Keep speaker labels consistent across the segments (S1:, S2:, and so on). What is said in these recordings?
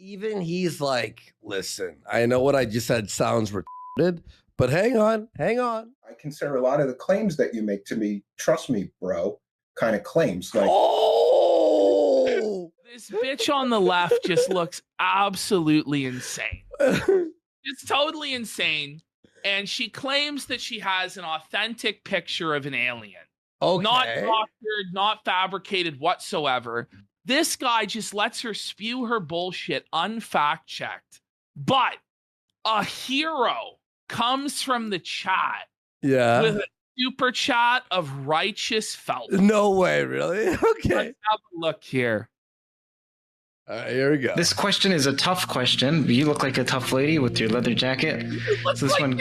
S1: even he's like, listen, I know what I just said sounds retarded, but hang on.
S2: I consider a lot of the claims that you make to me, trust me, bro, kind of claims. Like,
S1: oh,
S3: this bitch on the left just looks absolutely insane. It's totally insane. And she claims that she has an authentic picture of an alien.
S1: okay.
S3: Not doctored, not fabricated whatsoever. This guy just lets her spew her bullshit unfact-checked. But a hero comes from the chat with a super chat of righteous felt.
S1: No way, really? Okay.
S3: Let's have a look here.
S1: All right, here we go.
S4: This question is a tough question. You look like a tough lady with your leather jacket. So this one,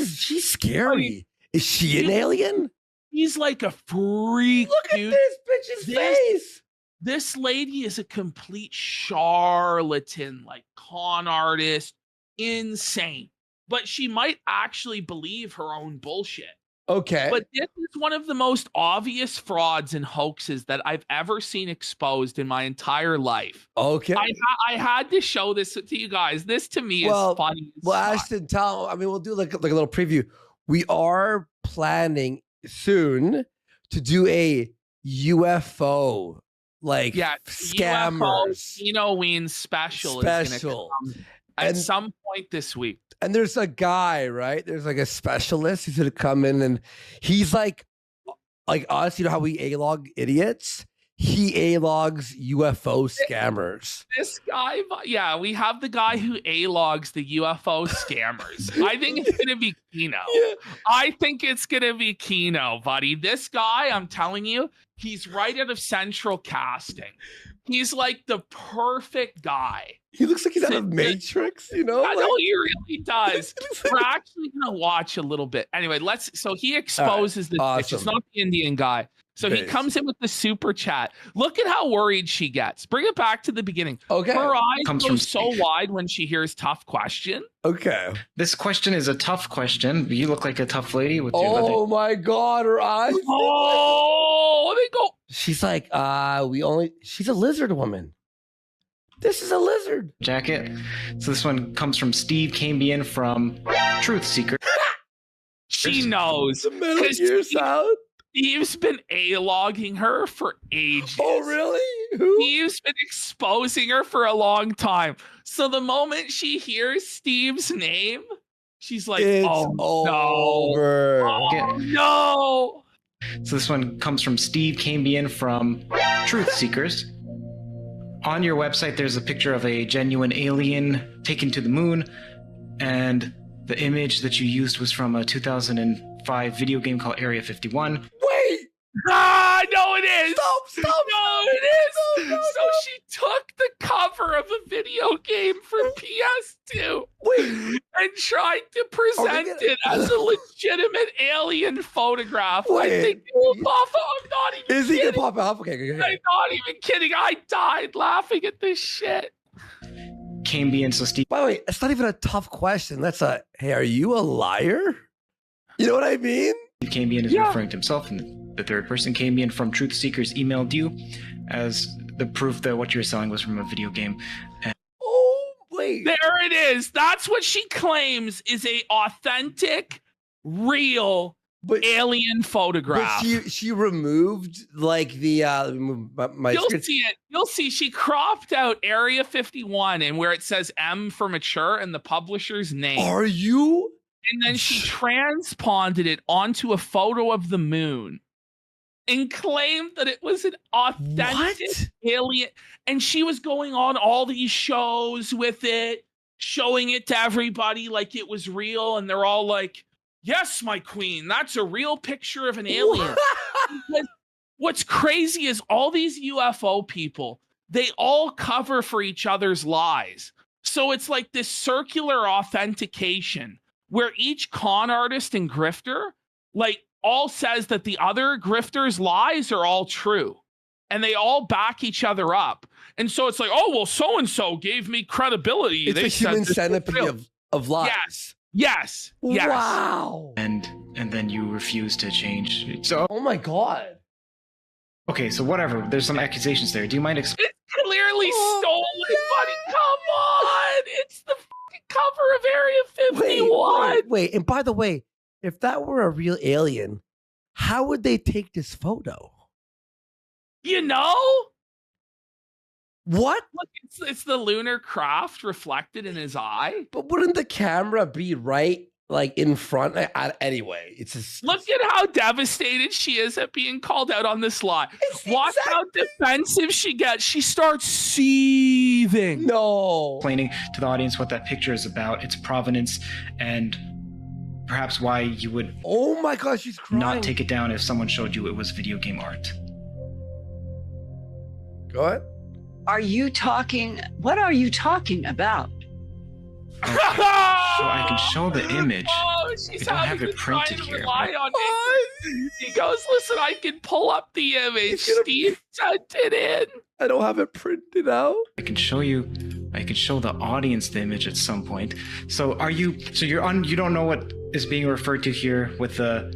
S1: she's scary. Is she an alien?
S3: He's like a freak.
S1: Look at this bitch's face.
S3: This lady is a complete charlatan, like con artist, insane. But she might actually believe her own bullshit.
S1: Okay.
S3: But this is one of the most obvious frauds and hoaxes that I've ever seen exposed in my entire life.
S1: Okay.
S3: I had to show this to you guys. This to me is funny.
S1: Well, Ashton, we'll do like a little preview. We are planning soon to do a UFO scammers.
S3: UFO Kino special is going to come at some point this week.
S1: And there's a guy, right? There's like a specialist who's going to come in, and he's like us. You know how we A-log idiots? He A-logs UFO scammers.
S3: This guy, we have the guy who A-logs the UFO scammers. I think it's going to be Kino. Yeah. I think it's going to be Kino, buddy. This guy, I'm telling you, he's right out of Central Casting. He's like the perfect guy.
S1: He looks like he's out of Matrix, you know?
S3: I know, he really does. We're actually going to watch a little bit. Anyway, so he exposes this bitch. It's not the Indian guy. So he comes in with the super chat. Look at how worried she gets. Bring it back to the beginning.
S1: Okay.
S3: Her eyes go so wide when she hears tough question.
S1: Okay.
S4: This question is a tough question. You look like a tough lady with your leather.
S1: Oh my God, her eyes.
S3: Oh, they go.
S1: She's like, she's a lizard woman. This is a lizard
S4: jacket. So this one comes from Steve Cambian from Truth Seeker.
S3: She knows.
S1: The Metal Gear sound.
S3: Steve's been A-logging her for ages.
S1: Oh, really? Who?
S3: Steve's been exposing her for a long time. So the moment she hears Steve's name, she's like,
S1: over.
S3: Oh, no.
S4: So this one comes from Steve Cambian from Truth Seekers. On your website, there's a picture of a genuine alien taken to the moon, and the image that you used was from a 2005 video game called Area 51.
S1: Wait!
S3: No, it is!
S1: Stop!
S3: No, it is! No. So she took the cover of a video game for PS2 and tried to present it as a legitimate alien photograph. I think it will pop up. I'm not even
S1: Is he going to pop up? Okay.
S3: I'm not even kidding. I died laughing at this shit.
S4: Cambian, so Steve.
S1: By the way, it's not even a tough question. That's hey, are you a liar? You know what I mean?
S4: Cambian is referring to himself in the third person. Cambian from Truth Seekers emailed you as the proof that what you're selling was from a video game.
S1: Wait.
S3: There it is. That's what she claims is a authentic, real alien photograph.
S1: But she removed like the
S3: You'll see she cropped out Area 51 and where it says M for mature and the publisher's name.
S1: Are you?
S3: And then she transponded it onto a photo of the moon and claimed that it was an authentic alien. And she was going on all these shows with it, showing it to everybody like it was real. And they're all like, yes, my queen, that's a real picture of an alien. What's crazy is all these UFO people, they all cover for each other's lies. So it's like this circular authentication where each con artist and grifter all says that the other grifter's lies are all true. And they all back each other up. And so it's like, oh, well, so-and-so gave me credibility.
S1: It's a human centipede of lies.
S3: Yes.
S1: Wow.
S4: And then you refuse to change. So,
S1: oh my God.
S4: Okay, so whatever. There's some accusations there. Do you mind
S3: It's clearly stolen, buddy.
S1: wait. And by the way, if that were a real alien, how would they take this photo?
S3: You know?
S1: What?
S3: Look, it's the lunar craft reflected in his eye.
S1: But wouldn't the camera be right, like in front? Anyway, it's just
S3: Look at how devastated she is at being called out on this lie. Watch how defensive she gets. She starts seething.
S1: no.
S4: Explaining to the audience what that picture is about, its provenance, and perhaps why you would
S1: Oh my gosh, she's crying.
S4: not take it down if someone showed you it was video game art.
S1: Go ahead.
S5: Are you talking? What are you talking about?
S4: So I can show the image.
S3: Oh, she's
S4: I don't have
S3: having
S4: it
S3: to try
S4: printed
S3: and
S4: here.
S3: rely on it. He goes, listen, I can pull up the image. Steve sent it in.
S1: I don't have it printed out.
S4: I can show the audience the image at some point. So you don't know what is being referred to here with the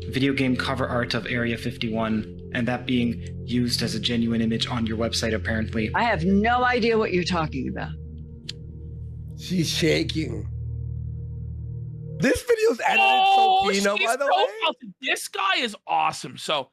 S4: video game cover art of Area 51 and that being used as a genuine image on your website, apparently.
S5: I have no idea what you're talking about.
S1: She's shaking. This video's edited so Kino, by the way.
S3: This guy is awesome. So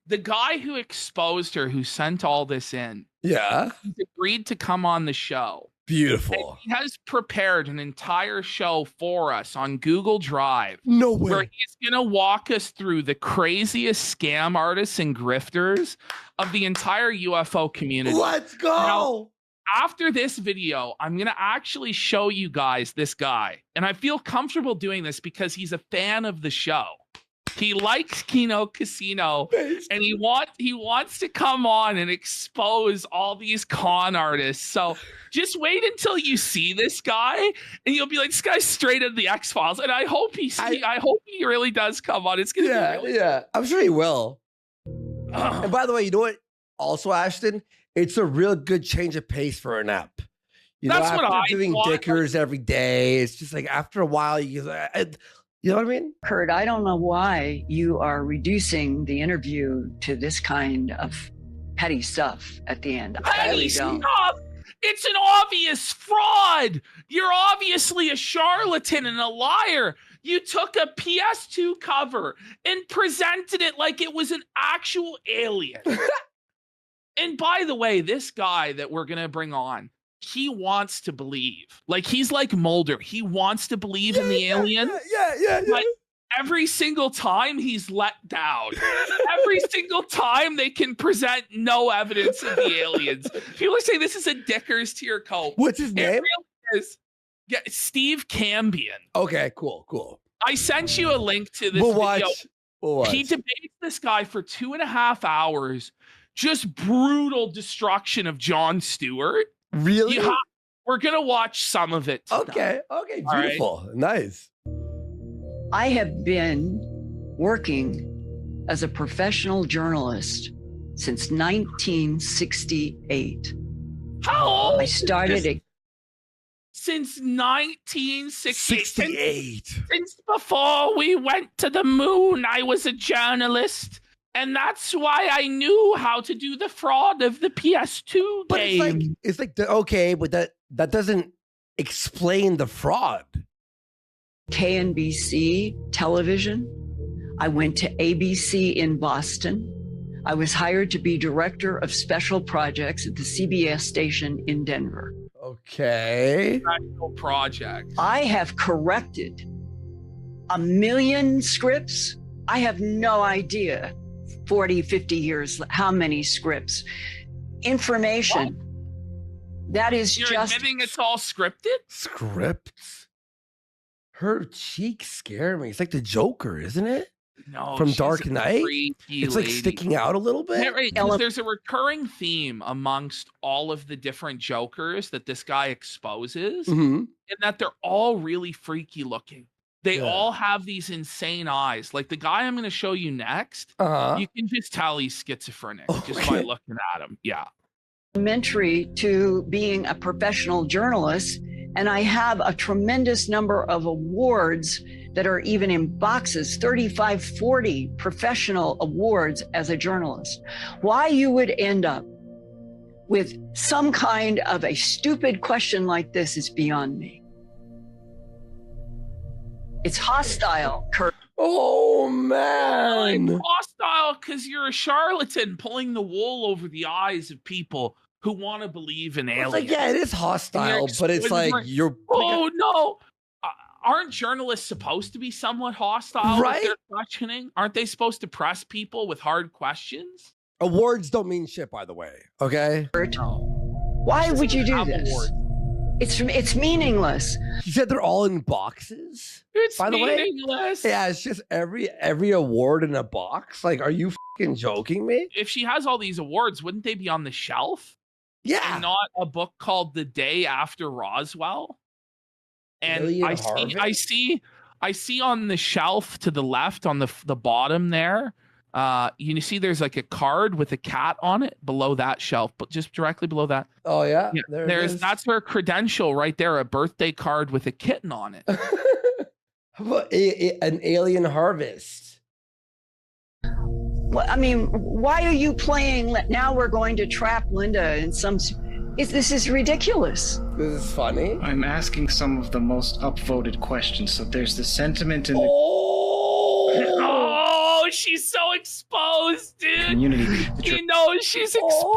S3: the guy who exposed her, who sent all this in,
S1: Yeah.
S3: he's agreed to come on the show.
S1: Beautiful.
S3: And he has prepared an entire show for us on Google Drive.
S1: No way.
S3: Where he's going to walk us through the craziest scam artists and grifters of the entire UFO community.
S1: Let's go.
S3: Now, after this video, I'm going to actually show you guys this guy. And I feel comfortable doing this because he's a fan of the show. He likes Kino Casino, and he wants to come on and expose all these con artists. So just wait until you see this guy, and you'll be like, "This guy's straight out of the X-Files." And I hope I hope he really does come on. It's gonna be really
S1: yeah. I'm sure he will. And by the way, you know what? Also, Ashton, it's a real good change of pace for an app. You know,
S3: That's what
S1: after
S3: I
S1: doing
S3: thought.
S1: dickers every day, it's just like after a while, you know what I mean?
S5: Kurt, I don't know why you are reducing the interview to this kind of petty stuff at the end. I
S3: Petty
S5: really don't.
S3: stuff. It's an obvious fraud. You're obviously a charlatan and a liar. You took a PS2 cover and presented it like it was an actual alien. And by the way, this guy that we're going to bring on, he wants to believe. Like, he's like Mulder. He wants to believe in the alien.
S1: Yeah.
S3: But every single time he's let down. Every single time they can present no evidence of the aliens. People are saying this is a Dickers to your coat.
S1: What's his name?
S3: It really is. Yeah, Steve Cambian.
S1: Okay, cool.
S3: I sent you a link to this
S1: We'll
S3: video.
S1: watch.
S3: He debates this guy for 2.5 hours. Just brutal destruction of John Stewart.
S1: Really?
S3: We're going to watch some of it tonight.
S1: Okay,
S3: All
S1: beautiful. Nice.
S5: I have been working as a professional journalist since 1968.
S3: How old?
S5: I started at
S3: Since 1968.
S1: 68.
S3: Since before we went to the moon, I was a journalist. And that's why I knew how to do the fraud of the PS2
S1: But
S3: game.
S1: it's like okay, but that doesn't explain the fraud.
S5: KNBC television. I went to ABC in Boston. I was hired to be director of special projects at the CBS station in Denver.
S1: Okay.
S3: Special project.
S5: I have corrected 1 million scripts. I have no idea, 40, 50 years, how many scripts. Information. That is
S3: You're
S5: just...
S3: admitting it's all scripted?
S1: Scripts. Her cheeks scare me. It's like the Joker, isn't it?
S3: No.
S1: From
S3: she's
S1: Dark
S3: a
S1: Knight?
S3: freaky
S1: It's like
S3: lady.
S1: sticking out a little bit.
S3: Yeah, right, 'cause there's a recurring theme amongst all of the different Jokers that this guy exposes,
S1: Mm-hmm.
S3: in that they're all really freaky looking. They
S1: Yeah.
S3: all have these insane eyes. Like the guy I'm going to show you next,
S1: Uh-huh.
S3: you can just tell he's schizophrenic just by
S1: Okay.
S3: looking at him. Yeah.
S5: Elementary to being a professional journalist, and I have a tremendous number of awards that are even in boxes, 35, 40 professional awards as a journalist. Why you would end up with some kind of a stupid question like this is beyond me. It's hostile, Kurt.
S1: Oh
S3: It's
S1: man.
S3: hostile because you're a charlatan pulling the wool over the eyes of people who want to believe in
S1: It's
S3: aliens.
S1: like, yeah, it is hostile, but it's like you're
S3: Oh no! Aren't journalists supposed to be somewhat hostile
S1: Right?
S3: with their questioning? Aren't they supposed to press people with hard questions?
S1: awards don't mean shit, by the way. Okay.
S5: Why would you do
S3: Have
S5: this?
S3: awards.
S5: It's meaningless.
S1: You said they're all in boxes.
S3: It's
S1: By the way,
S3: meaningless.
S1: Yeah, it's just every award in a box. Like, are you fucking joking me?
S3: If she has all these awards, wouldn't they be on the shelf?
S1: Yeah.
S3: And not a book called The Day After Roswell? And
S1: Million
S3: I see on the shelf to the left on the bottom there. You see there's like a card with a cat on it below that shelf, but just directly below that.
S1: Oh yeah.
S3: Yeah,
S1: There it is.
S3: that's her credential right there, a birthday card with a kitten on it.
S1: How about an alien harvest?
S5: Well, I mean, why are you playing? Now we're going to trap Linda in some. This is ridiculous.
S1: This is funny.
S4: I'm asking some of the most upvoted questions. So there's the sentiment in the
S3: Oh, she's so exposed, dude.
S4: community. that
S3: She
S4: you're
S3: knows she's exposed.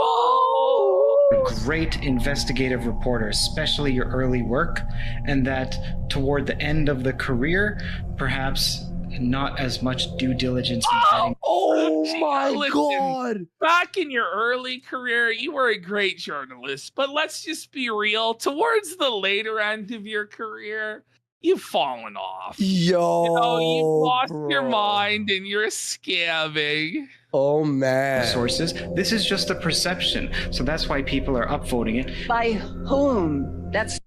S4: a great investigative reporter, especially your early work, and that toward the end of the career, perhaps not as much due diligence in vetting.
S1: Oh
S3: She-
S1: my
S3: listen.
S1: god.
S3: Back in your early career, you were a great journalist, but let's just be real. Towards the later end of your career, you've fallen off.
S1: Yo.
S3: You've lost your
S1: bro.
S3: mind and you're scamming.
S1: Oh man.
S4: Sources. This is just a perception, so that's why people are upvoting it.
S5: By whom? That's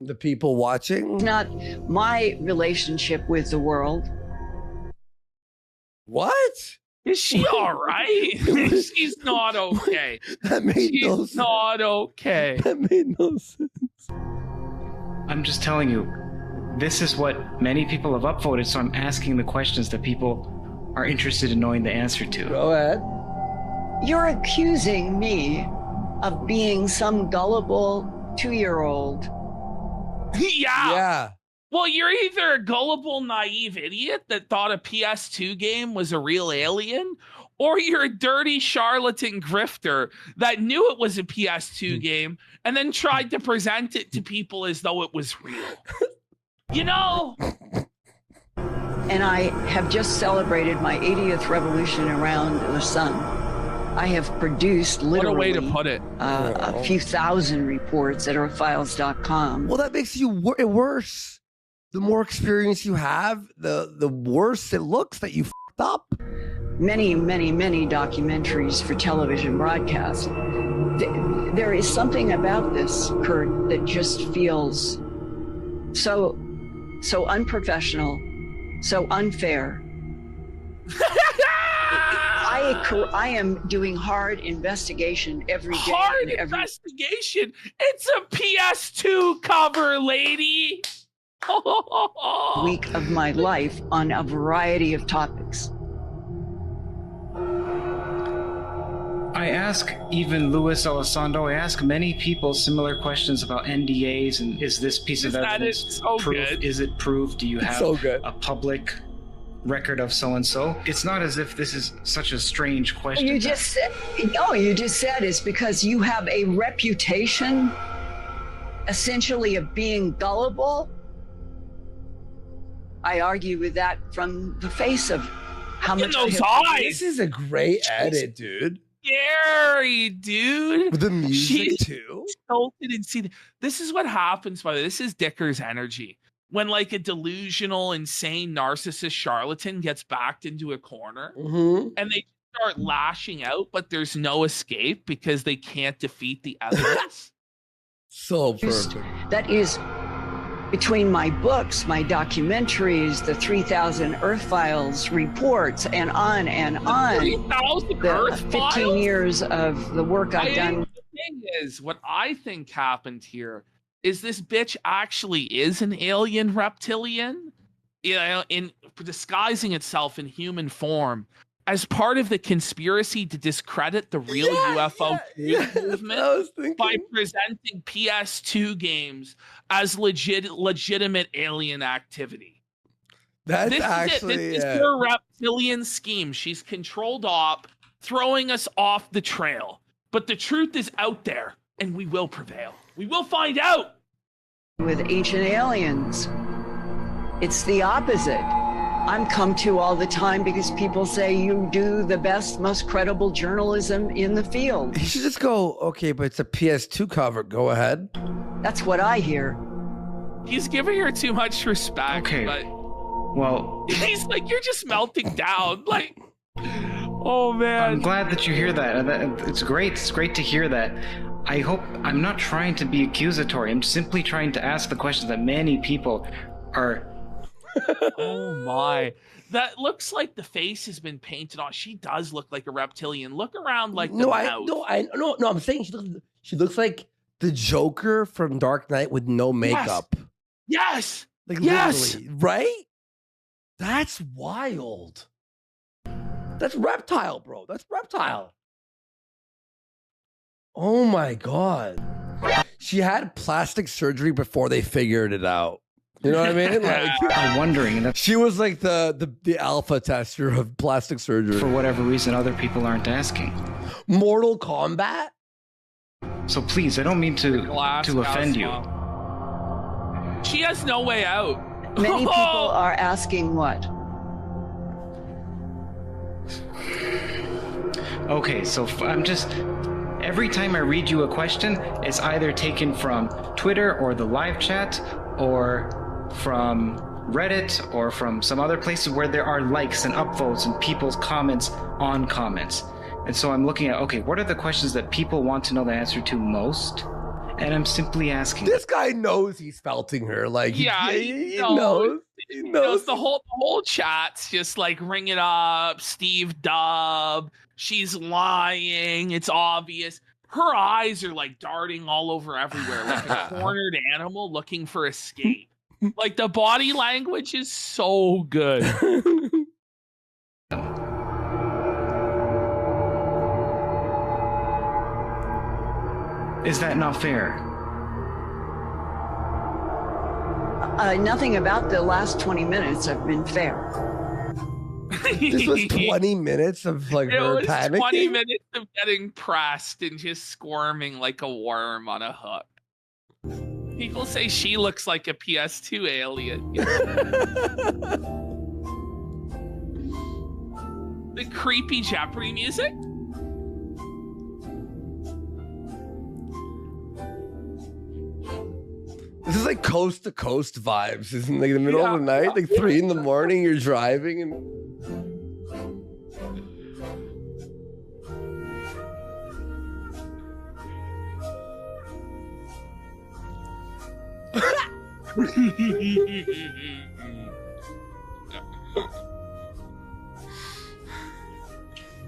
S1: The people watching?
S5: not my relationship with the world.
S1: What?
S3: Is she all right? She's not okay.
S1: That made no
S3: She's
S1: sense.
S3: not okay.
S1: That made no sense.
S4: I'm just telling you, this is what many people have upvoted, so I'm asking the questions that people are interested in knowing the answer to.
S1: Go ahead.
S5: You're accusing me of being some gullible 2-year-old.
S1: Yeah.
S3: Well, you're either a gullible, naive idiot that thought a PS2 game was a real alien, or you're a dirty charlatan grifter that knew it was a PS2 game and then tried to present it to people as though it was real. You know?
S5: And I have just celebrated my 80th revolution around the sun. I have produced
S3: What a
S5: literally
S3: way to put it.
S5: a few thousand reports at earthfiles.com.
S1: Well, that makes you worse. The more experience you have, the worse it looks that you fucked up.
S5: Many, many, many documentaries for television broadcast. There is something about this, Kurt, that just feels so unprofessional, so unfair. I am doing hard investigation every day.
S3: Hard
S5: and every
S3: investigation. It's a PS2 cover, lady.
S5: week of my life on a variety of topics.
S4: I ask even Luis Elizondo, I ask many people similar questions about NDAs and is this piece of
S3: That
S4: evidence
S3: is so
S4: proof?
S3: good.
S4: Is it proof? Do you have
S1: So good.
S4: a public record of so-and-so? It's not as if this is such a strange question.
S5: You just said it's because you have a reputation essentially of being gullible. I argue with that from the face of how
S3: Look
S5: much
S3: at
S5: I
S3: those
S5: have-
S3: eyes.
S1: This is a great edit, dude.
S3: Scary, dude.
S1: With the music
S3: She's
S1: too.
S3: tilted and see. This is what happens, by the way. This is Dicker's energy. When like a delusional, insane, narcissist charlatan gets backed into a corner
S1: Mm-hmm.
S3: and they start lashing out, but there's no escape because they can't defeat the evidence.
S1: So perfect.
S5: that is between my books, my documentaries, the 3,000 Earth Files reports, and on and on.
S3: 3,000
S5: The
S3: Earth
S5: 15
S3: Files?
S5: years of the work I've done.
S3: The thing is, what I think happened here is this bitch actually is an alien reptilian, you know, in disguising itself in human form as part of the conspiracy to discredit the real UFO movement
S1: I was thinking.
S3: by presenting PS2 games as legitimate alien activity.
S1: That's
S3: This
S1: actually
S3: is it. This is her reptilian scheme. She's controlled op, throwing us off the trail. But the truth is out there, and we will prevail. We will find out.
S5: With ancient aliens, it's the opposite. I'm come to all the time because people say you do the best, most credible journalism in the field.
S1: You should just go, okay, but it's a PS2 cover. Go ahead.
S5: That's what I hear.
S3: He's giving her too much respect.
S4: Okay.
S3: But
S4: Well,
S3: he's like, you're just melting down. Like, oh man.
S4: I'm glad that you hear that. It's great. It's great to hear that. I hope I'm not trying to be accusatory. I'm simply trying to ask the questions that many people are.
S3: Oh my. That looks like the face has been painted on. She does look like a reptilian. Look around like the mouth.
S1: I'm saying she looks like the Joker from Dark Knight with no makeup.
S3: Yes.
S1: Like
S3: Yes.
S1: literally, right? That's wild. That's reptile, bro. That's reptile. Oh my God. She had plastic surgery before they figured it out. You know what I mean? Like,
S4: I'm wondering, and
S1: she was like the alpha tester of plastic surgery.
S4: for whatever reason, other people aren't asking.
S1: Mortal Kombat?
S4: So please, I don't mean to
S3: Glass
S4: offend you.
S3: house. She has no way out.
S5: Many people are asking what?
S4: Okay, so I'm just. Every time I read you a question, it's either taken from Twitter or the live chat or from Reddit or from some other places where there are likes and upvotes and people's comments on comments. And so I'm looking at, okay, what are the questions that people want to know the answer to most? And I'm simply asking.
S1: This guy knows he's felting her. Like,
S3: Yeah,
S1: he
S3: knows.
S1: knows. He knows.
S3: The whole chat's just like ring it up, Steve Dub. She's lying. It's obvious. Her eyes are like darting all over everywhere, like a cornered animal looking for escape. Like the body language is so good.
S4: Is that not fair?
S5: Nothing about the last 20 minutes have been fair.
S1: This was 20 minutes of like
S3: It
S1: her
S3: was
S1: panicking.
S3: 20 minutes of getting pressed and just squirming like a worm on a hook. People say she looks like a PS2 alien. The creepy Jeopardy music?
S1: This is like coast to coast vibes. Isn't like the middle of the night, like 3 a.m, you're driving and.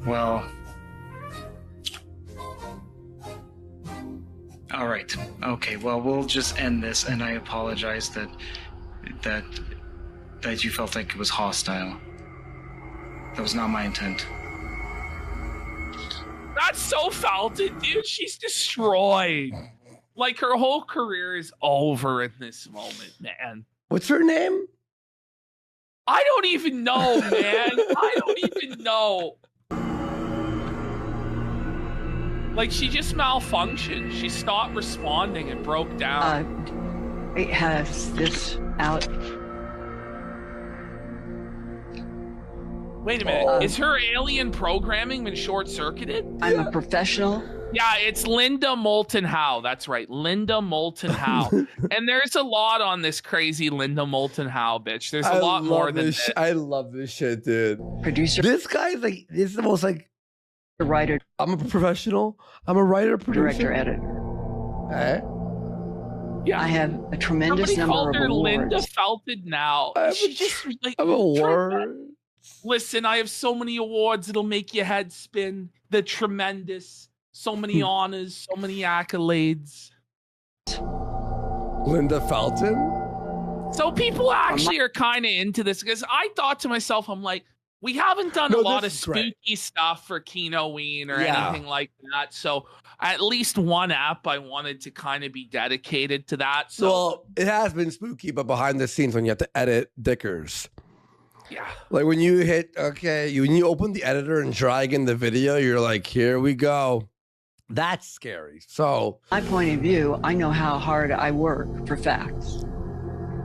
S4: Well. All right. Okay. Well, we'll just end this, and I apologize that you felt like it was hostile. That was not my intent.
S3: That's so felted, dude. She's destroyed. Like her whole career is over in this moment, man.
S1: What's her name?
S3: I don't even know, man. I don't even know. Like she just malfunctioned. She stopped responding and broke down.
S5: It has this out.
S3: Wait a minute. Is her alien programming been short-circuited?
S5: I'm a professional.
S3: Yeah, it's Linda Moulton Howe. That's right. Linda Moulton Howe. And there's a lot on this crazy Linda Moulton Howe, bitch. There's a lot more than this.
S1: I love this shit, dude.
S5: Producer.
S1: This guy's like, this is the most like,
S5: The writer.
S1: I'm a professional. I'm a writer, producer.
S5: Director, editor.
S1: Eh?
S3: Yeah.
S5: I have a tremendous
S3: Somebody
S5: number
S3: called
S5: of
S3: her
S5: awards.
S3: Linda Felted now. She just like
S1: I'm a award.
S3: Listen, I have so many awards it'll make your head spin. The tremendous, so many honors, so many accolades.
S1: Linda Felton?
S3: So people actually are kind of into this because I thought to myself, I'm like, we haven't done a lot of spooky stuff for Kino-ween or anything like that. So at least one app I wanted to kind of be dedicated to that. So
S1: Well, it has been spooky, but behind the scenes when you have to edit Dickers.
S3: Yeah.
S1: Like when you hit, when you open the editor and drag in the video, you're like, here we go. That's scary. So,
S5: My point of view, I know how hard I work for facts,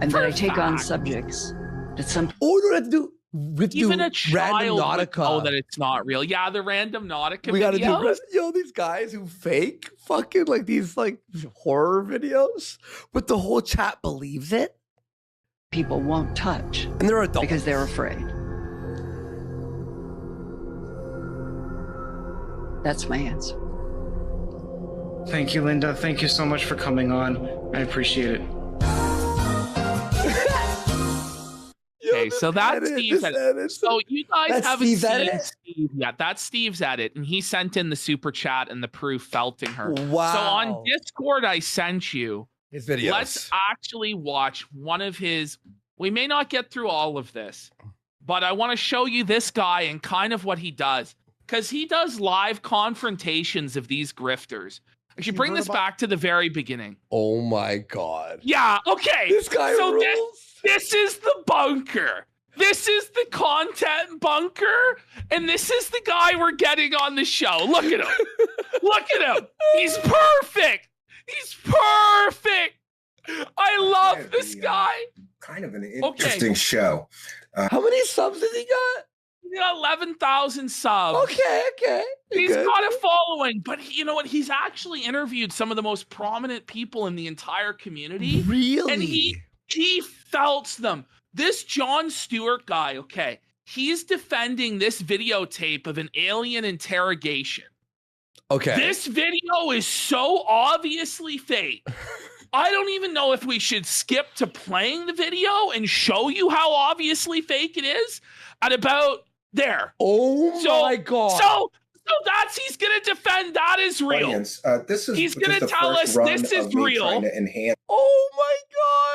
S5: and that I take on subjects that some.
S1: oh, no, let's do with
S3: Even
S1: you,
S3: a child would
S1: Nautica.
S3: know that it's not real. Yeah, the random Nautica
S1: We got to
S3: videos.
S1: do these guys who fake fucking like these like horror videos, but the whole chat believes it,
S5: People won't touch
S1: and they're adults
S5: because they're afraid. That's my answer.
S4: Thank you, Linda. Thank you so much for coming on. I appreciate it.
S3: Okay, so that's Steve's edit. So you guys
S1: That's
S3: haven't
S1: Steve's
S3: seen
S1: edit?
S3: Steve yet. That's Steve's edit, and he sent in the super chat and the proof felting her.
S1: Wow.
S3: So on Discord, I sent you.
S1: his videos.
S3: Let's actually watch one of his. We may not get through all of this, but I want to show you this guy and kind of what he does, because he does live confrontations of these grifters. I should bring this back to the very beginning.
S1: Oh my god.
S3: Yeah, okay.
S1: This guy rules.
S3: This is the bunker. This is the content bunker, and this is the guy we're getting on the show. Look at him. Look at him. He's perfect. He's perfect. I love this guy.
S2: Kind of an interesting show.
S1: How many subs has he got?
S3: He got 11,000 subs.
S1: Okay.
S3: He's
S1: Good.
S3: got a following, but you know what? He's actually interviewed some of the most prominent people in the entire community.
S1: Really?
S3: And he felts them. This John Stewart guy, okay, he's defending this videotape of an alien interrogation.
S1: Okay.
S3: This video is so obviously fake. I don't even know if we should skip to playing the video and show you how obviously fake it is at about there.
S1: Oh my god.
S3: So that's he's gonna defend that is real. He's gonna tell us this is real.
S1: Oh my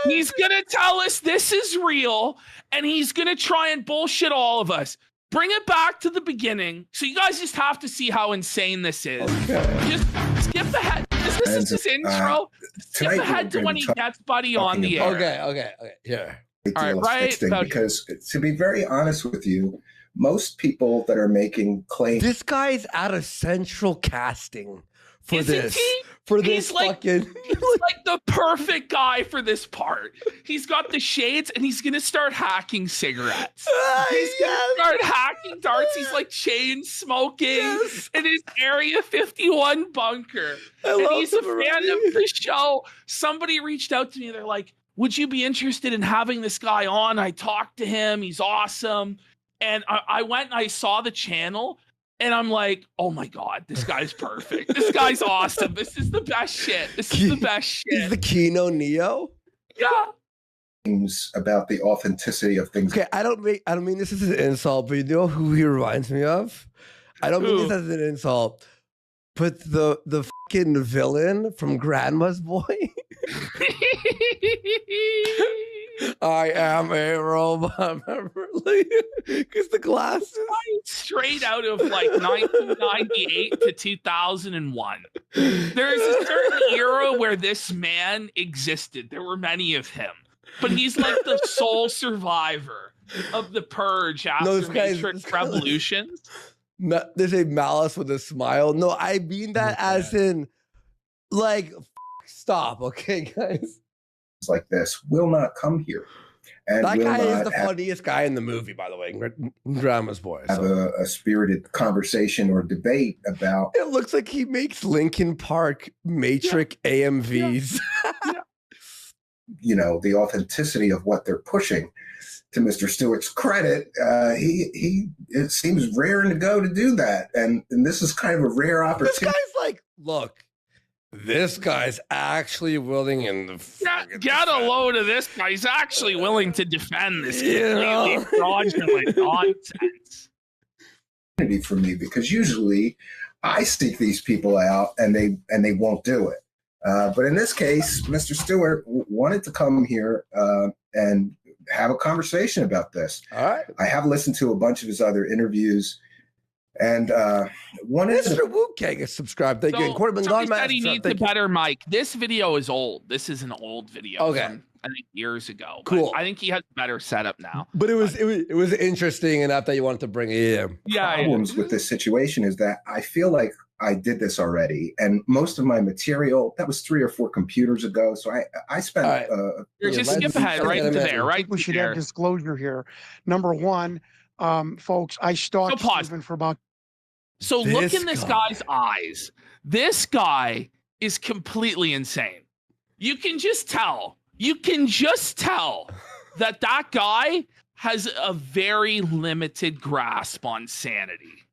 S1: god.
S3: He's gonna tell us this is real, and he's gonna try and bullshit all of us. Bring it back to the beginning, so you guys just have to see how insane this is.
S2: Okay.
S3: Just skip ahead. This is his intro. Skip ahead to when he gets Buddy on the air.
S1: Okay. Yeah.
S3: All right, right about
S2: because to be very honest with you, most people that are making claims.
S1: This guy's out of central casting for
S3: Isn't
S1: this.
S3: he?
S1: For
S3: He's
S1: this
S3: like-
S1: fucking.
S3: He's like the perfect guy for this part. He's got the shades, and he's gonna start hacking cigarettes. He's gonna start hacking darts. He's like chain smoking in his Area 51 bunker. And he's a fan of the show. Somebody reached out to me. They're like, would you be interested in having this guy on? I talked to him. He's awesome. And I went and I saw the channel, and I'm like, oh my God, this guy's perfect. This guy's awesome. This is the best shit. This is the best shit.
S1: He's the Kino Neo.
S3: Yeah.
S2: About the authenticity of things.
S1: Okay, I don't mean this is an insult, but you know who he reminds me of? I don't mean
S3: Who?
S1: this as an insult, but the fucking villain from Grandma's Boy. I am a robot, because the glasses.
S3: Straight out of like 1998 to 2001. There's a certain era where this man existed. There were many of him, but he's like the sole survivor of the purge after Matrix Revolutions.
S1: There's a malice with a smile. No, I mean that as in, like, stop, okay, guys.
S2: Like this will not come here. And
S1: that
S2: will
S1: guy is
S2: not
S1: the funniest guy in the movie, by the way, Grandma's Boy.
S2: have a spirited conversation or debate about.
S1: It looks like he makes Linkin Park Matrix AMVs.
S2: You know, the authenticity of what they're pushing. To Mr. Stewart's credit, it seems rare to go to do that, and this is kind of a rare opportunity.
S1: This guy's like, look, this guy's actually willing and
S3: get a load of this guy. He's actually willing to defend this
S1: Yeah.
S3: completely fraudulent nonsense.
S2: For me, because usually I seek these people out and they won't do it. But in this case, Mr. Stewart wanted to come here and have a conversation about this.
S1: All right.
S2: I have listened to a bunch of his other interviews, And one is
S1: Mr. Wu Kang is subscribed. Thank you. And Corbin
S3: somebody
S1: God
S3: said he
S1: Master,
S3: needs a
S1: thank you.
S3: better mic. This video is old. This is an old video.
S1: Okay.
S3: From, I think years ago.
S1: Cool.
S3: But I think he has a better setup now.
S1: But it was interesting enough that you wanted to bring it in.
S2: problems with this situation is that I feel like I did this already, and most of my material that was 3 or 4 computers ago. So I spent.
S1: Right.
S3: Just skip ahead right to there, right?
S6: We should
S3: there.
S6: have disclosure here. Number one, folks, I stalked Stephen for about.
S3: So look in this guy's eyes. This guy is completely insane. You can just tell. You can just tell that guy has a very limited grasp on sanity.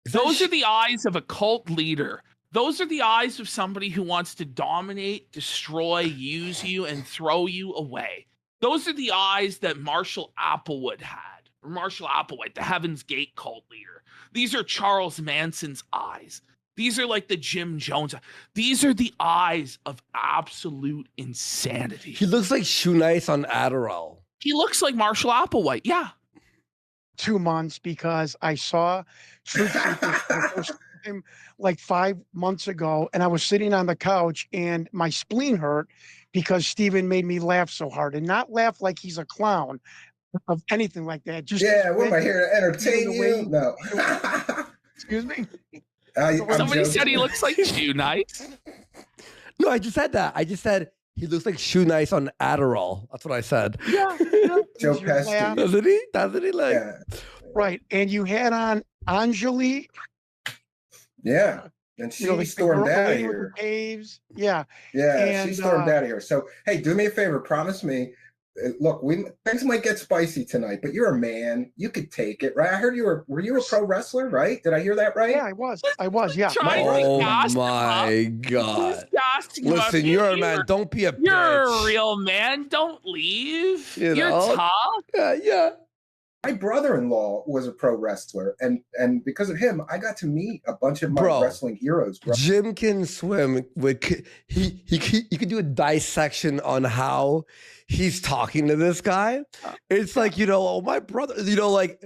S3: Those are the eyes of a cult leader. Those are the eyes of somebody who wants to dominate, destroy, use you, and throw you away. Those are the eyes that Marshall Applewood had. Or Marshall Applewhite, the Heaven's Gate cult leader. These are Charles Manson's eyes. These are like the Jim Jones. These are the eyes of absolute insanity.
S1: He looks like Shoe Nice on Adderall.
S3: He looks like Marshall Applewhite. Yeah.
S6: 2 months because I saw Truth Seekers for the first time like 5 months ago, and I was sitting on the couch and my spleen hurt because Stephen made me laugh so hard, and not laugh like he's a clown of anything like that. Just
S2: what am I here to entertain you? No.
S6: Excuse me.
S3: Somebody said he looks like Shoe Nice.
S1: No, I just said that. I just said he looks like Shoe Nice on Adderall. That's what I said.
S6: Yeah.
S2: Joe Pesci.
S1: Doesn't he? Doesn't he? Like,
S2: Yeah.
S6: Right. And you had on Anjali.
S2: Yeah. And she
S6: the
S2: stormed
S6: girl
S2: out of
S6: lady with
S2: here.
S6: the caves. Yeah.
S2: Yeah,
S6: And,
S2: she stormed out of here. So, hey, do me a favor. Promise me. Look, things might get spicy tonight, but you're a man. You could take it, right? I heard were you a pro wrestler, right? Did I hear that right?
S6: Yeah, I was. Yeah.
S1: oh my God. Listen, you're a man. Don't be a bitch.
S3: You're a real man. Don't leave. You're tough.
S1: Yeah.
S2: My brother-in-law was a pro wrestler, and because of him, I got to meet a bunch of my wrestling heroes. Bro.
S1: Jim can swim. He could do a dissection on how he's talking to this guy. It's like, oh, my brother, like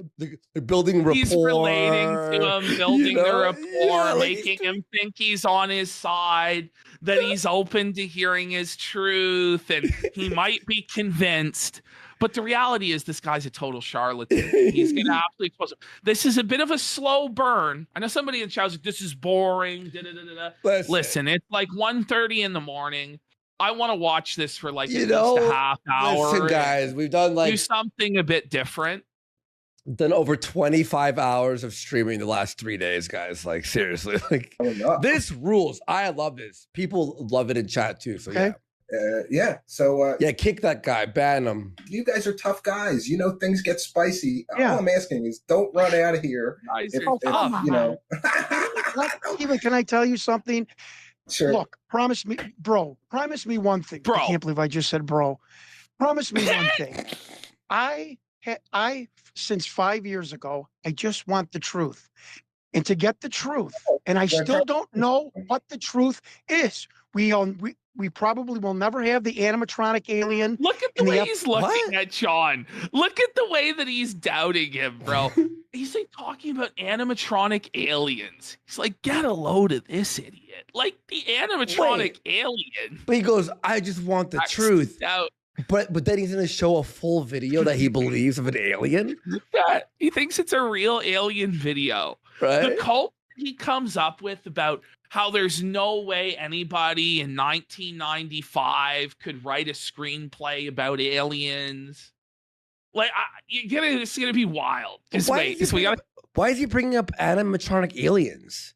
S1: building rapport.
S3: He's relating to him, building the rapport, making him think he's on his side, that he's open to hearing his truth, and he might be convinced. But the reality is this guy's a total charlatan. He's going to absolutely expose him. This is a bit of a slow burn. I know somebody in the chat was like, this is boring. Listen, it's like 1:30 in the morning. I want to watch this for like at least a half hour.
S1: Listen, guys, we've done
S3: do something a bit different.
S1: Done over 25 hours of streaming the last 3 days, guys. Like, seriously. Like, this rules. I love this. People love it in chat too. So, yeah.
S2: So
S1: kick that guy, ban him.
S2: You guys are tough guys. Things get spicy. All I'm asking is, don't run out of here.
S6: Steven, can I tell you something?
S2: Sure.
S6: Look, promise me one thing.
S3: Bro.
S6: I can't believe I just said bro. Promise me one thing. I since 5 years ago, I just want the truth. And to get the truth, and I still don't know what the truth is. We probably will never have the animatronic alien.
S3: Look at the way he's looking at John. Look at the way that he's doubting him, bro. He's like talking about animatronic aliens. He's like, get a load of this idiot. Like the animatronic alien.
S1: But he goes, I just want the truth. But then he's going to show a full video that he believes of an alien?
S3: Yeah, he thinks it's a real alien video.
S1: Right?
S3: The cult he comes up with about how there's no way anybody in 1995 could write a screenplay about aliens. Like, it's gonna be wild.
S1: Why is he bringing up animatronic aliens?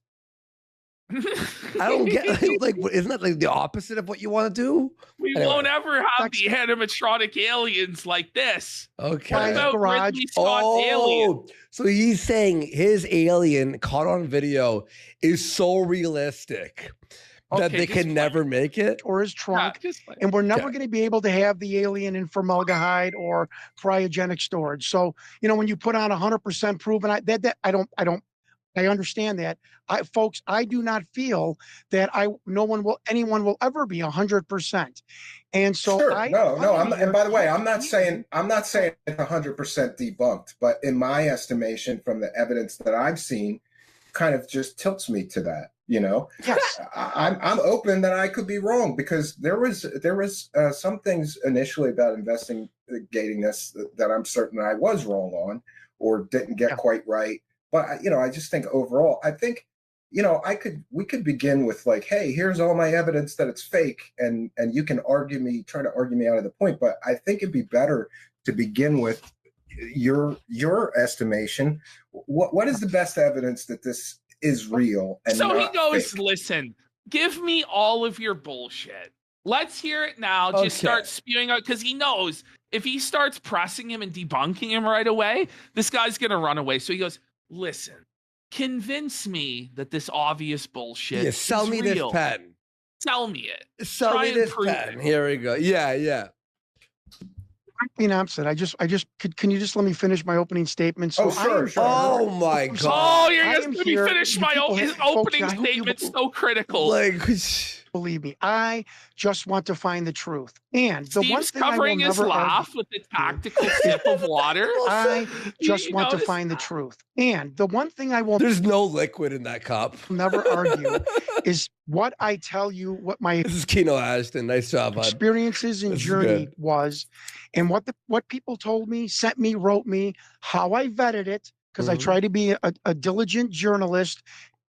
S1: I don't get isn't that like the opposite of what you want to do?
S3: We won't ever have the animatronic aliens like this.
S1: Okay.
S6: Garage.
S1: Alien. So he's saying his alien caught on video is so realistic that they can never make it,
S6: or his trunk, and we're never going to be able to have the alien in formaldehyde or cryogenic storage. So when you put on 100% proven, I understand that. Folks, I do not feel that anyone will ever be 100%. And so
S2: sure. And by the way, I'm not saying it's 100% debunked, but in my estimation, from the evidence that I've seen, kind of just tilts me to that. You know,
S6: Yes.
S2: I'm open that I could be wrong, because there was some things initially about investigating this that I'm certain I was wrong on or didn't get quite right. But you know, I just think overall, I think, you know, we could begin with like, hey, here's all my evidence that it's fake, and you can try to argue me out of the point. But I think it'd be better to begin with your estimation. What is the best evidence that this is real? And
S3: so he goes,
S2: fake?
S3: listen, give me all of your bullshit. Let's hear it now. Just start spewing out, because he knows if he starts pressing him and debunking him right away, this guy's going to run away. So he goes, listen, convince me that this obvious bullshit is
S1: sell me
S3: real.
S1: this pen.
S3: Sell me it.
S1: Sell me this pen. Here we go. Yeah.
S6: Opposite. Can you just let me finish my opening statement? So
S2: sure.
S1: Oh my God.
S3: Oh, you're going to let me finish my opening statement. So critical.
S6: Like, believe me, I just want to find the truth. And the one thing
S3: covering
S6: I will
S3: his
S6: never
S3: laugh with the tactical sip of water.
S6: I just want to find the truth. And the one thing I will
S1: There's no liquid in that cup.
S6: Never argue is what I tell you, what my
S1: This is Kino Ashton. Nice job, bud.
S6: experiences and journey was, and what people told me, sent me, wrote me, how I vetted it, because I try to be a diligent journalist,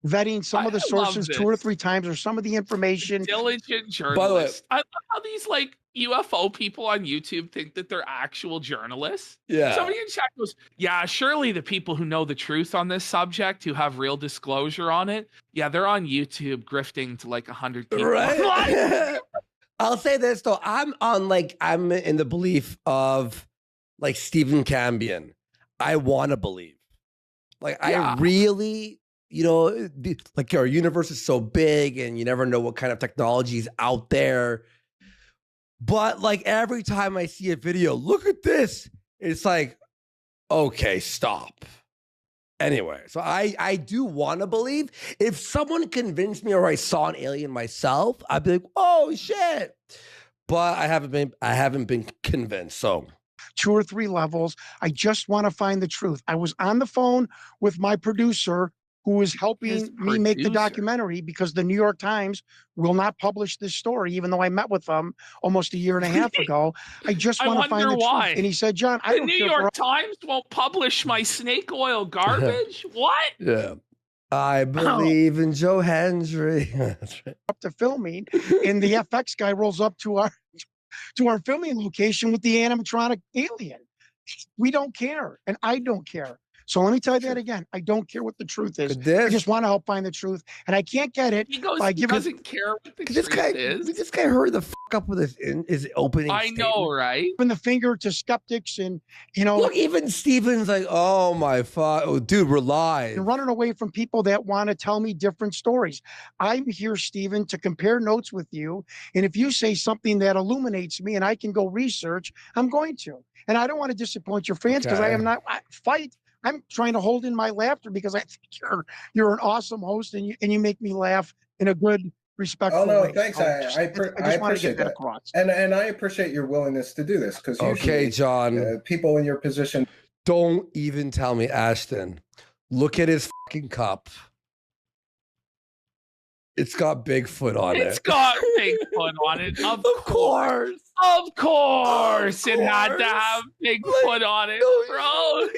S6: vetting some of the sources 2 or 3 times, or some of the information.
S3: Diligent journalist. By the way, I love how these like UFO people on YouTube think that they're actual journalists.
S1: Yeah.
S3: Somebody in chat goes, yeah, surely the people who know the truth on this subject, who have real disclosure on it, yeah, they're on YouTube grifting to like 100 people.
S1: Right. I'll say this though, I'm in the belief of like Steve Cambian. I want to believe. Like I really, you know, like our universe is so big and you never know what kind of technology is out there. But like every time I see a video, look at this, it's like, okay, stop. Anyway, so I do want to believe. If someone convinced me or I saw an alien myself, I'd be like, oh shit. But I haven't been convinced. So
S6: 2 or 3 levels. I just want to find the truth. I was on the phone with my producer, who is helping me make the documentary, because the New York Times will not publish this story, even though I met with them almost a year and a half ago. I just want to find the truth. And he said, John, I don't care.
S3: The New York Times won't publish my snake oil garbage? What?
S1: Yeah. I believe in Joe Hendry. That's right.
S6: Up to filming, and the FX guy rolls up to our filming location with the animatronic alien. We don't care, and I don't care. So let me tell you that again. I don't care what the truth is. I just want to help find the truth, and I can't get it.
S3: He doesn't care what the truth is.
S1: This guy hurried the fuck up with his opening statement.
S3: know, right?
S6: Open the finger to skeptics, and you know,
S1: look, even Steven's like, oh my fuck, oh, dude, we're live.
S6: And running away from people that want to tell me different stories. I'm here, Steven, to compare notes with you, and if you say something that illuminates me and I can go research, I'm going to. And I don't want to disappoint your fans, because I am not I'm trying to hold in my laughter, because I think you're an awesome host, and you make me laugh in a good, respectful way.
S2: Oh no, thanks. I appreciate that. And I appreciate your willingness to do this, because
S1: okay, John,
S2: people in your position.
S1: Don't even tell me, Ashton. Look at his fucking cup. It's got Bigfoot on it.
S3: It's got Bigfoot on it. Of course. Of course. It had to have Bigfoot on it, bro.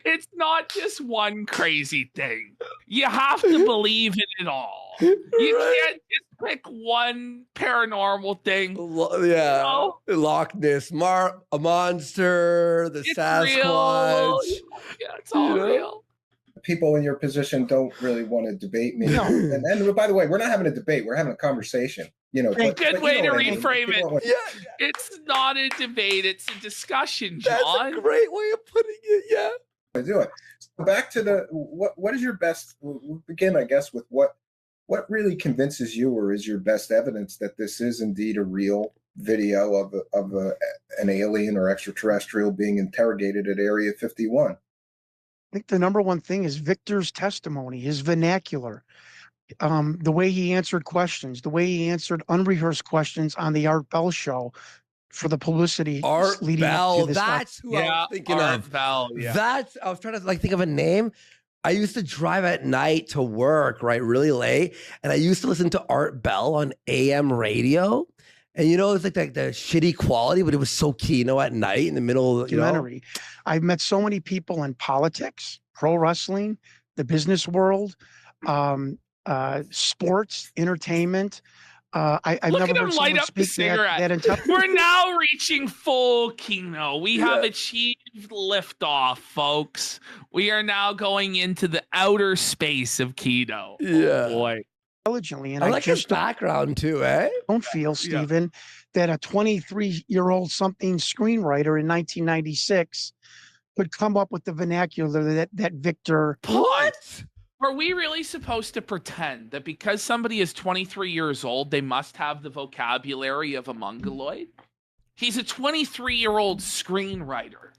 S3: It's not just one crazy thing. You have to believe in it all. You can't just pick one paranormal thing.
S1: Yeah. You know? Loch Ness, a monster, it's Sasquatch.
S3: Real. Yeah, it's all real.
S2: People in your position don't really want to debate me. No. And by the way, we're not having a debate. We're having a conversation. You know,
S3: good way to reframe it. Yeah. It's not a debate. It's a discussion, John.
S1: That's a great way of putting it. Yeah.
S2: I do it. So back to what is your best? We'll begin, I guess, with what really convinces you, or is your best evidence that this is indeed a real video of an alien or extraterrestrial being interrogated at Area 51.
S6: I think the number one thing is Victor's testimony, his vernacular, the way he answered questions, the way he answered unrehearsed questions on the Art Bell show for the publicity.
S1: Art Bell, that's who I was thinking of.
S3: Bell, yeah.
S1: I was trying to think of a name. I used to drive at night to work, right, really late, and I used to listen to Art Bell on AM radio. And you know, it's like the shitty quality, but it was so Kino at night in the middle of,
S6: documentary. I've met so many people in politics, pro wrestling, the business world, sports, entertainment. I've
S3: Look
S6: never
S3: at him
S6: heard
S3: light
S6: someone
S3: up the
S6: speak
S3: cigarette.
S6: that intelligent.
S3: We're now reaching full Kino. We have achieved liftoff, folks. We are now going into the outer space of Kino.
S1: Yeah.
S3: Oh boy.
S6: Intelligently, and
S1: I
S6: I
S1: like his
S6: just
S1: background too, eh?
S6: don't feel, Stephen, that a 23-year-old something screenwriter in 1996 could come up with the vernacular that Victor.
S1: What?
S3: Are we really supposed to pretend that because somebody is 23 years old, they must have the vocabulary of a mongoloid? He's a 23-year-old screenwriter.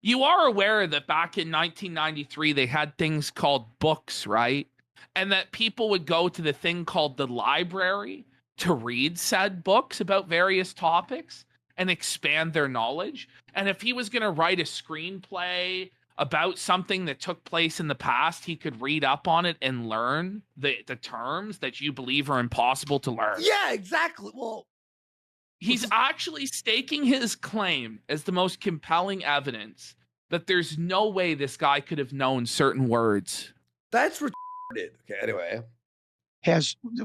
S3: You are aware that back in 1993, they had things called books, right? And that people would go to the thing called the library to read said books about various topics and expand their knowledge. And if he was going to write a screenplay about something that took place in the past, he could read up on it and learn the terms that you believe are impossible to learn.
S1: Yeah, exactly. Well,
S3: he's actually staking his claim as the most compelling evidence that there's no way this guy could have known certain words.
S1: That's retarded. Okay, anyway.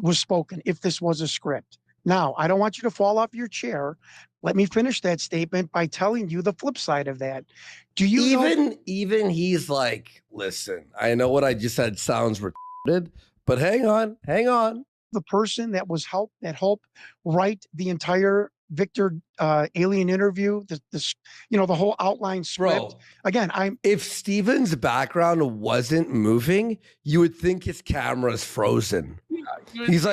S6: Was spoken if this was a script. Now, I don't want you to fall off your chair. Let me finish that statement by telling you the flip side of that. Do you
S1: even he's like, listen, I know what I just said sounds retarded, but hang on.
S6: The person that helped write the entire Victor alien interview, the whole outline script.
S1: Bro,
S6: again,
S1: if Steven's background wasn't moving, you would think his camera's frozen.
S3: Yeah,
S1: he's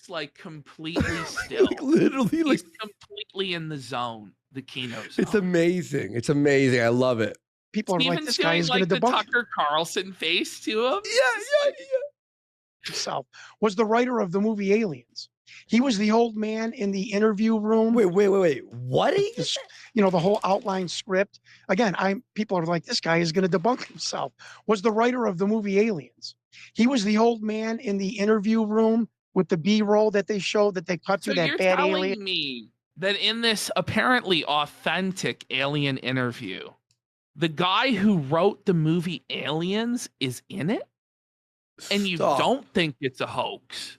S1: like
S3: completely still.
S1: like literally,
S3: he's completely in the zone. The Kino zone.
S1: It's amazing. It's amazing. I love it.
S6: People are
S3: Steven's
S6: like, this guy is going to
S3: the
S6: debunk
S3: Tucker Carlson face to him.
S1: Yeah.
S6: himself. Was the writer of the movie Aliens. He was the old man in the interview room.
S1: Wait. What?
S6: The whole outline script. Again, people are like, this guy is going to debunk himself. Was the writer of the movie Aliens. He was the old man in the interview room with the B-roll that they showed that they cut to that bad alien.
S3: So you're telling me that in this apparently authentic alien interview, the guy who wrote the movie Aliens is in it? And you don't think it's a hoax?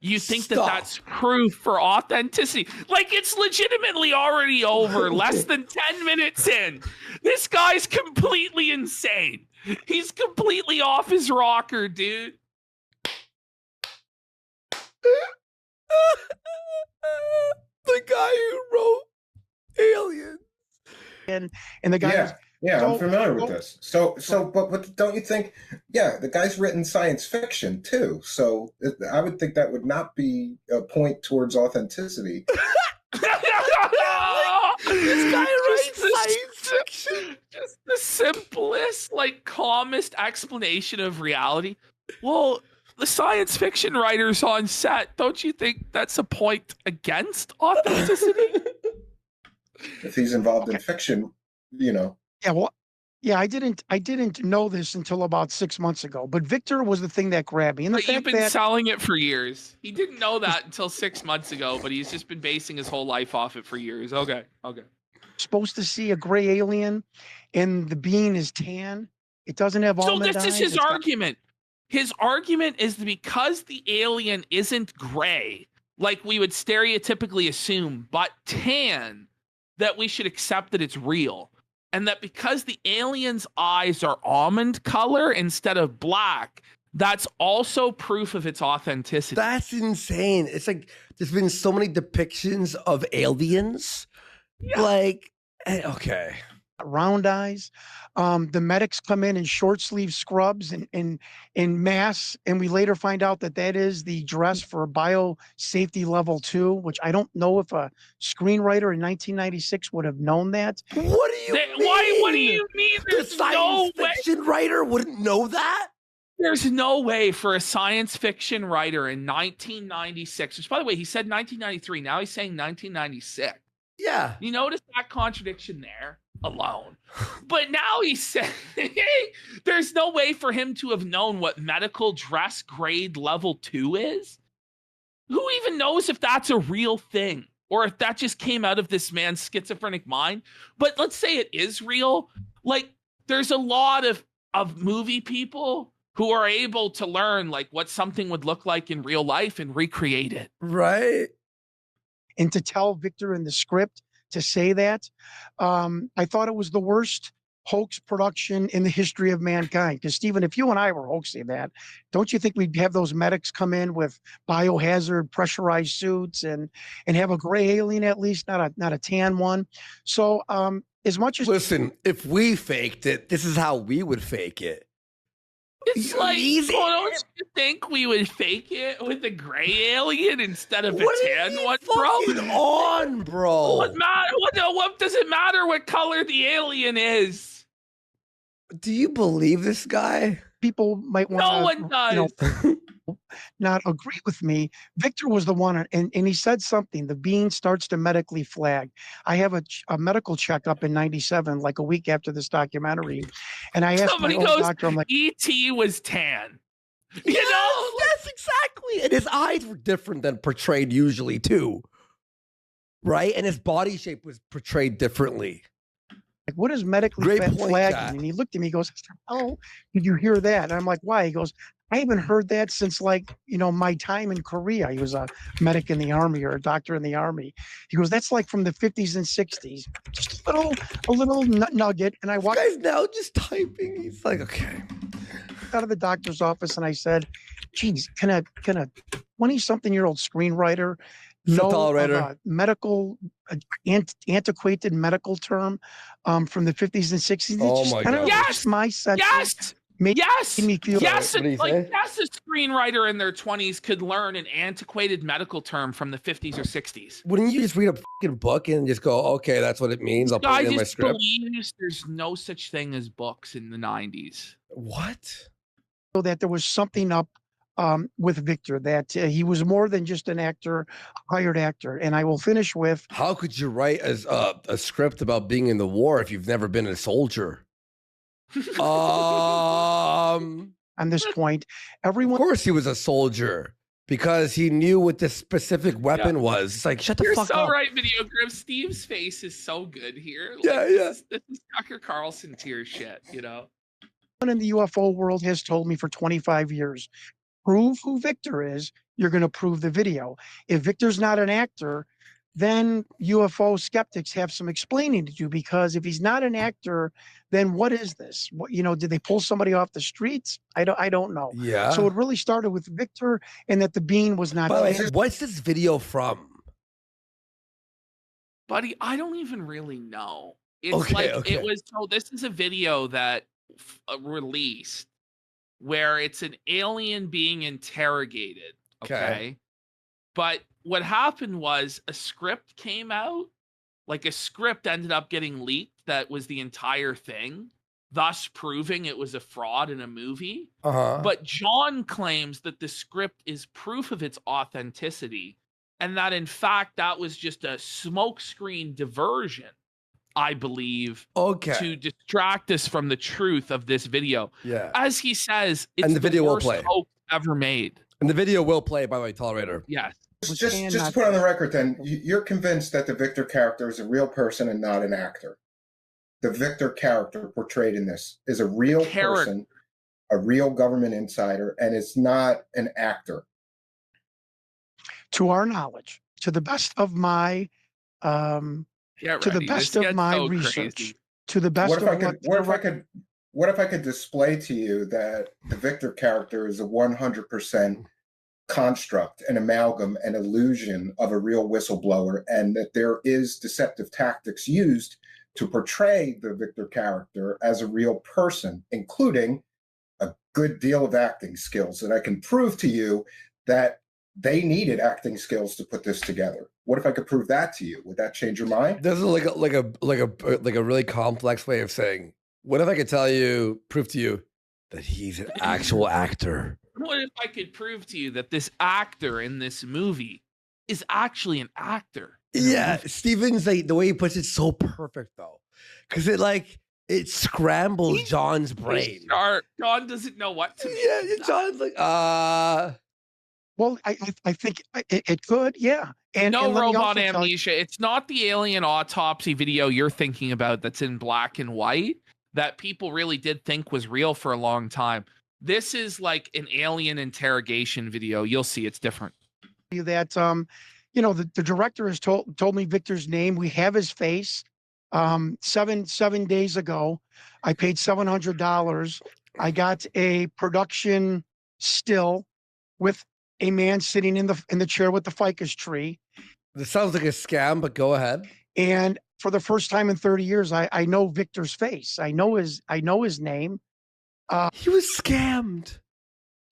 S3: You think that that's proof for authenticity? Like it's legitimately already over, less than 10 minutes in. This guy's completely insane. He's completely off his rocker, dude.
S1: The guy who wrote Aliens.
S6: And the guy
S2: I'm familiar with this. But don't you think, the guy's written science fiction too. So I would think that would not be a point towards authenticity.
S1: This guy writes science fiction.
S3: Just the simplest, calmest explanation of reality. Well, the science fiction writers on set, don't you think that's a point against authenticity?
S2: If he's involved in fiction,
S6: I didn't know this until about 6 months ago, but Victor was the thing that grabbed me. And
S3: you've been selling it for years. He didn't know that until 6 months ago, but he's just been basing his whole life off it for years. Okay.
S6: Supposed to see a gray alien and the being is tan. It doesn't have almond eyes.
S3: So this is his argument. His argument is that because the alien isn't gray, like we would stereotypically assume, but tan, that we should accept that it's real. And that because the alien's eyes are almond color instead of black, that's also proof of its authenticity.
S1: That's insane. It's like there's been so many depictions of aliens. Yeah. Okay.
S6: Round eyes. The medics come in short sleeve scrubs and in mass, and we later find out that is the dress for biosafety level 2, which I don't know if a screenwriter in 1996 would have known that.
S1: What do you mean?
S3: What do you mean? There's
S1: the science fiction writer wouldn't know that?
S3: There's no way for a science fiction writer in 1996, which, by the way, he said 1993. Now he's saying 1996.
S1: Yeah.
S3: You notice that contradiction there alone. But now he said there's no way for him to have known what medical dress grade level 2 is. Who even knows if that's a real thing or if that just came out of this man's schizophrenic mind? But let's say it is real. Like, there's a lot of movie people who are able to learn like what something would look like in real life and recreate it.
S1: Right.
S6: And to tell Victor in the script to say that, I thought it was the worst hoax production in the history of mankind. Because Stephen, if you and I were hoaxing that, don't you think we'd have those medics come in with biohazard pressurized suits and have a gray alien at least, not a tan one? So as much as
S1: listen, if we faked it, this is how we would fake it.
S3: It's like, don't you think we would fake it with a gray alien instead of a tan one, bro?
S1: On, bro.
S3: What does it matter what color the alien is?
S1: Do you believe this guy?
S6: People might want
S3: no one does.
S6: Not agree with me. Victor was the one, and he said something. The being starts to medically flag. I have a medical checkup in '97, like a week after this documentary, and I asked my old doctor, I'm like,
S3: E.T. was tan.
S1: You know, that's exactly. And his eyes were different than portrayed usually too, right? And his body shape was portrayed differently.
S6: Like, what is medically flagging? And he looked at me, he goes, "Oh, did you hear that?" And I'm like, "Why?" He goes, "I haven't heard that since, like, my time in Korea." He was a medic in the army or a doctor in the army. He goes, "That's like from the 50s and 60s." Just a little nugget. And I walked.
S1: This guy's now just typing. He's like, okay.
S6: Out of the doctor's office, and I said, "Geez, can a 20-something-year-old screenwriter know of a medical, antiquated medical term from the 50s and 60s?"
S1: Oh my God!
S3: Yes,
S6: my sense.
S3: Yes.
S6: Made me feel
S3: yes, a screenwriter in their 20s could learn an antiquated medical term from the 50s or 60s.
S1: Wouldn't you just read a fucking book and just go, okay, that's what it means? I'll put it in my script.
S3: Believes there's no such thing as books in the 90s.
S1: What?
S6: So that there was something up with Victor, that he was more than just an actor, a hired actor. And I will finish with,
S1: how could you write a script about being in the war if you've never been a soldier?
S6: On this point, everyone.
S1: Of course, he was a soldier because he knew what this specific weapon was. It's like, shut the fuck up.
S3: You're so right, Video Grip. Steve's face is so good here. Like,
S1: yeah.
S3: This is Tucker Carlson tier shit,
S6: Everyone in the UFO world has told me for 25 years, prove who Victor is, you're going to prove the video. If Victor's not an actor, then UFO skeptics have some explaining to do, because if he's not an actor, then what is this? What, did they pull somebody off the streets? I don't know.
S1: Yeah.
S6: So it really started with Victor, and that the being was not.
S1: What's this video from?
S3: Buddy, I don't even really know. It's it was. So this is a video that released where it's an alien being interrogated. Okay. But what happened was a script came out, like a script ended up getting leaked that was the entire thing, thus proving it was a fraud in a movie. But John claims that the script is proof of its authenticity, and that in fact that was just a smokescreen diversion, I believe, to distract us from the truth of this video.
S1: Yeah.
S3: As he says, it's
S1: the video
S3: worst
S1: will play
S3: hoax ever made.
S1: And the video will play, by the way, Tolerator.
S3: Yes.
S2: Just to put on the record, then, you're convinced that the Victor character is a real person and not an actor. The Victor character portrayed in this is a real person, a real government insider, and it's not an actor.
S6: To our knowledge, to the best of my research, to the best
S2: what if I could display to you that the Victor character is a 100% construct, an amalgam, an illusion of a real whistleblower, and that there is deceptive tactics used to portray the Victor character as a real person, including a good deal of acting skills. And I can prove to you that they needed acting skills to put this together. What if I could prove that to you? Would that change your mind?
S1: This is like a really complex way of saying, what if I could prove to you that he's an actual actor?
S3: What if I could prove to you that this actor in this movie is actually an actor?
S1: Yeah, Steven's like the way he puts it so perfect though, because it scrambles John's brain.
S3: John doesn't know what to.
S1: Yeah, John's like,
S6: Well, I think it could, yeah. And
S3: no
S6: and let me
S3: robot
S6: also tell you-
S3: amnesia. It's not the alien autopsy video you're thinking about that's in black and white that people really did think was real for a long time. This is like an alien interrogation video. You'll see it's different.
S6: that the director has told me Victor's name. We have his face. 7 days ago, I paid $700. I got a production still with a man sitting in the chair with the ficus tree.
S1: this sounds like a scam, but go ahead.
S6: And for the first time in 30 years, I know Victor's face. I know his name.
S1: He was scammed.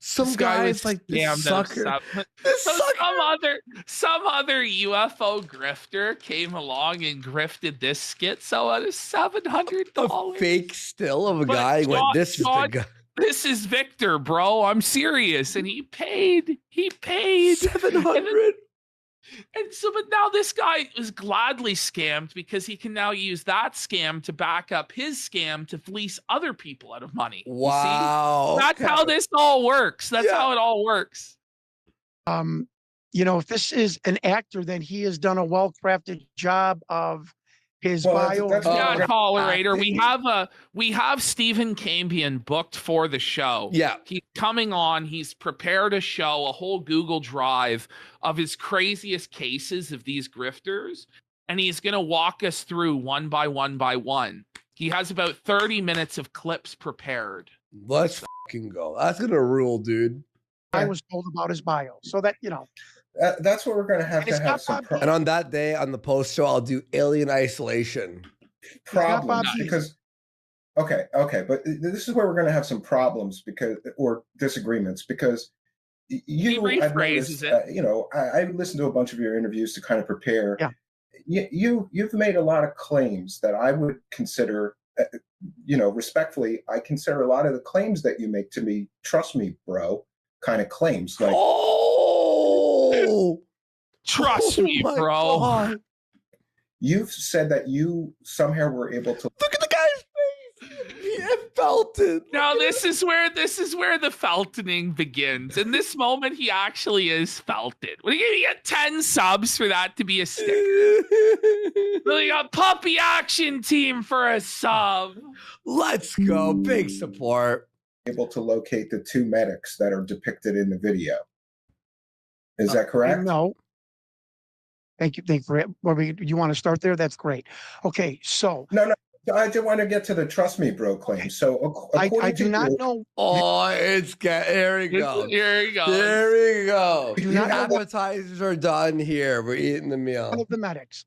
S1: Some
S3: This guy was
S1: guys like this
S3: scammed
S1: sucker.
S3: out of
S1: This
S3: So
S1: sucker.
S3: some other UFO grifter came along and grifted this schizo out of
S1: A
S3: $700.
S1: fake still of a
S3: But
S1: guy. Went,
S3: John-
S1: this is the
S3: John-
S1: guy.
S3: This is Victor, bro. I'm serious. And he paid.
S1: 700.
S3: And so, but now this guy is gladly scammed because he can now use that scam to back up his scam to fleece other people out of money. You see?
S1: Wow.
S3: That's how this all works. That's
S1: Yeah.
S3: how it all works.
S6: If this is an actor, then he has done a well-crafted job of his
S2: Well,
S6: bio.
S2: that's
S3: Yeah,
S2: not
S3: tolerator. We
S1: acting.
S3: have Stephen Cambian booked for the show.
S1: Yeah.
S3: He's coming on. He's prepared a show, a whole Google Drive of his craziest cases of these grifters, and he's going to walk us through one by one by one. He has about 30 minutes of clips prepared.
S1: Let's fucking go. That's gonna rule, dude.
S6: I was told about his bio, so that
S2: That's what we're going to have
S6: It's
S2: to have
S6: not
S2: some
S6: Bob
S1: And on that day, on the post show, I'll do alien isolation.
S2: problems
S6: Bob
S2: because okay, but this is where we're going to have some problems or disagreements because
S3: He rephrases
S2: I listened to a bunch of your interviews to kind of prepare.
S6: Yeah.
S2: You've made a lot of claims that I would consider, respectfully, I consider a lot of the claims that you make to me, trust me, bro, kind of claims. Like,
S3: Trust me,
S1: my
S3: bro.
S1: God.
S2: you've said that you somehow were able to.
S1: Look at the guy's face. He felt it.
S3: Now this is where the feltoning begins. In this moment, he actually is felted. When you get 10 subs for that to be a sticker. Really got puppy action team for a sub.
S1: Let's go. Big support.
S2: able to locate the two medics that are depicted in the video. Is that correct?
S6: No. Thank you. For it. You want to start there? That's great. Okay, so
S2: No. I did want to get to the trust me, bro claim. So
S6: I
S2: according
S6: do
S2: to
S6: not
S2: you,
S6: know.
S1: Oh, here we go.
S3: Here you go.
S1: There we go.
S6: Do
S1: The
S6: not know what-
S1: appetizers are done here. We're eating the
S6: One
S1: meal.
S6: of the medics.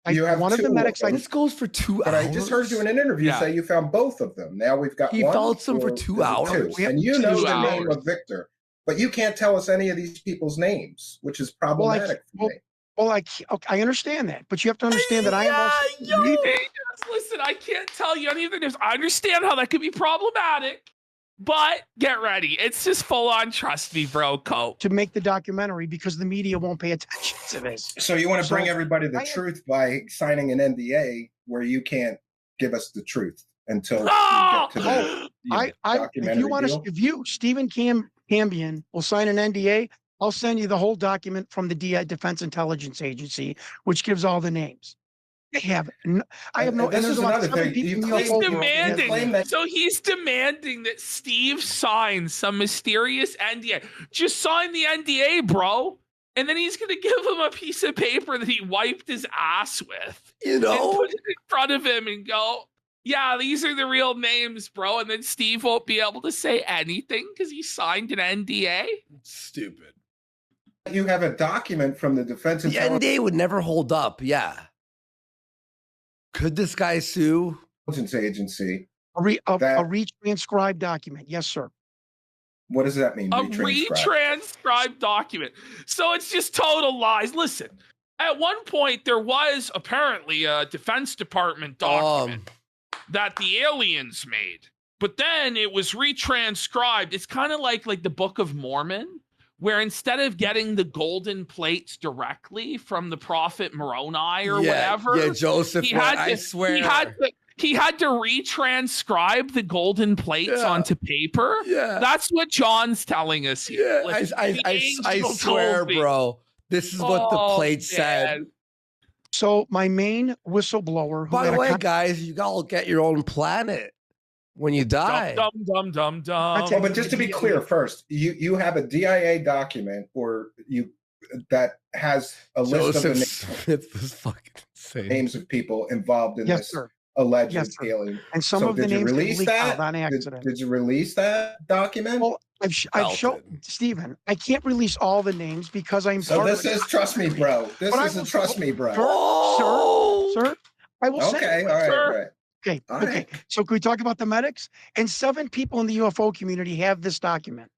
S2: You have
S6: one of the
S2: two
S6: medics.
S2: of them.
S1: This goes for 2
S2: but
S1: hours.
S2: I just heard you in an interview
S3: Yeah.
S2: say you found both of them. Now we've got
S1: He
S2: one.
S1: felt some for
S2: or
S1: 2
S2: is it
S1: hours.
S6: We have
S2: And you know
S3: 2
S2: the name
S3: hours.
S2: of Victor, but you can't tell us any of these people's names, which is problematic for me.
S6: Well, I understand that, but you have to understand that I am also
S3: Hey, guys, listen, I can't tell you any of the names. I understand how that could be problematic, but get ready. It's just full on trust me, bro, cope.
S6: to make the documentary because the media won't pay attention to this.
S2: So you want to
S6: So,
S2: bring everybody the
S6: I am-
S2: truth by signing an NDA where you can't give us the truth until
S3: Oh!
S2: we get to the documentary
S6: If you want
S2: deal?
S6: to, if you Stephen Cambian will sign an NDA, I'll send you the whole document from the DI Defense Intelligence Agency, which gives all the names. I have no.
S2: And
S6: And
S2: this
S6: there's
S2: is
S6: about
S2: another
S6: 7
S2: thing.
S6: people in the
S2: You
S3: He's
S6: UFO
S2: claim-
S6: world.
S3: demanding.
S2: claim that-
S3: So he's demanding that Steve sign some mysterious NDA. Just sign the NDA, bro. And then he's going to give him a piece of paper that he wiped his ass with.
S1: You
S3: And
S1: know?
S3: put it in front of him and go, yeah, these are the real names, bro. And then Steve won't be able to say anything because he signed an NDA.
S1: Stupid.
S2: You have a document from the Defense
S1: The
S2: Intelligence
S1: NDA would never hold up. Yeah. Could this guy sue?
S2: Agency.
S6: A
S2: That-
S6: retranscribed document. Yes, sir.
S2: What does that mean?
S3: A
S2: Retranscribe?
S3: retranscribed document. So it's just total lies. Listen, at one point, there was apparently a Defense Department document that the aliens made. But then it was retranscribed. It's kind of like the Book of Mormon, where instead of getting the golden plates directly from the prophet Moroni or whatever,
S1: Joseph, I swear,
S3: he had to retranscribe the golden plates onto paper.
S1: Yeah,
S3: that's what John's telling us here.
S1: Yeah, I swear, bro. This is what the plate said.
S6: So my main whistleblower.
S1: By the way, guys, you all get your own planet when you die.
S3: Dum.
S2: Well, but just to be clear, first, you have a DIA document that has a list of the names of people involved in this alleged alien.
S6: And some of the names leaked out on accident.
S2: Did you release that document?
S6: Well, I've shown Stephen. I can't release all the names because I'm.
S2: So this is trust me, bro. This is a trust me, bro.
S6: Sir. I will say.
S2: Okay, all right.
S6: Okay.
S2: All
S6: okay.
S2: right.
S6: So can we talk about the medics? And 7 people in the UFO community have this document.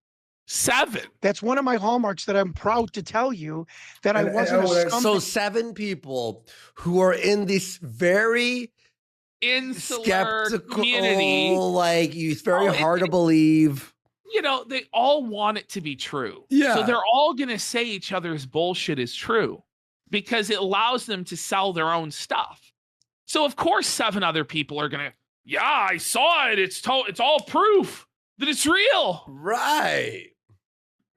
S3: 7.
S6: That's one of my hallmarks that I'm proud to tell you that I wasn't.
S1: So 7 people who are in this very
S3: insular
S1: skeptical
S3: community,
S1: like it's very hard to believe.
S3: You know, they all want it to be true.
S1: Yeah.
S3: So they're all going to say each other's bullshit is true because it allows them to sell their own stuff. So of course 7 other people are going to, yeah, I saw it. It's all proof that it's real.
S1: Right.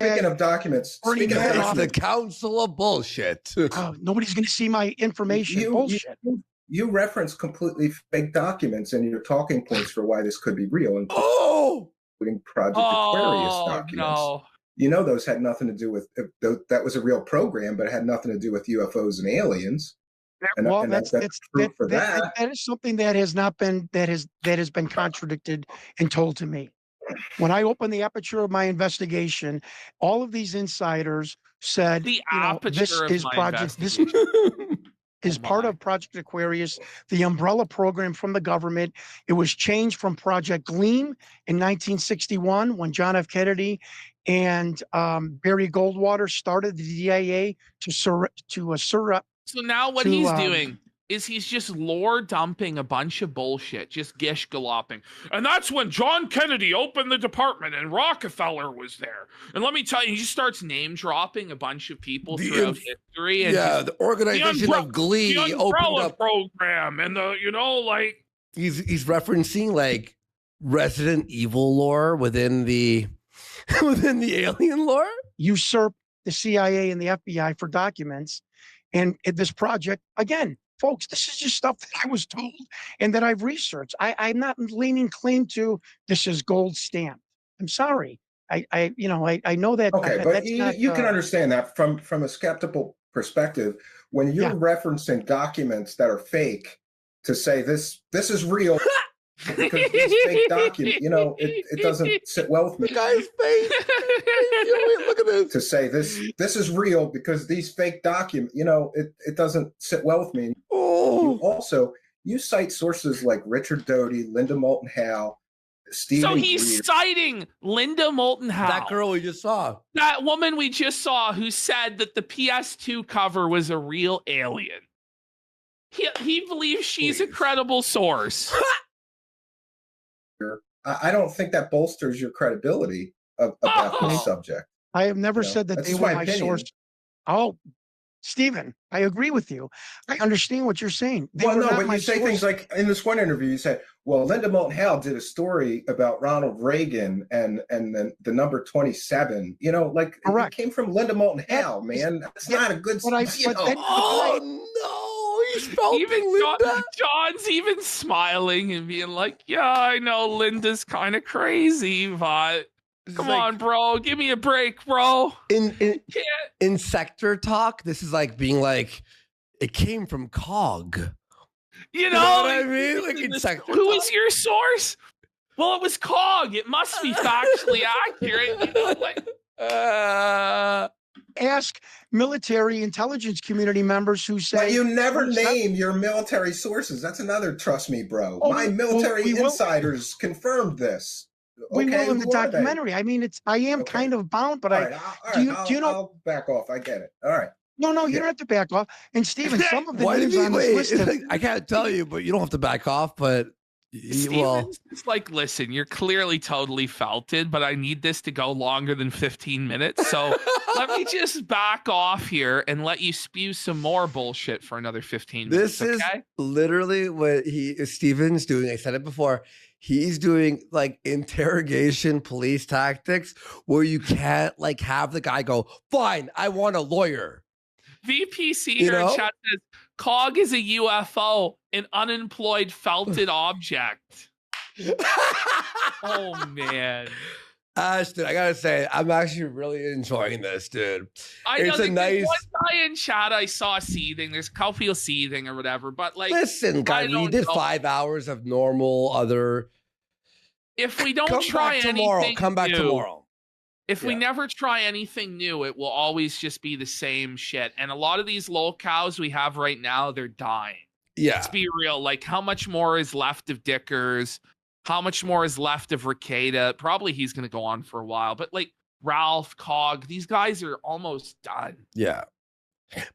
S2: Speaking of documents,
S1: it's the council of bullshit.
S6: Nobody's going to see my information. Bullshit.
S2: You reference completely fake documents and your talking points for why this could be real, including Project Aquarius documents.
S3: No.
S2: You know, those had nothing to do with that was a real program, but it had nothing to do with UFOs and aliens.
S6: That is something that has not been that has been contradicted and told to me. When I opened the aperture of my investigation, all of these insiders said,
S3: "The aperture
S6: this is Project. This is part of Project Aquarius, the umbrella program from the government. It was changed from Project Gleam in 1961 when John F. Kennedy and Barry Goldwater started the DIA to
S3: So now what he's doing is he's just lore dumping a bunch of bullshit, just gish galloping. And that's when John Kennedy opened the department and Rockefeller was there. And let me tell you, he just starts name dropping a bunch of people throughout history. And
S1: the organization of Glee opened up
S3: program and
S1: he's referencing like Resident Evil lore within the alien lore.
S6: Usurp the CIA and the FBI for documents. And this project, again, folks, this is just stuff that I was told and that I've researched. I'm not leaning claim to this is gold stamped. I'm sorry. I know that.
S2: Okay, but you can understand that from a skeptical perspective when you're referencing documents that are fake to say this is real. Because these fake documents, it doesn't sit well with me.
S1: Guy's face. Look at this.
S2: To say this is real because these fake documents, it doesn't sit well with me. You cite sources like Richard Doty, Linda Moulton Howe, Steve.
S3: So he's citing Linda Moulton Howe,
S1: that girl we just saw,
S3: that woman we just saw, who said that the PS2 cover was a real alien. He believes she's a credible source.
S2: I don't think that bolsters your credibility about this subject.
S6: I have never said that they were my source. Oh, Stephen, I agree with you. I understand what you're saying.
S2: But you say things like in this one interview, you said, well, Linda Moulton Howe did a story about Ronald Reagan and then the number 27. It came from Linda Moulton Howe, man. That's not a good.
S3: John's even smiling and being like, yeah, I know Linda's kind of crazy, but come on, bro, give me a break, bro.
S1: In sector talk, this is like being like, it came from COG.
S3: You know
S1: what I mean? Like in sector
S3: who
S1: talk.
S3: is your source? Well, it was COG. It must be factually accurate.
S6: Ask military intelligence community members who say...
S2: But you never name your military sources. That's another trust me, bro. My military insiders confirmed this.
S6: We will in the documentary. I mean, I am kind of bound, but do you know...
S2: I'll back off. I get it. All right.
S6: No, you don't have to back off. And Stephen, some of the names on this list...
S1: I can't tell you, but you don't have to back off, but Well,
S3: It's like, listen, you're clearly totally felted, but I need this to go longer than 15 minutes. So let me just back off here and let you spew some more bullshit for another 15 minutes.
S1: this is literally what Steven's doing. I said it before. He's doing like interrogation police tactics where you can't like have the guy go, fine, I want a lawyer.
S3: VPC here in chat says, Cog is a UFO, an unemployed felted object. Oh, man.
S1: Ashton, I gotta say, I'm actually really enjoying this, dude.
S3: I know
S1: It's a
S3: there's
S1: nice
S3: one guy in chat I saw seething. There's a couple people seething or whatever, but like,
S1: listen, guy, we did 5 hours of normal other.
S3: If we don't
S1: Come
S3: try
S1: back tomorrow.
S3: anything
S1: Come back
S3: new,
S1: tomorrow.
S3: If we never try anything new, it will always just be the same shit. And a lot of these lolcows we have right now, they're dying.
S1: Yeah.
S3: Let's be real. Like, how much more is left of Dickers? How much more is left of Ricada? Probably he's going to go on for a while. But like Ralph, Cog, these guys are almost done.
S1: Yeah.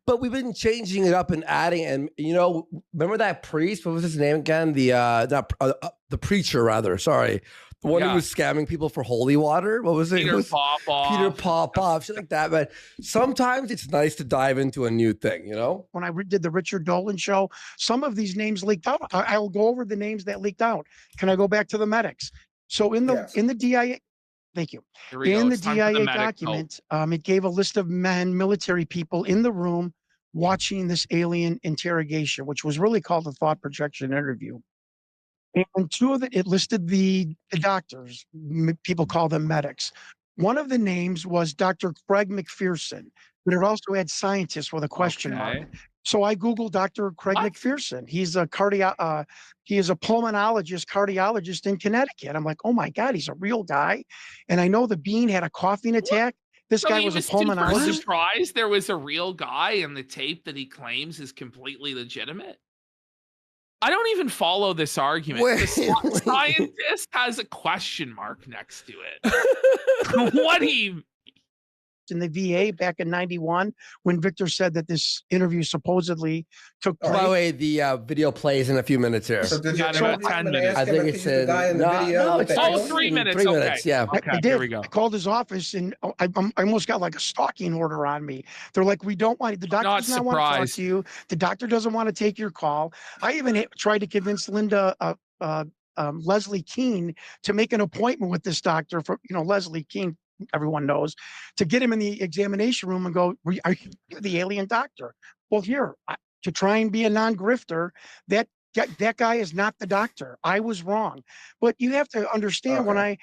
S1: But we've been changing it up and adding, and remember that priest? What was his name again? The preacher, rather. Sorry, the one who was scamming people for holy water. What was it?
S3: Peter Popoff.
S1: Peter Popoff, shit like that. But sometimes it's nice to dive into a new thing.
S6: When I did the Richard Dolan show, some of these names leaked out. I'll go over the names that leaked out. Can I go back to the medics? So in the DIA. Thank you. In the DIA document, it gave a list of men, military people in the room watching this alien interrogation, which was really called a thought projection interview. And it listed the doctors, people call them medics. One of the names was Dr. Craig McPherson, but it also had scientist with a question mark. So I Googled Dr. Craig McPherson. He's a he is a pulmonologist, cardiologist in Connecticut. I'm like, oh my God, he's a real guy. And I know the Bean had a coughing attack. This guy was a pulmonologist.
S3: Surprised there was a real guy and the tape that he claims is completely legitimate. I don't even follow this argument. The scientist has a question mark next to it. What he
S6: in the VA back in '91 when Victor said that this interview supposedly took place.
S1: By the way, the video plays in a few minutes here.
S2: So did you
S3: 10 minutes?
S1: I think it said
S3: no, it's 3 minutes.
S1: 3 minutes. Yeah.
S3: Okay,
S6: I did. Here we go. I called his office and I almost got like a stalking order on me. They're like, we don't want the doctor does not want to talk to you. The doctor doesn't want to take your call. I even tried to convince Linda Leslie Keene to make an appointment with this doctor for Leslie Keene. Everyone knows, to get him in the examination room and go, are you the alien doctor? Well, to try and be a non-grifter, that guy is not the doctor. I was wrong. But you have to understand when I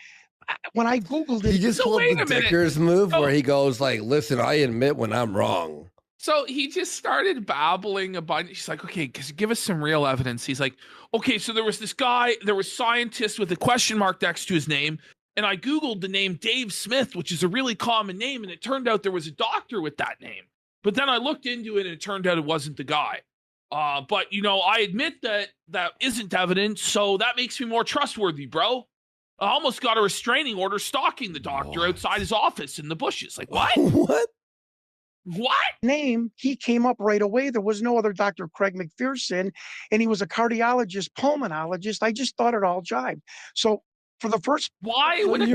S6: Googled it.
S1: He just pulled the Dickers move where he goes like, listen, I admit when I'm wrong.
S3: So he just started babbling a bunch. He's like, okay, give us some real evidence. He's like, okay, so there was this guy, there was scientist with a question mark next to his name. And I Googled the name Dave Smith, which is a really common name. And it turned out there was a doctor with that name. But then I looked into it and it turned out it wasn't the guy. But, I admit that isn't evidence. So that makes me more trustworthy, bro. I almost got a restraining order stalking the doctor outside his office in the bushes. Like, what? What?
S6: Name, he came up right away. There was no other Dr. Craig McPherson. And he was a cardiologist, pulmonologist. I just thought it all jibed. So, for the first,
S3: why would a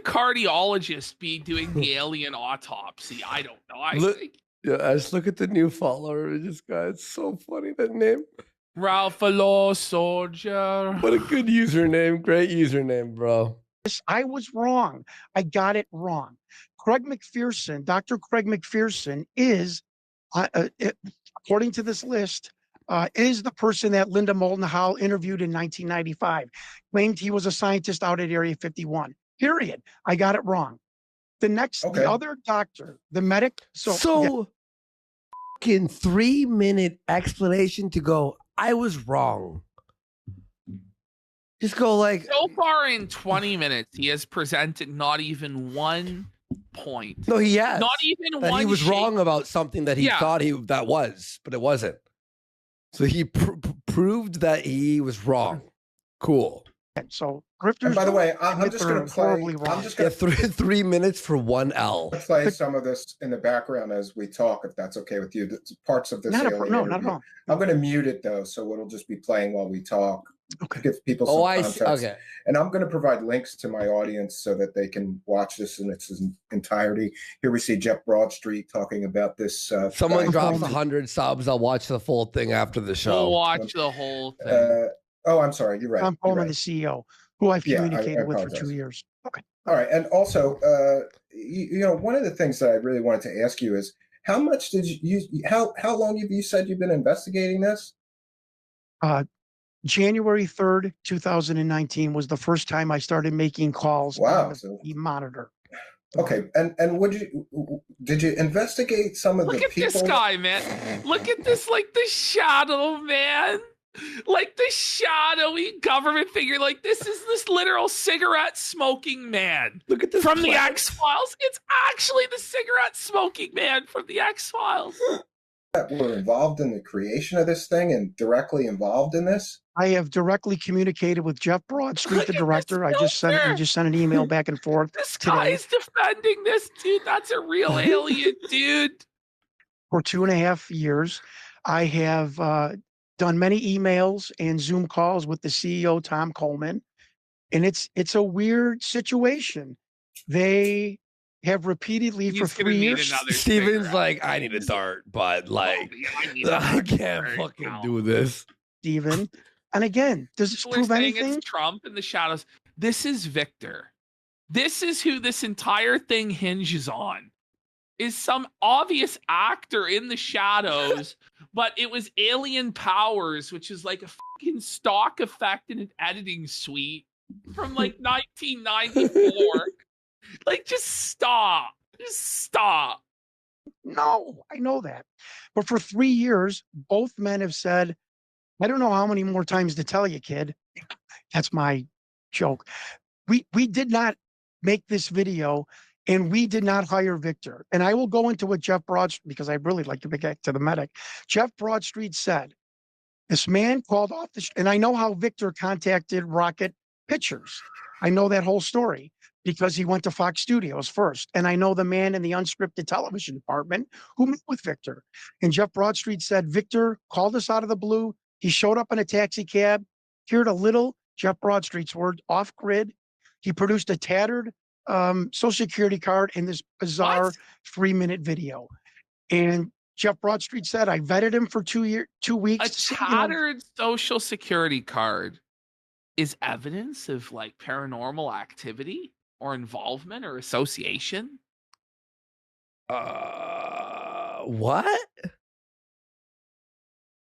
S3: cardiologist be doing the alien autopsy? I don't know.
S1: I just look at the new follower. This guy, it's so funny, that name.
S3: Ralph Law Soldier.
S1: What a good username. Great username, bro.
S6: I was wrong. I got it wrong. Craig McPherson, Dr. Craig McPherson is, according to this list, is the person that Linda Moulton Howe interviewed in 1995. Claimed he was a scientist out at Area 51. Period. I got it wrong. The other doctor, the medic. So
S1: fucking 3-minute explanation to go, I was wrong. Just go like.
S3: So far in 20 minutes, he has presented not even one point.
S1: No, he has.
S3: Not even
S1: that
S3: one.
S1: He was wrong about something that he thought that was, but it wasn't. So he proved that he was wrong. Cool.
S6: So grifters.
S2: And by the way, I'm
S6: admit
S2: just
S6: they're
S2: going to play.
S6: horribly wrong.
S2: I'm just going to
S1: 3 minutes for one L.
S2: play some of this in the background as we talk, if that's okay with you. It's parts of this.
S6: Not
S2: alien
S6: at
S2: interview.
S6: all.
S2: I'm going to mute it though, so it'll just be playing while we talk.
S6: Okay.
S2: Give people some context.
S1: Okay.
S2: And I'm going to provide links to my audience so that they can watch this in its entirety. Here we see Jeff Broadstreet talking about this.
S1: Someone
S2: guy.
S1: drops 100 subs. I'll watch the full thing after the show.
S3: We'll watch the whole thing.
S2: I'm sorry. You're right.
S6: Tom Coleman, the CEO, who I've communicated
S2: I
S6: with for 2 years. Okay.
S2: All right. And also, you know, one of the things that I really wanted to ask you is how much did how long have you said you've been investigating this?
S6: January 3rd, 2019 was the first time I started making calls on the monitor.
S2: Okay. And did you investigate some of the people?
S3: Look at this guy, man. Look at this, like the shadow, man. Like the shadowy government figure. Like this is this literal cigarette smoking man.
S1: Look at this
S3: from the X-Files. It's actually the cigarette smoking man from the X-Files.
S2: That were involved in the creation of this thing and directly involved in this?
S6: I have directly communicated with Jeff Broadstreet, the director. I just sent an email back and forth.
S3: This guy's defending this dude. That's a real alien, dude.
S6: For 2.5 years, I have done many emails and Zoom calls with the CEO, Tom Coleman, and it's a weired situation. They have repeatedly for 3 years.
S1: Steven's like, I need a dart, but like, I can't fucking do this.
S6: Steven. And again, does this prove anything?
S3: It's Trump in the shadows. This is Victor. This is who this entire thing hinges on. Is some obvious actor in the shadows, but it was alien powers, which is like a fucking stock effect in an editing suite from like 1994. Like, just stop. Just stop.
S6: No, I know that. But for 3 years, both men have said, I don't know how many more times to tell you, kid. That's my joke. We did not make this video, and we did not hire Victor. And I will go into what Jeff Broadstreet, because I really like to get to the medic. Jeff Broadstreet said, this man called off the, and I know how Victor contacted Rocket Pictures. I know that whole story, because he went to Fox Studios first. And I know the man in the unscripted television department who met with Victor. And Jeff Broadstreet said, Victor called us out of the blue. He showed up in a taxi cab, heard a little, Jeff Broadstreet's word, off grid. He produced a tattered Social Security card in this bizarre 3-minute video. And Jeff Broadstreet said, I vetted him for 2 weeks.
S3: A tattered Social Security card is evidence of like paranormal activity or involvement or association?
S1: What?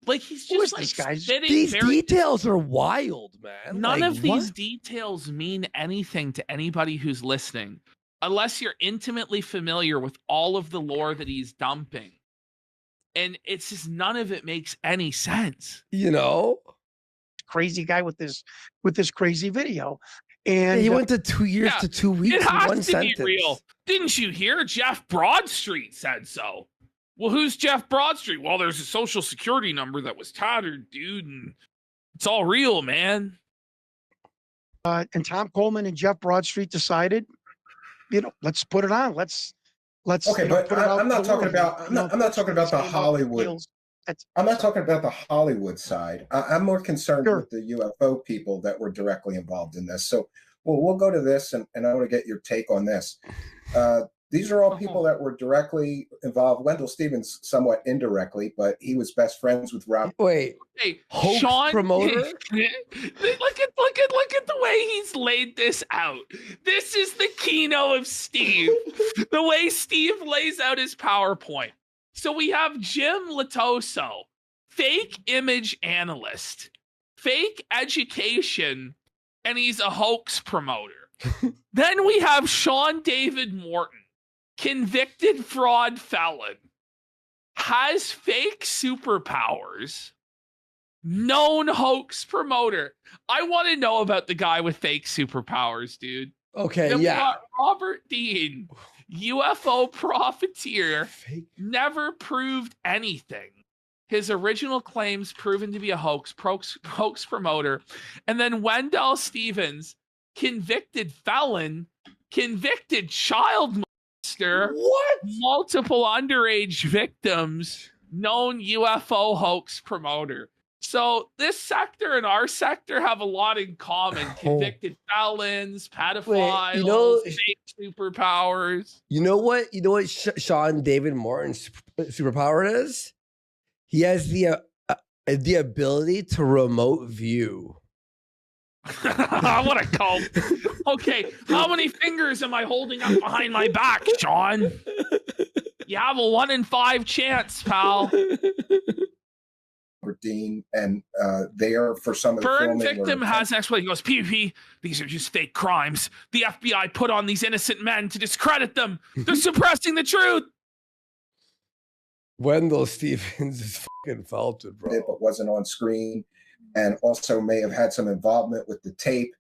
S3: Like he's just like
S1: these details are wild, man.
S3: None of these details mean anything to anybody who's listening unless you're intimately familiar with all of the lore that he's dumping. And it's just none of it makes any sense.
S1: You know?
S6: Crazy guy with this crazy video. And
S1: he went to 2 years to 2 weeks.
S3: It has
S1: in one
S3: to
S1: sentence.
S3: be real. Didn't you hear? Jeff Broadstreet said so. Well, who's Jeff Broadstreet? Well, there's a Social Security number that was tattered, dude, and it's all real, man.
S6: And Tom Coleman and Jeff Broadstreet decided, let's put it on. Let's.
S2: Okay, but I'm not talking about. I'm not talking about the Hollywood. I'm not talking about the Hollywood side. I'm more concerned with the UFO people that were directly involved in this. So, we'll go to this, and I want to get your take on this. These are all people that were directly involved. Wendell Stevens, somewhat indirectly, but he was best friends with Rob.
S1: Wait, hoax
S3: Sean,
S1: promoter?
S3: look at the way he's laid this out. This is the Kino of Steve. The way Steve lays out his PowerPoint. So we have Jim Latoso, fake image analyst, fake education, and he's a hoax promoter. Then we have Sean David Moulton, convicted fraud felon, has fake superpowers, known hoax promoter. I want to know about the guy with fake superpowers, dude.
S1: Okay,
S3: then
S1: yeah.
S3: We got Robert Dean, UFO profiteer, never proved anything. his original claims proven to be a hoax promoter, and then Wendell Stevens, convicted felon, convicted child molester,
S1: What?
S3: multiple underage victims, known UFO hoax promoter. So this sector and our sector have a lot in common. Convicted felons, pedophiles, fake superpowers.
S1: You know what Sean David Morton's superpower is? He has the ability to remote view.
S3: What a cult. Okay, how many fingers am I holding up behind my back, Sean? You have a 1 in 5 chance, pal.
S2: Dean, and they are for some of the
S3: Burn victim has an explanation. He goes, PvP, these are just fake crimes. The FBI put on these innocent men to discredit them. They're suppressing the truth.
S1: Wendell Stevens is fucking felted, bro.
S2: But wasn't on screen, and also may have had some involvement with the tape.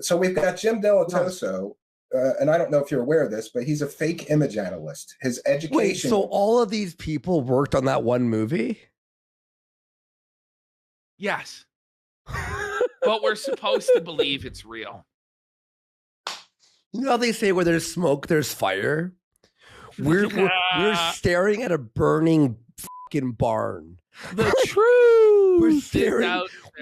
S2: So we've got Jim Delatoso, and I don't know if you're aware of this, but he's a fake image analyst. His education.
S1: Wait, so all of these people worked on that one movie?
S3: Yes. But we're supposed to believe it's real.
S1: You know how they say where there's smoke, there's fire? We're staring at a burning fucking barn.
S3: The truth.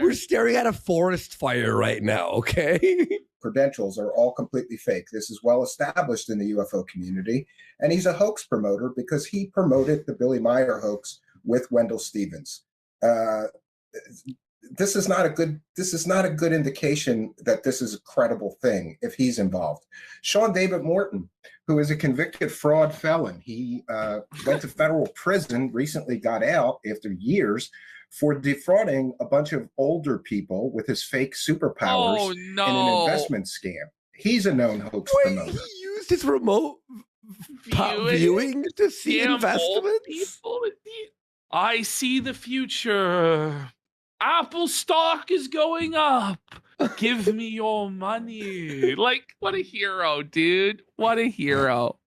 S1: We're staring at a forest fire right now, okay?
S2: Credentials are all completely fake. This is well established in the UFO community. And he's a hoax promoter because he promoted the Billy Meyer hoax with Wendell Stevens. This is not a good indication that this is a credible thing if he's involved. Sean David Moulton, who is a convicted fraud felon, he went to federal prison, recently got out after years for defrauding a bunch of older people with his fake superpowers in an investment scam. He's a known hoax promoter.
S1: He used his remote viewing to see investments?
S3: I see the future. Apple stock is going up. Give me your money. Like, what a hero, dude. What a hero.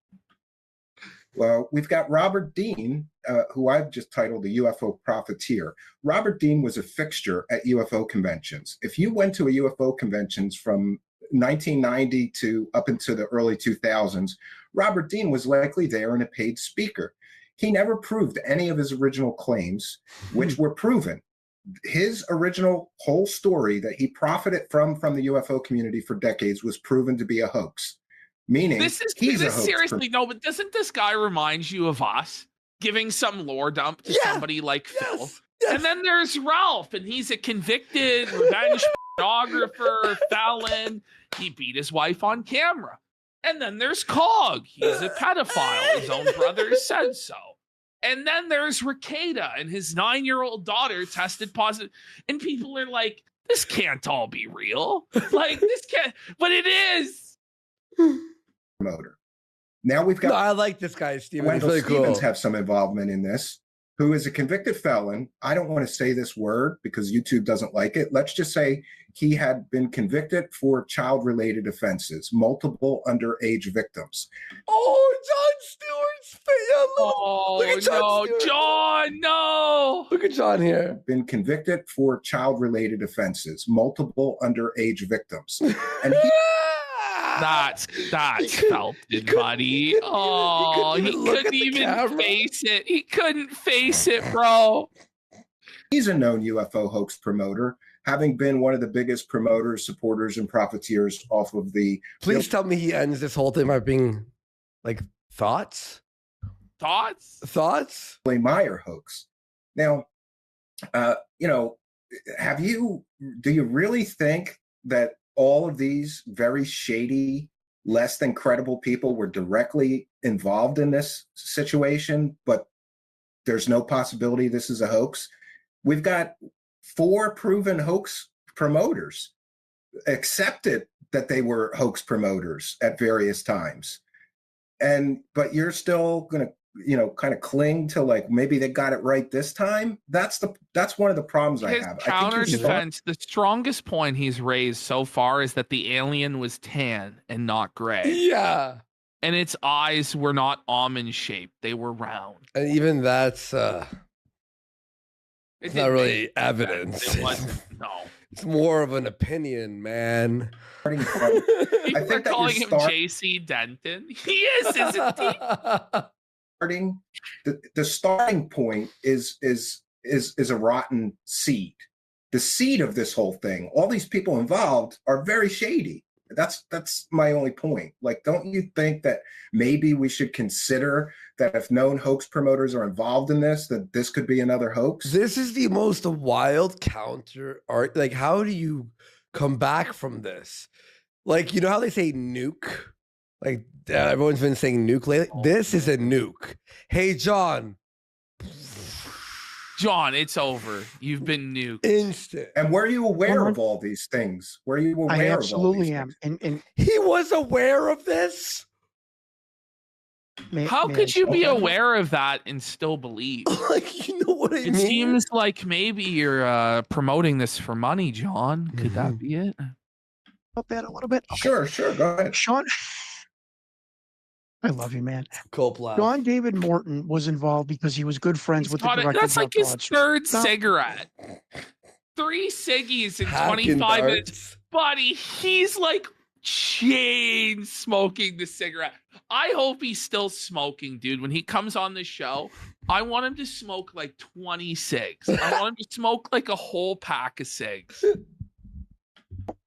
S2: Well, we've got Robert Dean, who I've just titled a UFO profiteer. Robert Dean was a fixture at UFO conventions. If you went to a UFO conventions from 1990 to up into the early 2000s, Robert Dean was likely there and a paid speaker. He never proved any of his original claims, which were proven. His original whole story that he profited from the UFO community for decades was proven to be a hoax. Meaning, he's a hoax.
S3: Seriously, no, but doesn't this guy remind you of us giving some lore dump to somebody like Phil? Yes. And then there's Ralph, and he's a convicted revenge pornographer, felon. He beat his wife on camera. And then there's Cog. He's a pedophile. His own brother said so. And then there's Ricada, and his 9-year-old daughter tested positive. And people are like, this can't all be real. Like, this can't, but it is.
S2: Promoter. Now we've got.
S1: No, I like this guy, Steven.
S2: Wendell
S1: He's really
S2: Stevens
S1: cool.
S2: have some involvement in this, who is a convicted felon. I don't want to say this word because YouTube doesn't like it. Let's just say he had been convicted for child-related offenses, multiple underage victims.
S1: Oh, John Stewart's face.
S3: Look at John Stewart. John, no.
S1: Look at John here.
S2: Been convicted for child-related offenses, multiple underage victims. And he
S3: That's felt it, buddy. Oh, he couldn't even face it. He couldn't face it, bro.
S2: He's a known UFO hoax promoter, having been one of the biggest promoters, supporters, and profiteers off of the.
S1: Please tell me he ends this whole thing by being like thoughts.
S2: Billy Meyer hoax. Now, do you really think that all of these very shady, less than credible people were directly involved in this situation, but there's no possibility this is a hoax? We've got 4 proven hoax promoters accepted that they were hoax promoters at various times. But you're still going to, kind of cling to like, maybe they got it right this time. That's one of the problems I have.
S3: Counter defense, the strongest point he's raised so far is that the alien was tan and not gray.
S1: Yeah.
S3: And its eyes were not almond shaped. They were round.
S1: And even that's It's not really evidence.
S3: It wasn't. No.
S1: It's more of an opinion, man.
S2: I
S3: People are
S2: think that
S3: calling
S2: you're
S3: him J.C. Denton. He is, isn't he?
S2: starting. The starting point is a rotten seed. The seed of this whole thing. All these people involved are very shady. That's my only point. Like, don't you think that maybe we should consider that if known hoax promoters are involved in this, that this could be another hoax?
S1: This is the most wild counter art. Like, how do you come back from this? Like, you know how they say nuke? Like, everyone's been saying nuke lately. This is a nuke. Hey, John,
S3: it's over. You've been nuked.
S1: Instant.
S2: And were you aware of all these things? Were you aware
S6: I
S2: of all
S6: absolutely
S2: these
S6: am.
S2: things?
S6: And
S1: He was aware of this?
S3: How could you be aware of that and still believe?
S1: Like, you know what I mean?
S3: It seems like maybe you're promoting this for money, John. Could that be it?
S6: About that a little bit? Okay.
S2: Sure. Go ahead.
S6: Sean, I love you, man.
S1: Coppola.
S6: John David Moulton was involved because he was good friends with the director.
S3: That's like his
S6: Broad.
S3: third cigarette. 3 ciggies in 25 minutes. Buddy, he's like chain smoking the cigarette. I hope he's still smoking, dude. When he comes on the show, I want him to smoke like 20 cigs. I want him to smoke like a whole pack of cigs.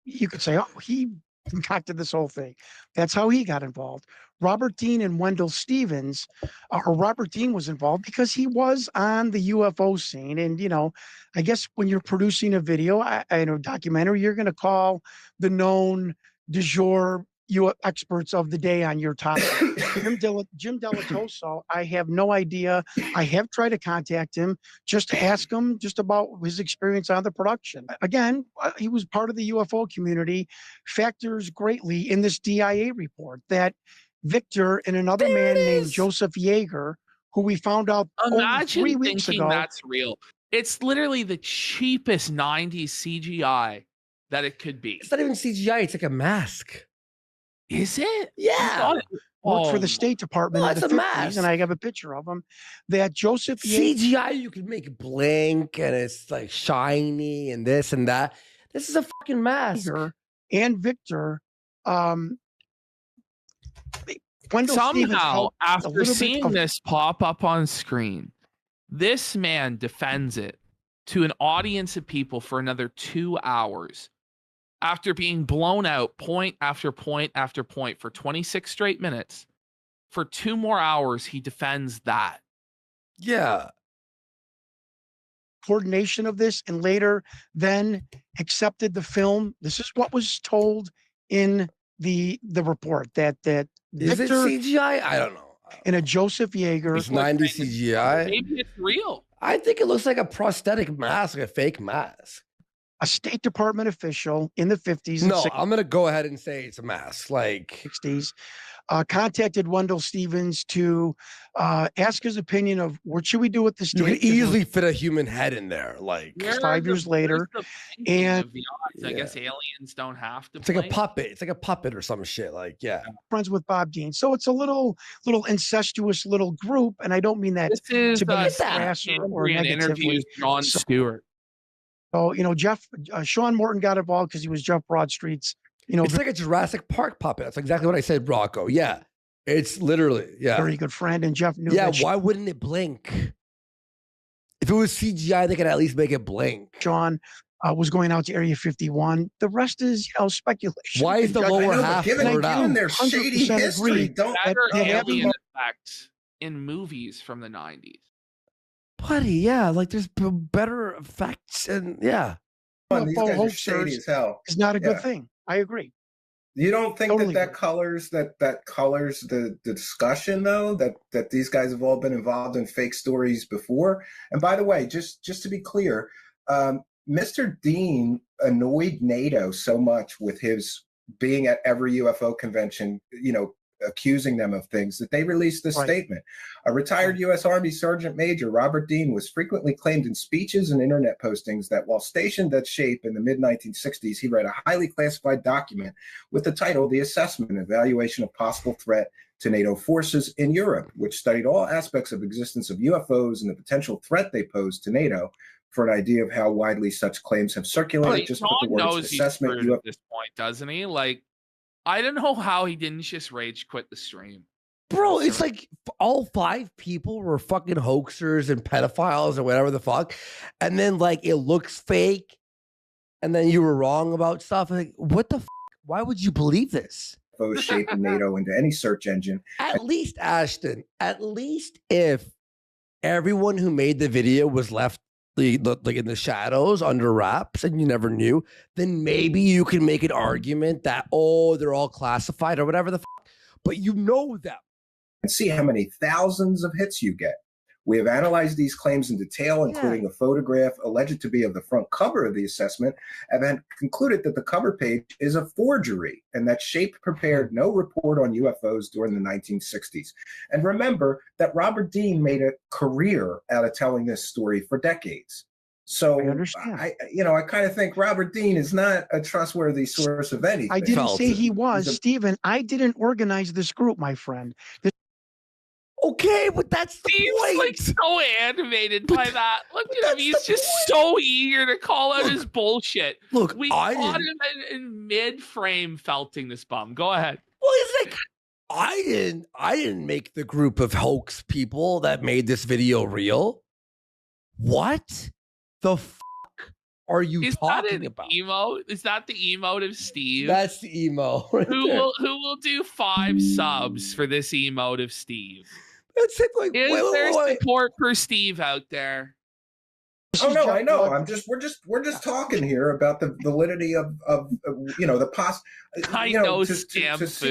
S6: You could say, oh, he concocted this whole thing. That's how he got involved. Robert Dean and Wendell Stevens, or Robert Dean was involved because he was on the UFO scene. And, you know, I guess when you're producing a video, documentary, you're going to call the known du jour experts of the day on your topic. Jim Delatoso, I have no idea. I have tried to contact him just to ask him just about his experience on the production. Again, he was part of the UFO community, factors greatly in this DIA report that Victor and another man named Joseph Yeager, who we found out
S3: Imagine
S6: 3 weeks
S3: thinking
S6: ago.
S3: That's real. It's literally the cheapest 90s CGI that it could be.
S1: It's not even CGI. It's like a mask.
S3: Is it?
S1: Yeah.
S6: Worked for the State Department in the 50s,
S1: mask.
S6: and I have a picture of him. That Joseph Yeager,
S1: CGI, you can make it blink, and it's like shiny, and this and that. This is a fucking mask.
S6: and Victor, Wendell Stevens
S3: Somehow,
S6: helped a
S3: after
S6: little bit
S3: seeing
S6: of-
S3: this pop up on screen, this man defends it to an audience of people for another 2 hours after being blown out point after point after point for 26 straight minutes. For 2 more hours, he defends that.
S1: Yeah.
S6: coordination of this, and later then accepted the film. This is what was told in the report that
S1: Is it
S6: Victor
S1: CGI? I don't know.
S6: and a Joseph Yeager.
S1: It's 90 CGI.
S3: Maybe it's real.
S1: I think it looks like a prosthetic mask, a fake mask.
S6: A State Department official in the 50s and
S1: No, I'm gonna go ahead and say it's a mask. Like
S6: 60s, contacted Wendell Stevens to ask his opinion of what should we do with this.
S1: you could easily fit a human head in there. Like
S3: Where
S6: 5 years later,
S3: and
S6: and
S3: I guess aliens don't have to.
S1: it's like a
S3: blink.
S1: puppet. It's like a puppet or some shit. Like yeah.
S6: friends with Bob Dean. So it's a little incestuous little group, and I don't mean that
S3: This is
S6: to be
S3: Steve
S6: crass or
S3: Cambian
S6: negatively.
S3: interviews John
S6: So-
S3: Stewart.
S6: So, Sean Morton got involved because he was Jeff Broadstreet's,
S1: It's like a Jurassic Park puppet. That's exactly what I said, Rocco. Yeah. It's literally, yeah.
S6: very good friend. And Jeff knew
S1: Yeah,
S6: that
S1: why wouldn't it blink? If it was CGI, they could at least make it blink.
S6: Sean was going out to Area 51. The rest is, speculation.
S1: Why is the
S6: I
S1: lower
S6: know,
S1: half
S2: given
S1: blurred out?
S2: their shady
S6: 100%
S2: history,
S6: agree.
S2: don't
S3: Better
S6: they have
S3: alien
S6: them-
S3: effects in movies from the 90s.
S1: Buddy, yeah, like there's better effects and yeah.
S2: these
S6: UFO
S2: guys are
S6: hoaxers
S2: shady as hell.
S6: is not a good
S2: Yeah.
S6: thing. I agree.
S2: You don't think
S6: Totally
S2: that
S6: agree.
S2: colors that colors the discussion though, that these guys have all been involved in fake stories before? And by the way, just to be clear, Mr. Dean annoyed NATO so much with his being at every UFO convention, accusing them of things, that they released this
S6: Right.
S2: statement. A retired U.S. Army Sergeant Major Robert Dean was frequently claimed in speeches and internet postings that while stationed at SHAPE in the mid-1960s, he read a highly classified document with the title The Assessment and Evaluation of Possible Threat to NATO Forces in Europe, which studied all aspects of existence of UFOs and the potential threat they pose to NATO, for an idea of how widely such claims have circulated.
S3: But
S2: Just put the
S3: John
S2: words
S3: knows he's
S2: assessment.
S3: screwed at this point, doesn't he? Like, I don't know how he didn't just rage quit the stream.
S1: Bro, it's like all 5 people were fucking hoaxers and pedophiles or whatever the fuck. And then like it looks fake. And then you were wrong about stuff. Like, what the fuck? Why would you believe this?
S2: UFOs shaping NATO into any search engine.
S1: At least, Ashton, at least if everyone who made the video was left like in the shadows under wraps and you never knew, then maybe you can make an argument that, oh, they're all classified or whatever the fuck. But you know them.
S2: And see how many thousands of hits you get. We have analyzed these claims in detail, including a photograph alleged to be of the front cover of the assessment, and then concluded that the cover page is a forgery and that Shape prepared no report on UFOs during the 1960s. And remember that Robert Dean made a career out of telling this story for decades. So
S6: I understand.
S2: I kind of think Robert Dean is not a trustworthy source of anything.
S6: I didn't say he was, Stephen. I didn't organize this group, my friend.
S1: Okay, but that's the point.
S3: Like so animated by that. Look at him; he's just so eager to call out his bullshit.
S1: Look,
S3: we caught him in mid-frame felting this bum. Go ahead.
S1: Well, it's like I didn't make the group of hoax people that made this video real. What the fuck are you talking about?
S3: Emo? Is that the emote of Steve?
S1: That's the emo. Right
S3: who will do 5 subs for this emote of Steve?
S1: That's it. Like,
S3: is there support for Steve out there?
S2: Oh no, I know. We're just talking here about the validity of the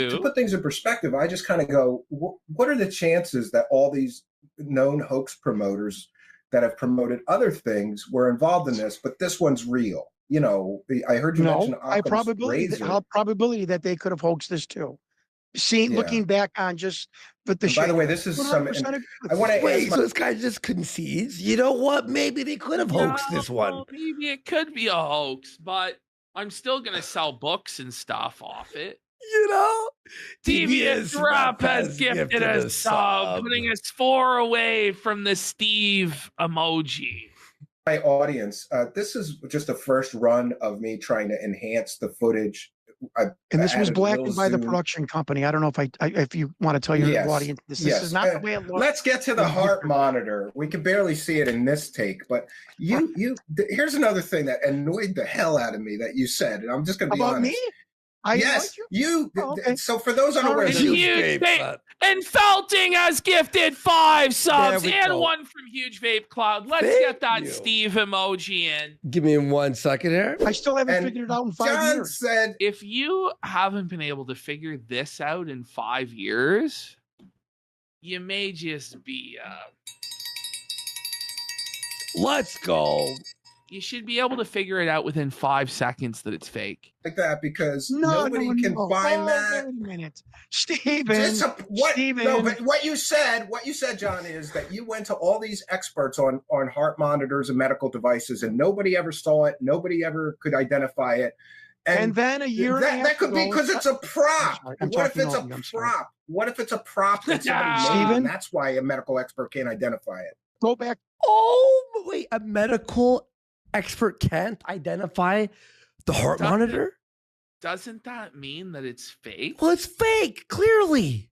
S2: to put things in perspective. I just kind of go, what are the chances that all these known hoax promoters that have promoted other things were involved in this, but this one's real? You know, I heard you mention
S6: probability that they could have hoaxed this too. Looking back on just
S2: by the way, this is some. I want to
S1: wait. So this guy just concedes. You know what? Maybe they could have hoaxed this one.
S3: Maybe it could be a hoax, but I'm still gonna sell books and stuff off it.
S1: You know,
S3: Devious Rap has gifted a sub, putting us 4 away from the Steve emoji.
S2: My audience, this is just the first run of me trying to enhance the footage.
S6: And this was blackened by the production company. I don't know if you want to tell your audience this is not the way it looks.
S2: Let's get to the heart monitor. We can barely see it in this take, but here's another thing that annoyed the hell out of me that you said, and I'm just going to be honest.
S6: Me?
S2: Yes, you. Okay. So for those unaware,
S3: and Felting has gifted 5 subs and 1 from Huge Vape Cloud. Let's get that Steve emoji in.
S1: Give me 1 second here.
S6: I still haven't figured it out in 5
S2: John
S6: years.
S2: Said,
S3: if you haven't been able to figure this out in 5 years, you may just be.
S1: Let's go.
S3: You should be able to figure it out within 5 seconds that it's fake.
S2: Like that, because nobody can find that.
S6: Wait a minute, Steven.
S2: No, but what you said, John, is that you went to all these experts on heart monitors and medical devices, and nobody ever saw it. Nobody ever could identify it.
S6: And then a year
S2: that could be because it's a prop. What if it's a prop? What if it's a prop that somebody made, and that's why a medical expert can't identify it?
S6: Go back.
S1: Oh, wait, a medical expert can't identify the heart monitor?
S3: Doesn't that mean that it's fake?
S1: Well, it's fake, clearly.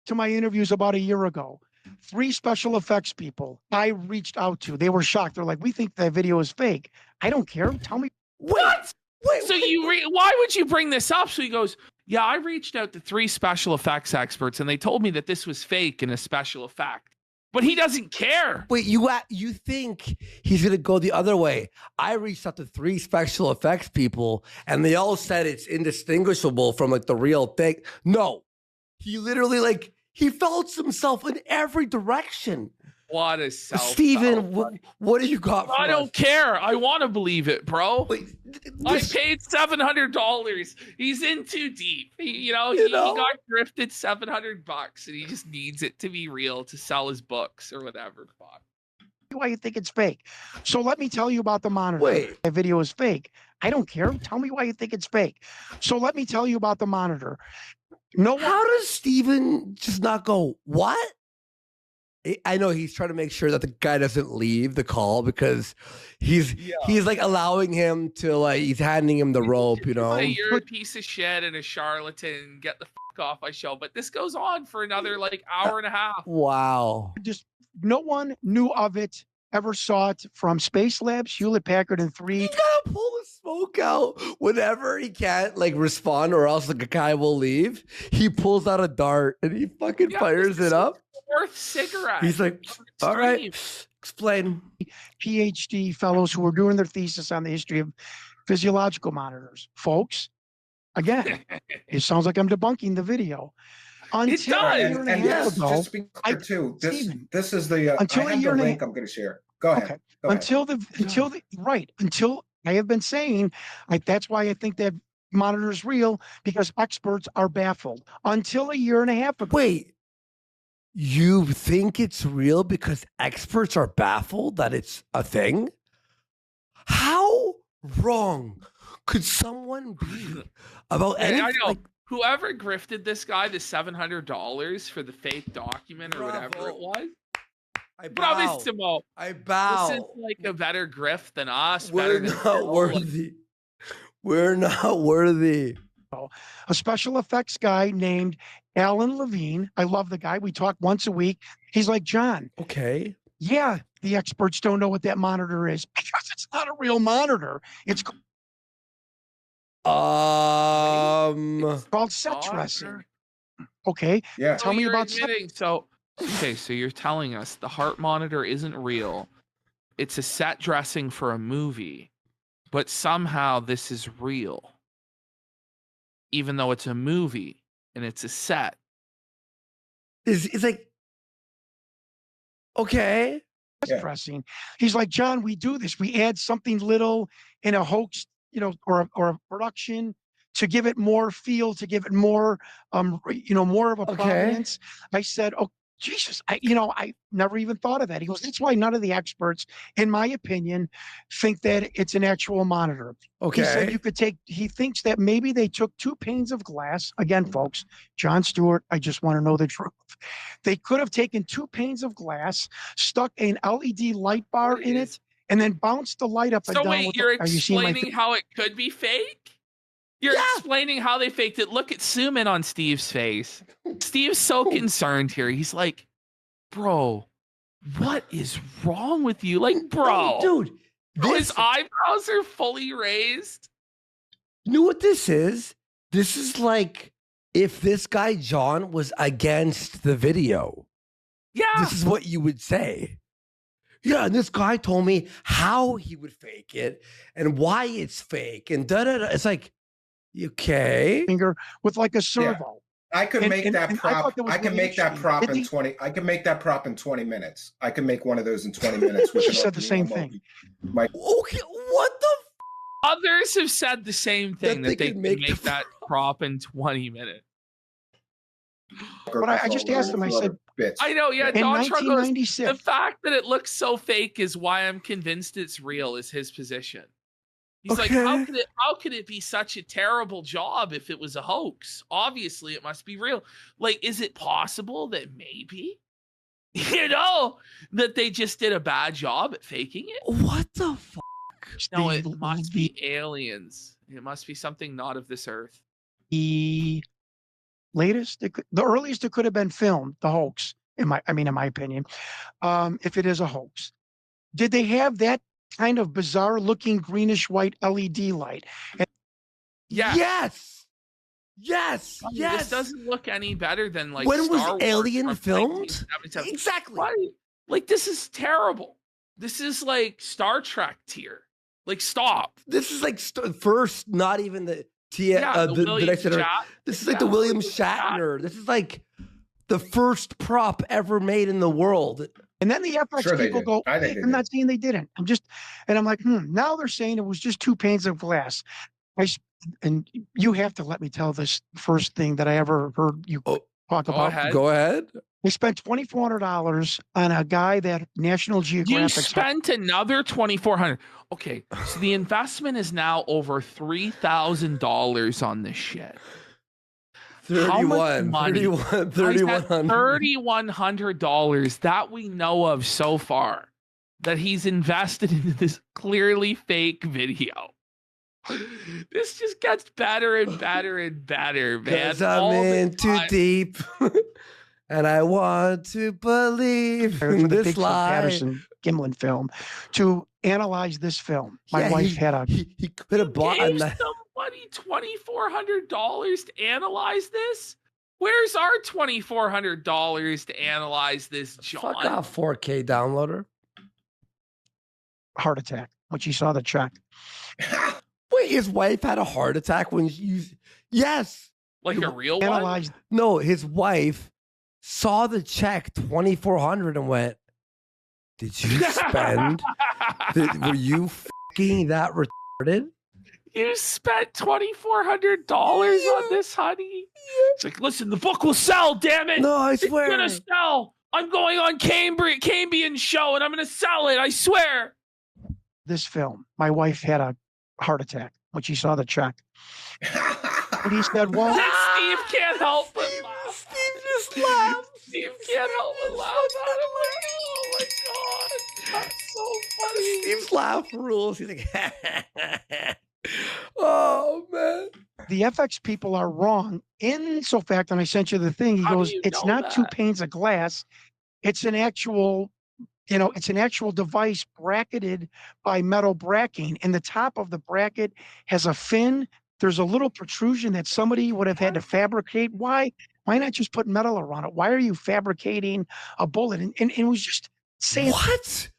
S6: To my interviews about a year ago, 3 special effects people I reached out to, they were shocked. They're like, we think that video is fake. I don't care. Tell me.
S3: What? Wait. So why would you bring this up? So he goes, yeah, I reached out to 3 special effects experts and they told me that this was fake and a special effect. But he doesn't care.
S1: Wait, you think he's going to go the other way? I reached out to 3 special effects people, and they all said it's indistinguishable from like the real thing. No, he literally he felts himself in every direction.
S3: What a
S1: Steven, what do you got for
S3: I don't care. I want to believe it, bro.
S1: Wait,
S3: I paid $700. He's in too deep. He got grifted $700 and he just needs it to be real to sell his books or whatever. Fuck.
S6: Why you think it's fake? So let me tell you about the monitor.
S1: Wait.
S6: That video is fake. I don't care. Tell me why you think it's fake. So let me tell you about the monitor.
S1: How does Steven just not go, what? I know he's trying to make sure that the guy doesn't leave the call because he's like allowing him to like he's handing him the rope, you know.
S3: You're a piece of shit and a charlatan. Get the fuck off my show. But this goes on for another like hour and a half.
S1: Wow.
S6: Just no one knew of it, ever saw it from Space Labs, Hewlett Packard, and 3.
S1: You gotta pull the smoke out whenever he can't like respond, or else the guy will leave. He pulls out a dart and he fucking fires it up.
S3: Fourth cigarette.
S1: He's like, all right, explain.
S6: PhD fellows who were doing their thesis on the history of physiological monitors. Folks, again, it sounds like I'm debunking the video. Until a year and a half ago,
S2: just to be clear too, this is the
S6: until
S2: I have the link I'm going to share. Go ahead.
S6: Okay.
S2: Go ahead.
S6: Until I have been saying, that's why I think that monitor is real, because experts are baffled. Until a year and a half ago.
S1: Wait. You think it's real because experts are baffled that it's a thing? How wrong could someone be about anything?
S3: I know.
S1: Like,
S3: Whoever grifted this guy the $700 for the fake document or whatever it was.
S1: I bow.
S3: Bravissimo.
S1: I bow.
S3: This is like a better grift than us.
S1: We're not worthy. We're not worthy.
S6: A special effects guy named Alan Levine. I love the guy. We talk once a week. He's like, John.
S1: Okay.
S6: Yeah, the experts don't know what that monitor is because it's not a real monitor. It's called set dressing. Okay.
S2: Yeah.
S6: Tell me about
S3: so you're telling us the heart monitor isn't real. It's a set dressing for a movie, but somehow this is real. Even though it's a movie and it's a set.
S1: It's like, okay.
S6: Dressing. He's like, John, we do this. We add something little in a hoax, or a production to give it more feel, to give it more, more of a prominence. I said, oh, Jesus, I never even thought of that. He goes, that's why none of the experts, in my opinion, think that it's an actual monitor.
S1: Okay.
S6: He said he thinks that maybe they took 2 panes of glass. Again, folks, John Stewart, I just want to know the truth. They could have taken 2 panes of glass, stuck an LED light bar in it, and then bounced the light up and down.
S3: So wait, you're explaining how it could be fake? You're explaining how they faked it. Look at zoom in on Steve's face. Steve's so concerned here. He's like, bro, what is wrong with you? Like, bro,
S1: dude,
S3: his eyebrows are fully raised.
S1: You know what this is? This is like if this guy, John, was against the video.
S3: Yeah.
S1: This is what you would say. Yeah, and this guy told me how he would fake it and why it's fake and da-da-da. It's like, okay.
S6: Finger with like a servo.
S2: Yeah. I could make that prop. I can make that prop in 20. I can make that prop in 20 minutes. I can make one of those in 20 minutes.
S6: She said the same thing.
S1: Okay, what the?
S3: Others have said the same thing, that they can make that prop in 20 minutes.
S6: But I just asked him. I said,
S3: I know, yeah.
S6: In 1996,
S3: the fact that it looks so fake is why I'm convinced it's real. Is his position? He's like, how could it be such a terrible job if it was a hoax? Obviously, it must be real. Like, is it possible that maybe, that they just did a bad job at faking it?
S1: What the fuck?
S3: No, it must be aliens. It must be something not of this earth.
S6: The earliest it could have been filmed, the hoax, in my opinion, if it is a hoax. Did they have that kind of bizarre looking greenish white LED light?
S1: Yes.
S3: This doesn't look any better than like
S1: when
S3: Star
S1: was
S3: Wars
S1: Alien filmed? Exactly.
S3: Right? Like, this is terrible. This is like Star Trek tier. Like, stop.
S1: This is like first, not even the next generation. This is like the William Shatner. This is like the first prop ever made in the world.
S6: And then the FX people go, I'm not saying they didn't. I'm like, now they're saying it was just 2 panes of glass. And you have to let me tell this first thing that I ever heard you talk about.
S1: Go ahead.
S6: We spent $2,400 on a guy that National Geographic.
S3: You spent another $2,400. Okay, so the investment is now over $3,000 on this shit. How much
S1: 31,
S3: money?
S1: 3100.
S3: $3,100 that we know of so far that he's invested into this clearly fake video. This just gets better and better and better, man.
S1: 'Cause I'm in too deep, and I want to believe in this
S6: Bigfoot
S1: lie.
S6: Patterson Gimlin film to analyze this film. My wife had a.
S1: He could have bought
S3: Gave somebody $2,400 to analyze this. Where's our $2,400 to analyze this, John?
S1: Fuck off, 4K downloader.
S6: Heart attack when she saw the check.
S1: Wait, his wife had a heart attack when she. Yes.
S3: Like a real one?
S1: No, his wife saw the check 2,400 and went, "Did you spend? Were you fucking that retarded?
S3: You spent $2,400 on this, honey." It's like, listen, the book will sell, damn it.
S1: No, I swear.
S3: It's gonna sell. I'm going on Cambian show and I'm gonna sell it, I swear.
S6: This film, my wife had a heart attack when she saw the check. And he said, well,
S3: Steve can't help but laugh.
S1: Steve just laughed.
S3: Steve can't help but laugh. Oh my God. That's so funny.
S1: Steve's laugh rules. He's like, oh, man.
S6: The FX people are wrong in so fact, and I sent you the thing. He goes, it's not 2 panes of glass. It's an actual, it's an actual device bracketed by metal bracking. And the top of the bracket has a fin. There's a little protrusion that somebody would have had to fabricate. Why not just put metal around it? Why are you fabricating a bullet? And it was just saying,
S1: what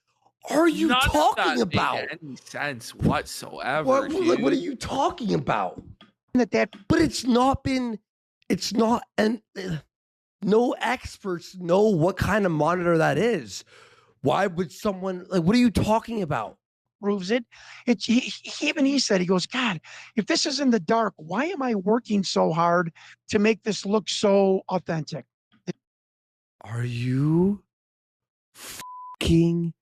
S1: are you talking about?
S3: Makes any sense whatsoever?
S1: What are you talking about?
S6: But
S1: it's not, and no experts know what kind of monitor that is. Why would someone, what are you talking about?
S6: Proves it. He said, he goes, God, if this is in the dark, why am I working so hard to make this look so authentic?
S1: Are you fucking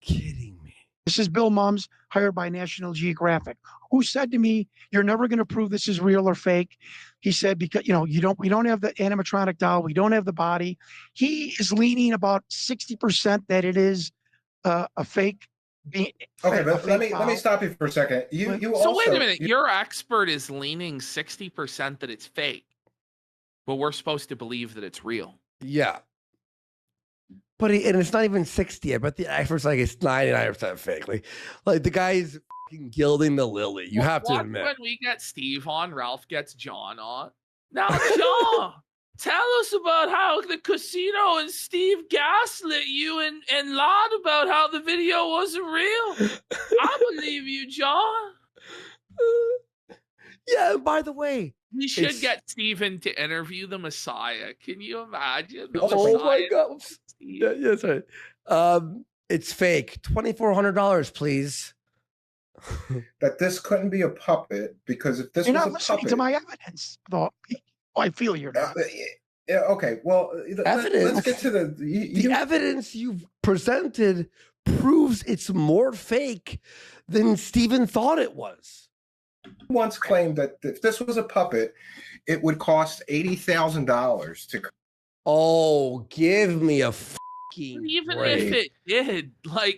S1: kidding me?
S6: This is Bill Mums, hired by National Geographic, who said to me, you're never going to prove this is real or fake. He said, because, we don't have the animatronic doll. We don't have the body. He is leaning about 60% that it is a fake.
S2: Okay, but let me stop you for a second.
S3: So wait a minute. Your expert is leaning 60% that it's fake, but we're supposed to believe that it's real.
S1: Yeah. But and it's not even 60. I bet the expert's like it's 99% fake. Like the guy's fucking gilding the lily. You have to admit.
S3: When we get Steve on, Ralph gets John on. Now, John, tell us about how the casino and Steve gaslit you and lied about how the video wasn't real. I believe you, John.
S1: Yeah, by the way,
S3: we should get Steven to interview the Messiah. Can you imagine?
S1: Oh my God. Yeah, sorry. It's fake. $2,400, please.
S2: That this couldn't be a puppet, because if this
S6: You're
S2: was
S6: not
S2: a
S6: listening
S2: puppet,
S6: to my evidence. Though I feel you're not.
S2: Yeah. Okay. Well,
S1: evidence.
S2: Let's get to the
S1: evidence you've presented proves it's more fake than Steven thought it was.
S2: Once claimed that if this was a puppet, it would cost $80,000 to.
S1: Oh, give me a fucking
S3: even
S1: break.
S3: if it did,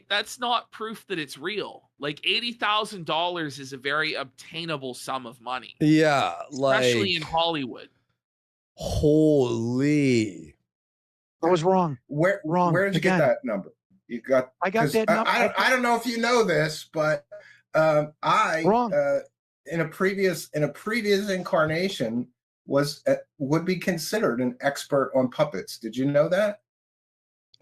S3: that's not proof that it's real. $80,000 is a very obtainable sum of money.
S1: Yeah,
S3: especially in Hollywood.
S1: Holy!
S6: I was wrong.
S2: Where did you get that number?
S6: I got that number.
S2: I don't know if you know this, but in a previous incarnation would be considered an expert on puppets. Did you know that?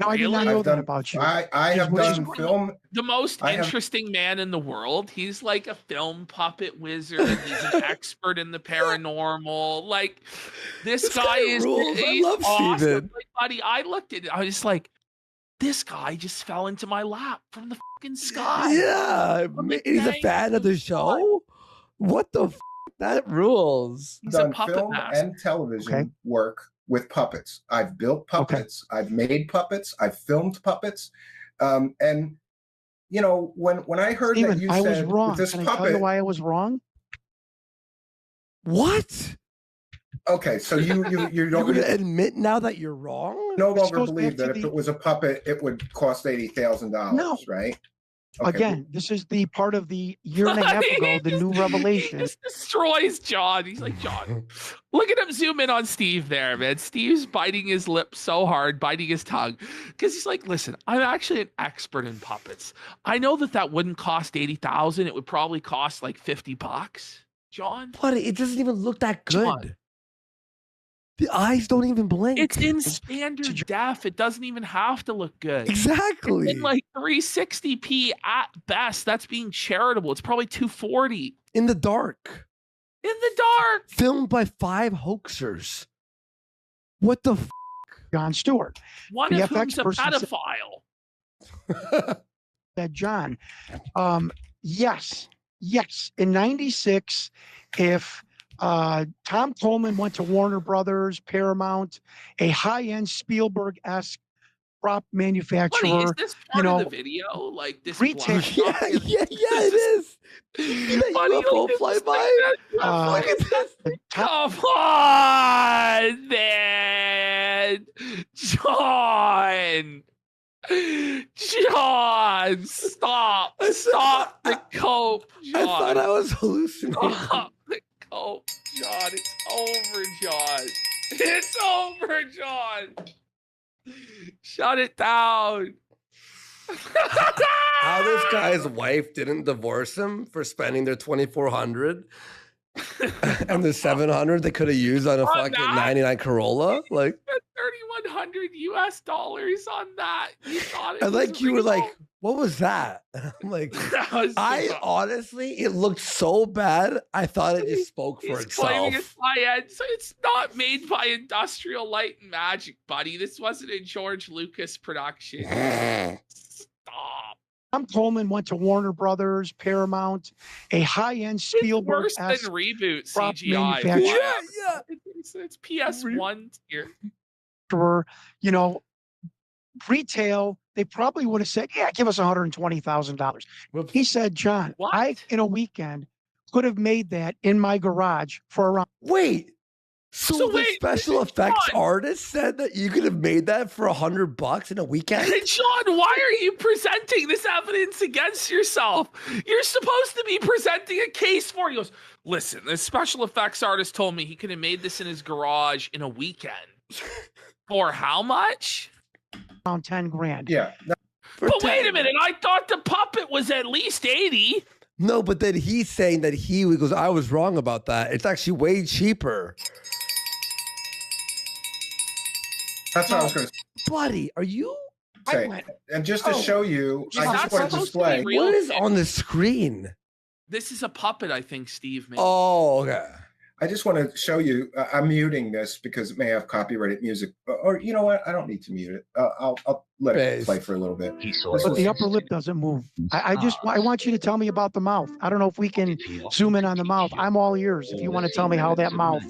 S6: No, I did not know that about you.
S2: I have done film.
S3: The most interesting man in the world. He's like a film puppet wizard. He's an expert in the paranormal. This guy is
S1: I love
S3: awesome.
S1: Steven.
S3: Buddy, I looked at it. I was like, this guy just fell into my lap from the fucking sky.
S1: Yeah, he's a fan of the show. What the that rules.
S2: He's done film and television work with puppets. I've built puppets. I've made puppets. I've filmed puppets. And when I heard
S6: Steven,
S2: that you
S6: I
S2: said
S6: was wrong.
S2: this
S6: Can
S2: puppet,
S6: I tell you why I was wrong?
S1: What?
S2: Okay, so you
S1: You're
S2: don't
S1: going to admit now that you're wrong?
S2: no
S6: This
S2: longer
S6: goes
S2: believe
S6: back to
S2: that if it was a puppet, it would cost $80,000,
S6: No.
S2: right? Okay.
S6: Again, this is the part of the year and a half ago, the new revelation.
S3: He just destroys John. He's like, John, look at him zoom in on Steve there, man. Steve's biting his lip so hard, biting his tongue. Because he's like, listen, I'm actually an expert in puppets. I know that wouldn't cost $80,000. It would probably cost like $50, John.
S1: But it doesn't even look that good.
S3: John.
S1: The eyes don't even blink.
S3: It's in standard def. It doesn't even have to look good.
S1: Exactly.
S3: It's in like 360p at best. That's being charitable. It's probably 240.
S1: In the dark.
S3: In the dark.
S1: Filmed by 5 hoaxers. What the
S6: John Stewart.
S3: One
S6: The
S3: of whom's a
S6: FX person
S3: pedophile.
S6: Said John, yes. In 96, if Tom Coleman went to Warner Brothers, Paramount, a high-end Spielberg-esque prop manufacturer.
S3: Buddy, is this part of the video? Like this
S6: retail-
S3: block-
S1: yeah, it is. See that
S3: Buddy,
S1: UFO
S3: look
S1: fly
S3: at
S1: by?
S3: this
S1: Look at this.
S3: Come on, man. John, stop the cope, John.
S1: I thought I was hallucinating.
S3: Stop the cope, John. It's over, John. It's over, John. Shut it down.
S1: How this guy's wife didn't divorce him for spending their $2,400 and the $700 they could have used on a fucking '99 Corolla. Like
S3: $3,100 on that. You thought it
S1: and
S3: was
S1: like you were
S3: real?
S1: like, what was that? I'm like,
S3: That was
S1: I
S3: bizarre.
S1: honestly, it looked so bad. I thought it just spoke for
S3: He's claiming it's
S1: itself.
S3: high-end, so it's not made by Industrial Light and Magic, buddy. This wasn't a George Lucas production. Stop.
S6: Tom Coleman went to Warner Brothers, Paramount, a high-end
S3: It's worse
S6: Spielberg-esque
S3: than reboot
S6: prop
S3: CGI.
S6: manufacturer.
S1: Yeah.
S3: It's PS1 tier.
S6: Retail, they probably would have said, yeah, give us $120,000.
S1: Whoops.
S6: He said, John,
S3: What?
S6: I, in a weekend, could have made that in my garage for around.
S1: Wait. So the
S3: wait,
S1: special effects
S3: John.
S1: artist said that you could have made that for $100 in a weekend?
S3: John, why are you presenting this evidence against yourself? You're supposed to be presenting a case for it. He goes, listen, the special effects artist told me he could have made this in his garage in a weekend. For how much?
S6: Around 10 grand.
S2: Yeah.
S3: But wait a minute, I thought the puppet was at least 80.
S1: No, but then he's saying that he goes, I was wrong about that. It's actually way cheaper.
S2: That's what I was going to
S1: Buddy, are you?
S2: say.
S6: went-
S2: And just to show you,
S3: Is
S2: I
S3: that
S2: just want to
S3: supposed to be
S2: display.
S3: real?
S1: What is on the screen?
S3: This is a puppet, I think, Steve made.
S1: Oh, okay.
S2: I just want to show you. I'm muting this because it may have copyrighted music. Or you know what? I don't need to mute it. I'll let it
S1: Base.
S2: play for a little bit.
S6: But the upper lip doesn't move. I want you to tell me about the mouth. I don't know if we can zoom in on the mouth. I'm all ears. If you want to tell me how that mouth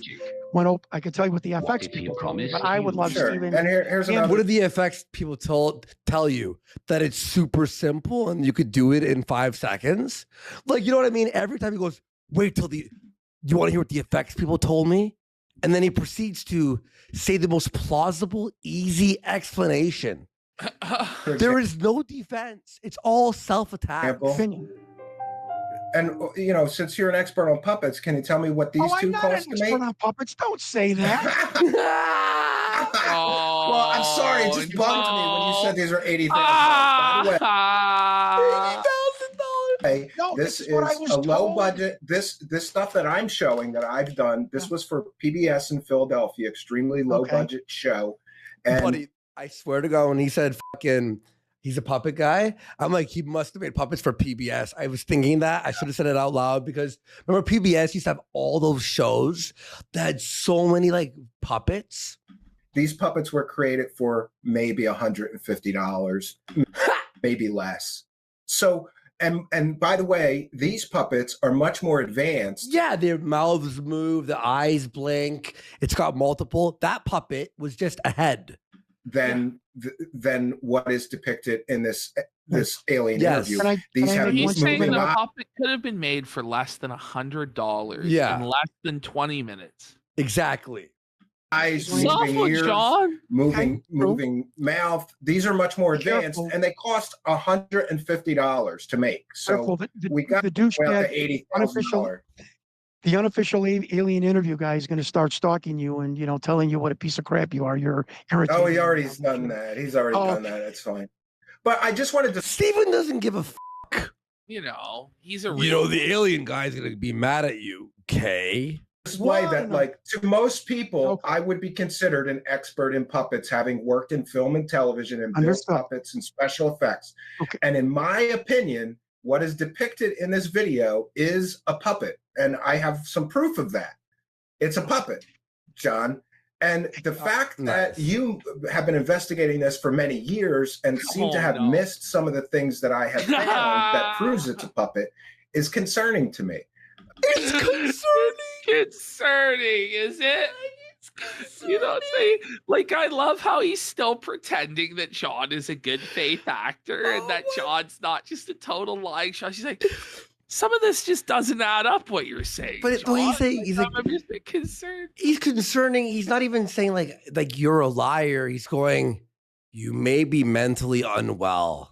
S6: went up, I can tell you what the FX people told me. But I would love
S2: Sure.
S6: Steven.
S2: And here's
S6: Yeah,
S2: another.
S1: What did the effects people tell you? That it's super simple and you could do it in 5 seconds? Like, you know what I mean? Every time he goes, wait till you want to hear what the effects people told me? And then he proceeds to say the most plausible, easy explanation.
S2: for
S1: There is no defense. It's all self-attack.
S2: example.
S6: Opinion.
S2: And since you're an expert on puppets, can you tell me what these
S6: Oh, I'm
S2: two
S6: not an
S2: cost to make?
S6: expert on puppets. Don't say that.
S2: Well, I'm sorry, it just bugged me when you said these were $80,000. By the way, hey,
S6: No,
S2: this
S6: it's
S2: is
S6: what I was
S2: a low
S6: told.
S2: budget. This stuff that I'm showing that I've done. This was for PBS in Philadelphia, extremely low
S6: Okay.
S2: budget show. And
S1: Buddy, I swear to God, when he said fucking he's a puppet guy, I'm like, he must have made puppets for PBS. I was thinking that. I should have said it out loud because remember PBS used to have all those shows that had so many like puppets.
S2: these puppets were created for maybe $150, maybe less. So, and by the way, these puppets are much more advanced.
S1: Yeah, their mouths move, the eyes blink. It's got multiple. That puppet was just a head.
S2: Than what is depicted in this alien
S1: Yes.
S2: interview.
S6: Can I-
S2: These
S6: can I
S2: have
S6: make
S3: He's
S6: one
S3: saying
S2: moving
S3: the
S6: statement?
S2: eyes.
S3: puppet could have been made for less than $100
S1: Yeah.
S3: in less than 20 minutes.
S1: Exactly.
S2: Eyes,
S3: Suffolk,
S2: moving ears,
S3: John.
S2: moving mouth. These are much more advanced,
S6: Careful.
S2: and they cost $150 to make. So we got
S6: the
S2: to
S6: douchebag,
S2: the $80,000.
S6: the unofficial alien interview guy is going to start stalking you and, you know, telling you what a piece of crap you are. You're irritating.
S2: Oh, he already's done that. He's already done that. It's fine. But I just wanted to.
S1: Steven doesn't give a fuck.
S3: You know, he's a real.
S1: You know, the alien guy's going to be mad at you, okay?
S2: Display that, like, to most people, I would be considered an expert in puppets, having worked in film and television and built puppets and special effects.
S6: Okay.
S2: And in my opinion, what is depicted in this video is a puppet, and I have some proof of that. It's a puppet, John. And the fact that you have been investigating this for many years and seem to have missed some of the things that I have found that proves it's a puppet is concerning to me.
S1: It's
S3: concerning, is it? You know, like, I love how he's still pretending that John is a good faith actor and that John's not just a total lying shot. She's like, some of this just doesn't add up, what you're saying.
S1: But he's saying,
S3: I'm just a bit concerned.
S1: He's concerning. He's not even saying like you're a liar. He's going, you may be mentally unwell.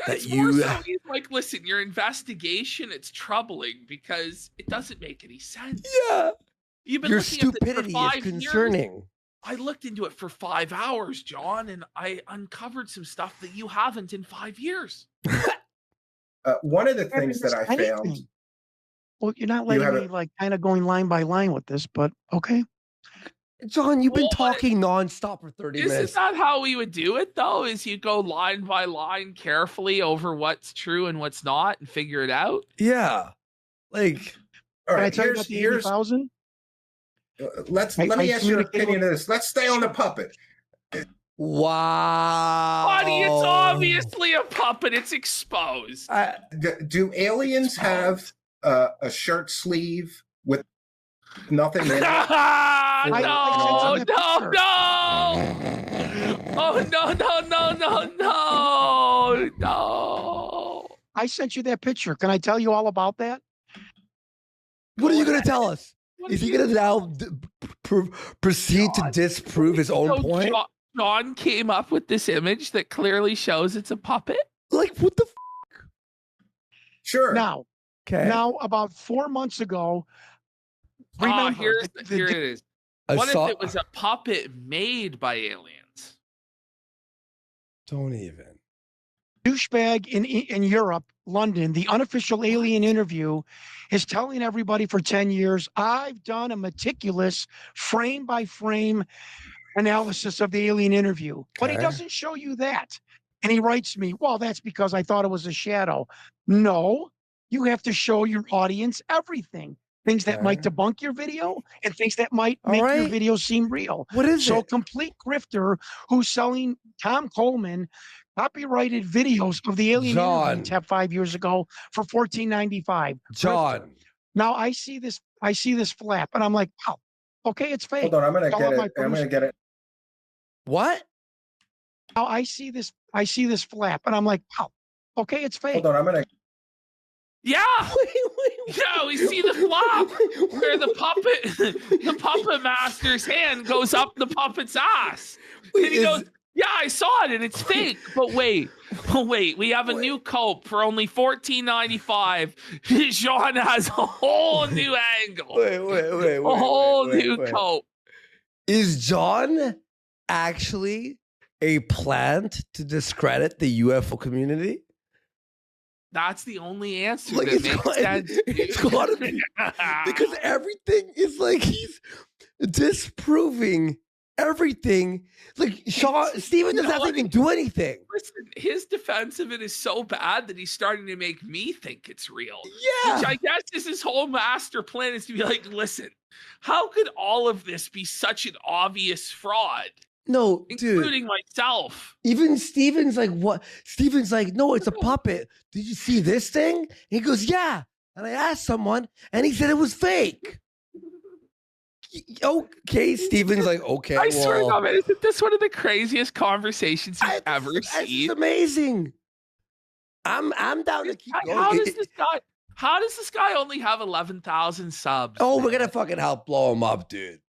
S3: It's more so he's like, listen, your investigation, it's troubling because it doesn't make any sense.
S1: Yeah.
S3: You've been
S1: Your
S3: looking at this for
S1: stupidity
S3: 5
S1: is concerning.
S3: years. I looked into it for 5 hours, John, and I uncovered some stuff that you haven't in 5 years.
S2: One of the things that I found.
S6: Well, you're not letting me like kind of going line by line with this, but okay.
S1: John, you've been talking nonstop for 30 minutes.
S3: This is not how we would do it, though, is you go line by line carefully over what's true and what's not and figure it out.
S1: Yeah. Like,
S2: all right,
S6: can I tell you about the 80,000?
S2: Let me ask your opinion of this. Let's stay on the puppet.
S1: Wow.
S3: Buddy, it's obviously a puppet. It's exposed.
S2: Do aliens have a shirt sleeve with nothing in it?
S3: No. Oh, no.
S6: I sent you that picture. Can I tell you all about that?
S1: What are you going to tell us? Is he going to now proceed to disprove his own point?
S3: John came up with this image that clearly shows it's a puppet.
S1: Like, what the fuck?
S2: Sure.
S6: Now, about 4 months ago, remember,
S3: here it is. What if it was a puppet made by aliens?
S1: Don't even.
S6: Douchebag in Europe, London, the unofficial alien interview is telling everybody for 10 years, I've done a meticulous frame by frame analysis of the alien interview. Okay. But he doesn't show you that. And he writes me, well, that's because I thought it was a shadow. No, you have to show your audience everything. Things that might debunk your video and things that might make your video seem real.
S1: What is
S6: so
S1: it?
S6: Complete grifter who's selling Tom Coleman copyrighted videos of the alien interview tab 5 years ago for $14.95.
S1: John.
S6: Grifter. Now I see this flap and I'm like, oh, okay, it's fake.
S2: Hold on, I'm gonna get it.
S1: What?
S6: Now I see this flap and I'm like, oh, okay, it's fake.
S2: Hold on, I'm gonna.
S3: Yeah. Yeah, we see the flop where the puppet master's hand goes up the puppet's ass. And he goes, yeah, I saw it and it's fake. But wait, we have a new cope for only $14.95. Sean has a whole new angle.
S1: Wait.
S3: A whole new cope.
S1: Is John actually a plant to discredit the UFO community?
S3: That's the only answer
S1: like
S3: that makes sense.
S1: It's gotta be because everything is like he's disproving everything. Like Steven doesn't have to even do anything.
S3: Listen, his defense of it is so bad that he's starting to make me think it's real.
S1: Yeah.
S3: Which I guess is his whole master plan is to be like, listen, how could all of this be such an obvious fraud?
S1: No,
S3: including myself.
S1: Even Steven's like, what? Steven's like, no, it's a puppet. Did you see this thing? And he goes, yeah. And I asked someone, and he said it was fake. Okay, Steven's like, okay.
S3: I swear to God, man, isn't this one of the craziest conversations you've ever seen?
S1: It's amazing. I'm down to keep going.
S3: How does this guy only have 11,000 subs?
S1: Oh, we're gonna fucking help blow him up, dude.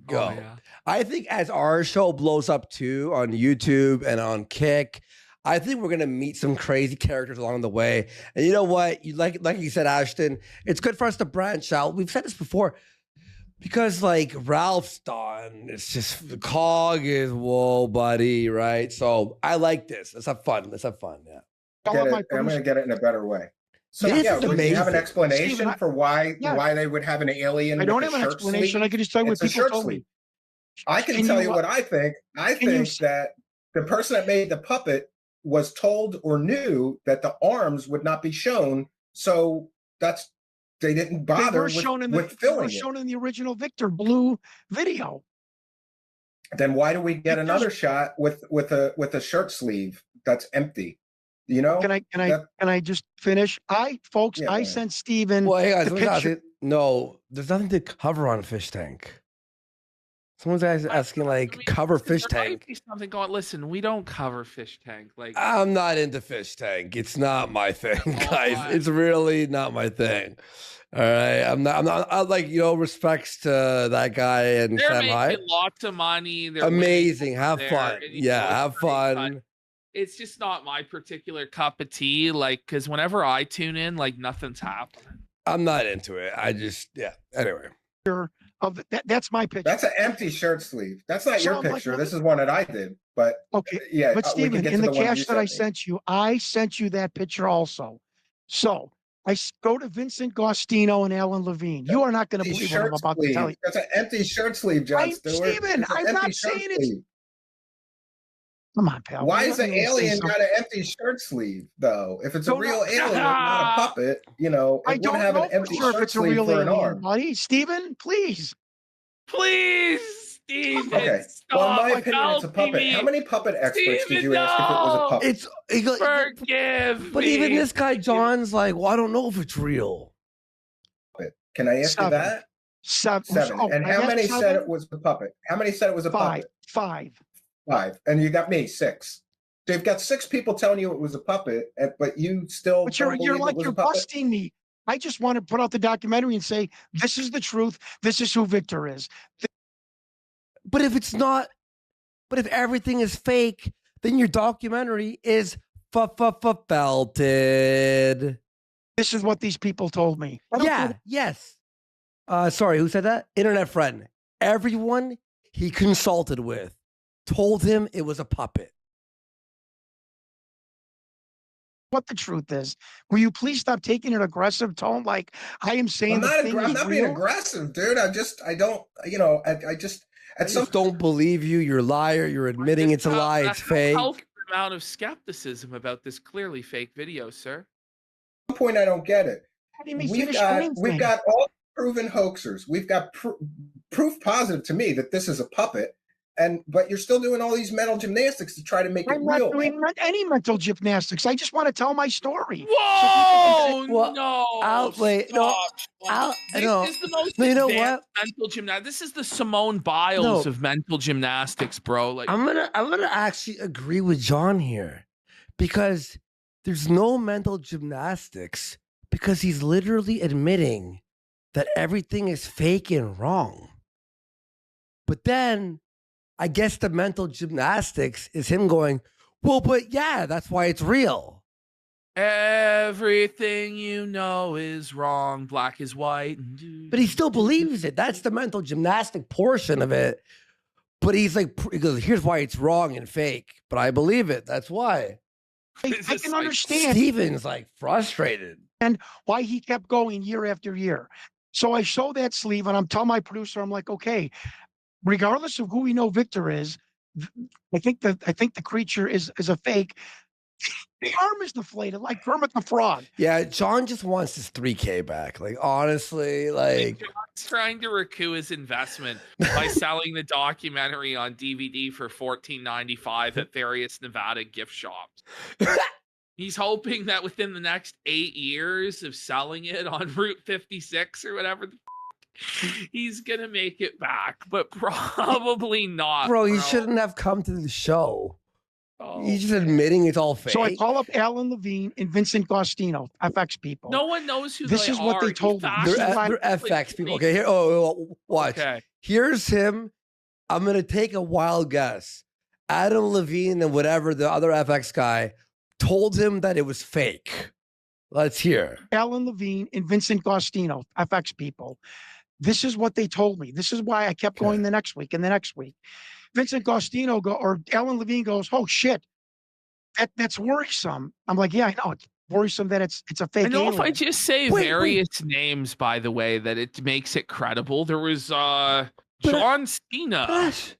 S1: go.
S3: Oh, yeah.
S1: I think as our show blows up too on YouTube and on Kick, I think we're gonna meet some crazy characters along the way. And you know what? You like you said, Ashton, it's good for us to branch out. We've said this before. Because like Ralph's done, it's just the cog is whoa, buddy, right? So I like this. Let's have fun. Yeah.
S2: I'm gonna get it in a better way. So
S1: This
S2: yeah,
S1: is
S2: would you have an
S1: amazing.
S2: explanation
S6: Steven,
S2: for why
S6: yeah.
S2: they would have an alien?
S6: I don't
S2: with
S6: have
S2: a
S6: an
S2: shirt
S6: explanation.
S2: sleeve?
S6: I can just tell you what
S2: It's a
S6: people
S2: shirt
S6: told
S2: sleeve.
S6: me.
S2: I can
S6: Can
S2: tell
S6: you,
S2: you what I think. I
S6: can you
S2: think that the person that made the puppet was told or knew that the arms would not be shown, so they didn't
S6: They
S2: bother
S6: were
S2: with
S6: shown in
S2: filming it.
S6: shown in the original Victor Blue video.
S2: Then why do we get another shot with a shirt sleeve that's empty? You know?
S6: Can I just finish? I sent Steven
S1: Well, hey guys,
S6: the
S1: let me ask
S6: picture.
S1: you- no, there's nothing to cover on Fish Tank. Someone's asking like cover Fish
S3: there might
S1: Tank.
S3: be something going. Listen, we don't cover Fish Tank. Like
S1: I'm not into Fish Tank. It's not my thing, guys.
S3: God.
S1: It's really not my thing. All right, I like respects to that guy and
S3: they're
S1: Sam
S3: making
S1: Hyde.
S3: lots of money. They're
S1: Amazing.
S3: winning
S1: Have
S3: there,
S1: fun.
S3: and,
S1: Yeah, have
S3: it's great, but
S1: fun.
S3: it's just not my particular cup of tea. Like, because whenever I tune in, like nothing's happening.
S1: I'm not into it. Anyway.
S6: Of that's my picture.
S2: That's an empty shirt sleeve. That's not
S6: So
S2: your
S6: I'm like,
S2: picture.
S6: what
S2: This is one that I did. But
S6: okay.
S2: yeah,
S6: But
S2: we can
S6: Steven,
S2: get
S6: in
S2: to
S6: the
S2: one
S6: cache
S2: you
S6: that I
S2: me.
S6: sent you that picture also. So go to Vincent Gostino and Alan Levine. You are not going to
S2: Empty
S6: believe what I'm
S2: shirt
S6: about to
S2: sleeve.
S6: tell you.
S2: That's an empty shirt sleeve, John Stewart.
S6: Steven,
S2: It's an
S6: I'm
S2: empty
S6: not
S2: shirt
S6: saying it's.
S2: sleeve.
S6: Come on, pal.
S2: Why
S6: You're
S2: is the
S6: not gonna say
S2: alien
S6: something.
S2: got an empty shirt sleeve, though? If it's a
S6: Don't
S2: real
S6: know.
S2: alien, not a puppet, it
S6: I
S2: wouldn't
S6: don't
S2: have
S6: know
S2: an
S6: for
S2: empty
S6: sure if
S2: shirt
S6: it's a
S2: sleeve
S6: real
S2: for an
S6: alien,
S2: arm.
S6: buddy. Steven, please.
S3: Please, Steven,
S2: Okay.
S3: stop.
S2: Well, in my opinion, it's a
S3: Help
S2: puppet.
S3: me.
S2: How many puppet experts did
S3: Steven,
S2: you ask if it was a puppet?
S3: Forgive
S1: But
S3: me.
S1: even this guy, John's like, well, I don't know if it's real.
S2: Can I ask you that? Seven.
S6: Oh,
S2: And how many said it was a puppet? How many said it was a puppet?
S6: Five.
S2: And you got me 6. So you've got 6 people telling you it was a puppet, but you still
S6: But
S2: don't
S6: you're
S2: believe
S6: like
S2: it was
S6: you're
S2: a puppet?
S6: busting me. I just want to put out the documentary and say this is the truth. This is who Victor is.
S1: But if it's not, but if everything is fake, then your documentary is felted.
S6: This is what these people told me. I don't
S1: Yeah,
S6: care.
S1: yes. Sorry, who said that? Internet friend. Everyone he consulted with told him it was a puppet.
S6: What the truth is. Will you please stop taking an aggressive tone? Like I am saying
S2: I'm
S6: the
S2: not,
S6: thing
S2: I'm
S6: is
S2: not being
S6: real?
S2: aggressive, dude. I don't, I just,
S1: I just don't believe you. You're a liar. You're admitting it's a lie. It's fake.
S3: Healthy amount of skepticism about this clearly fake video, sir.
S2: some point I don't get it.
S6: How do you mean
S2: We've
S6: finish
S2: got
S6: screen thing?
S2: all proven hoaxers. We've got proof positive to me that this is a puppet, but you're still doing all these mental gymnastics to try to make it
S6: I'm not
S2: real.
S6: doing any mental gymnastics. I just want to tell my story.
S3: Whoa!
S1: Well,
S3: no!
S1: wait, no,
S3: This
S1: no.
S3: is the most
S1: No, you know
S3: advanced
S1: what?
S3: mental gymnastics. This is the Simone Biles of mental gymnastics, bro. Like
S1: I'm gonna actually agree with John here, because there's no mental gymnastics, because he's literally admitting that everything is fake and wrong. But then I guess the mental gymnastics is him going, well, but yeah, that's why it's real.
S3: everything you know is wrong. Black is white.
S1: But he still believes it. That's the mental gymnastic portion of it. But he's like, he goes, here's why it's wrong and fake. But I believe it. That's why.
S6: I can understand
S1: Steven's like frustrated.
S6: and why he kept going year after year. So I show that sleeve and I'm telling my producer, I'm like, okay, regardless of who we know Victor is, I think the creature is a fake. The arm is deflated like Kermit the Frog.
S1: Yeah, John just wants his 3K back. Like, honestly, like
S3: John's trying to recoup his investment by selling the documentary on DVD for $14.95 at various Nevada gift shops. He's hoping that within the next 8 years of selling it on Route 56 or whatever, he's gonna make it back, but probably not.
S1: bro, you shouldn't have come to the show.
S3: Oh.
S1: He's just admitting it's all fake.
S6: So I call up Alan Levine and Vincent Gostino, FX people.
S3: No one knows who
S6: This
S3: they
S6: is what
S3: are.
S6: they told me.
S1: They're FX people. Okay, here. Watch.
S3: Okay.
S1: Here's him. I'm going to take a wild guess. Adam Levine and whatever the other FX guy told him that it was fake. Let's hear.
S6: Alan Levine and Vincent Gostino, FX people. This is what they told me. This is why I kept going the next week and the next week. Vincent Gostino or Alan Levine goes, "Oh shit, that's worrisome." I'm like, "Yeah, I know it's worrisome that it's a fake."
S3: I know
S6: alien.
S3: if I just say various names, by the way, that it makes it credible. There was John Stewart.
S1: Gosh,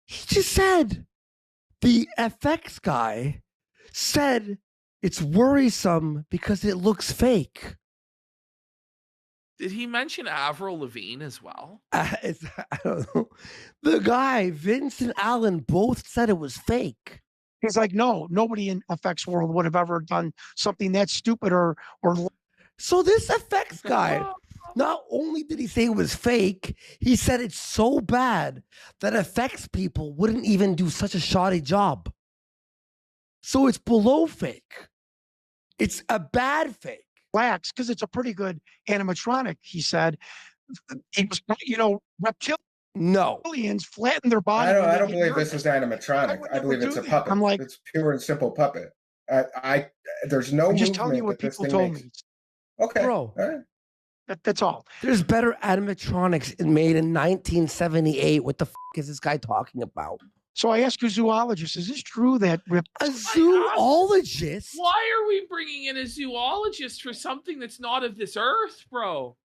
S1: he just said the FX guy said it's worrisome because it looks fake.
S3: Did he mention Avril Lavigne as well?
S1: I don't know. The guy, Vince and Alan, both said it was fake.
S6: He's like, "No, nobody in FX world would have ever done something that stupid or."
S1: So this FX guy, not only did he say it was fake, he said it's so bad that FX people wouldn't even do such a shoddy job. So it's below fake. It's a bad fake.
S6: Blacks, because it's a pretty good animatronic, he said. It was, reptilians flatten their body.
S2: I don't believe this is animatronic. I believe it's a puppet.
S6: I'm like,
S2: it's pure and simple puppet. There's no.
S6: I'm just telling you what people told me.
S2: Okay,
S1: bro.
S2: All right.
S6: That's all.
S1: There's better animatronics made in 1978. What the is this guy talking about?
S6: So I asked a zoologist, "Is this true that
S1: a zoologist?
S3: Why are we bringing in a zoologist for something that's not of this earth, bro?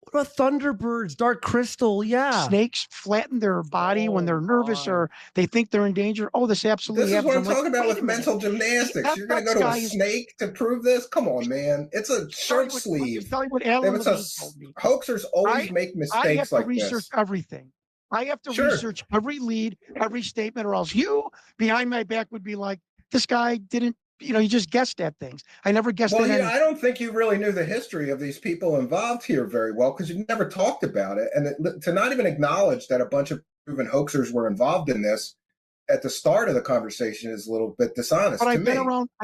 S1: What about Thunderbirds, Dark Crystal? Yeah.
S6: Snakes flatten their body when they're nervous or they think they're in danger. Oh, this absolutely
S2: This is
S6: happens.
S2: what I'm talking about with mental gymnastics. You're going to go to a snake to prove this? Come on, man. It's a shirt sleeve.
S6: Tell you what Alan Levine told me.
S2: Hoaxers always make mistakes
S6: I have to
S2: like
S6: research
S2: this.
S6: everything. I have to research every lead, every statement, or else you behind my back would be like, "This guy didn't, he just guessed at things." I never guessed at anything.
S2: I don't think you really knew the history of these people involved here very well because you never talked about it. And to not even acknowledge that a bunch of proven hoaxers were involved in this at the start of the conversation is a little bit dishonest
S6: but
S2: to
S6: I've
S2: me.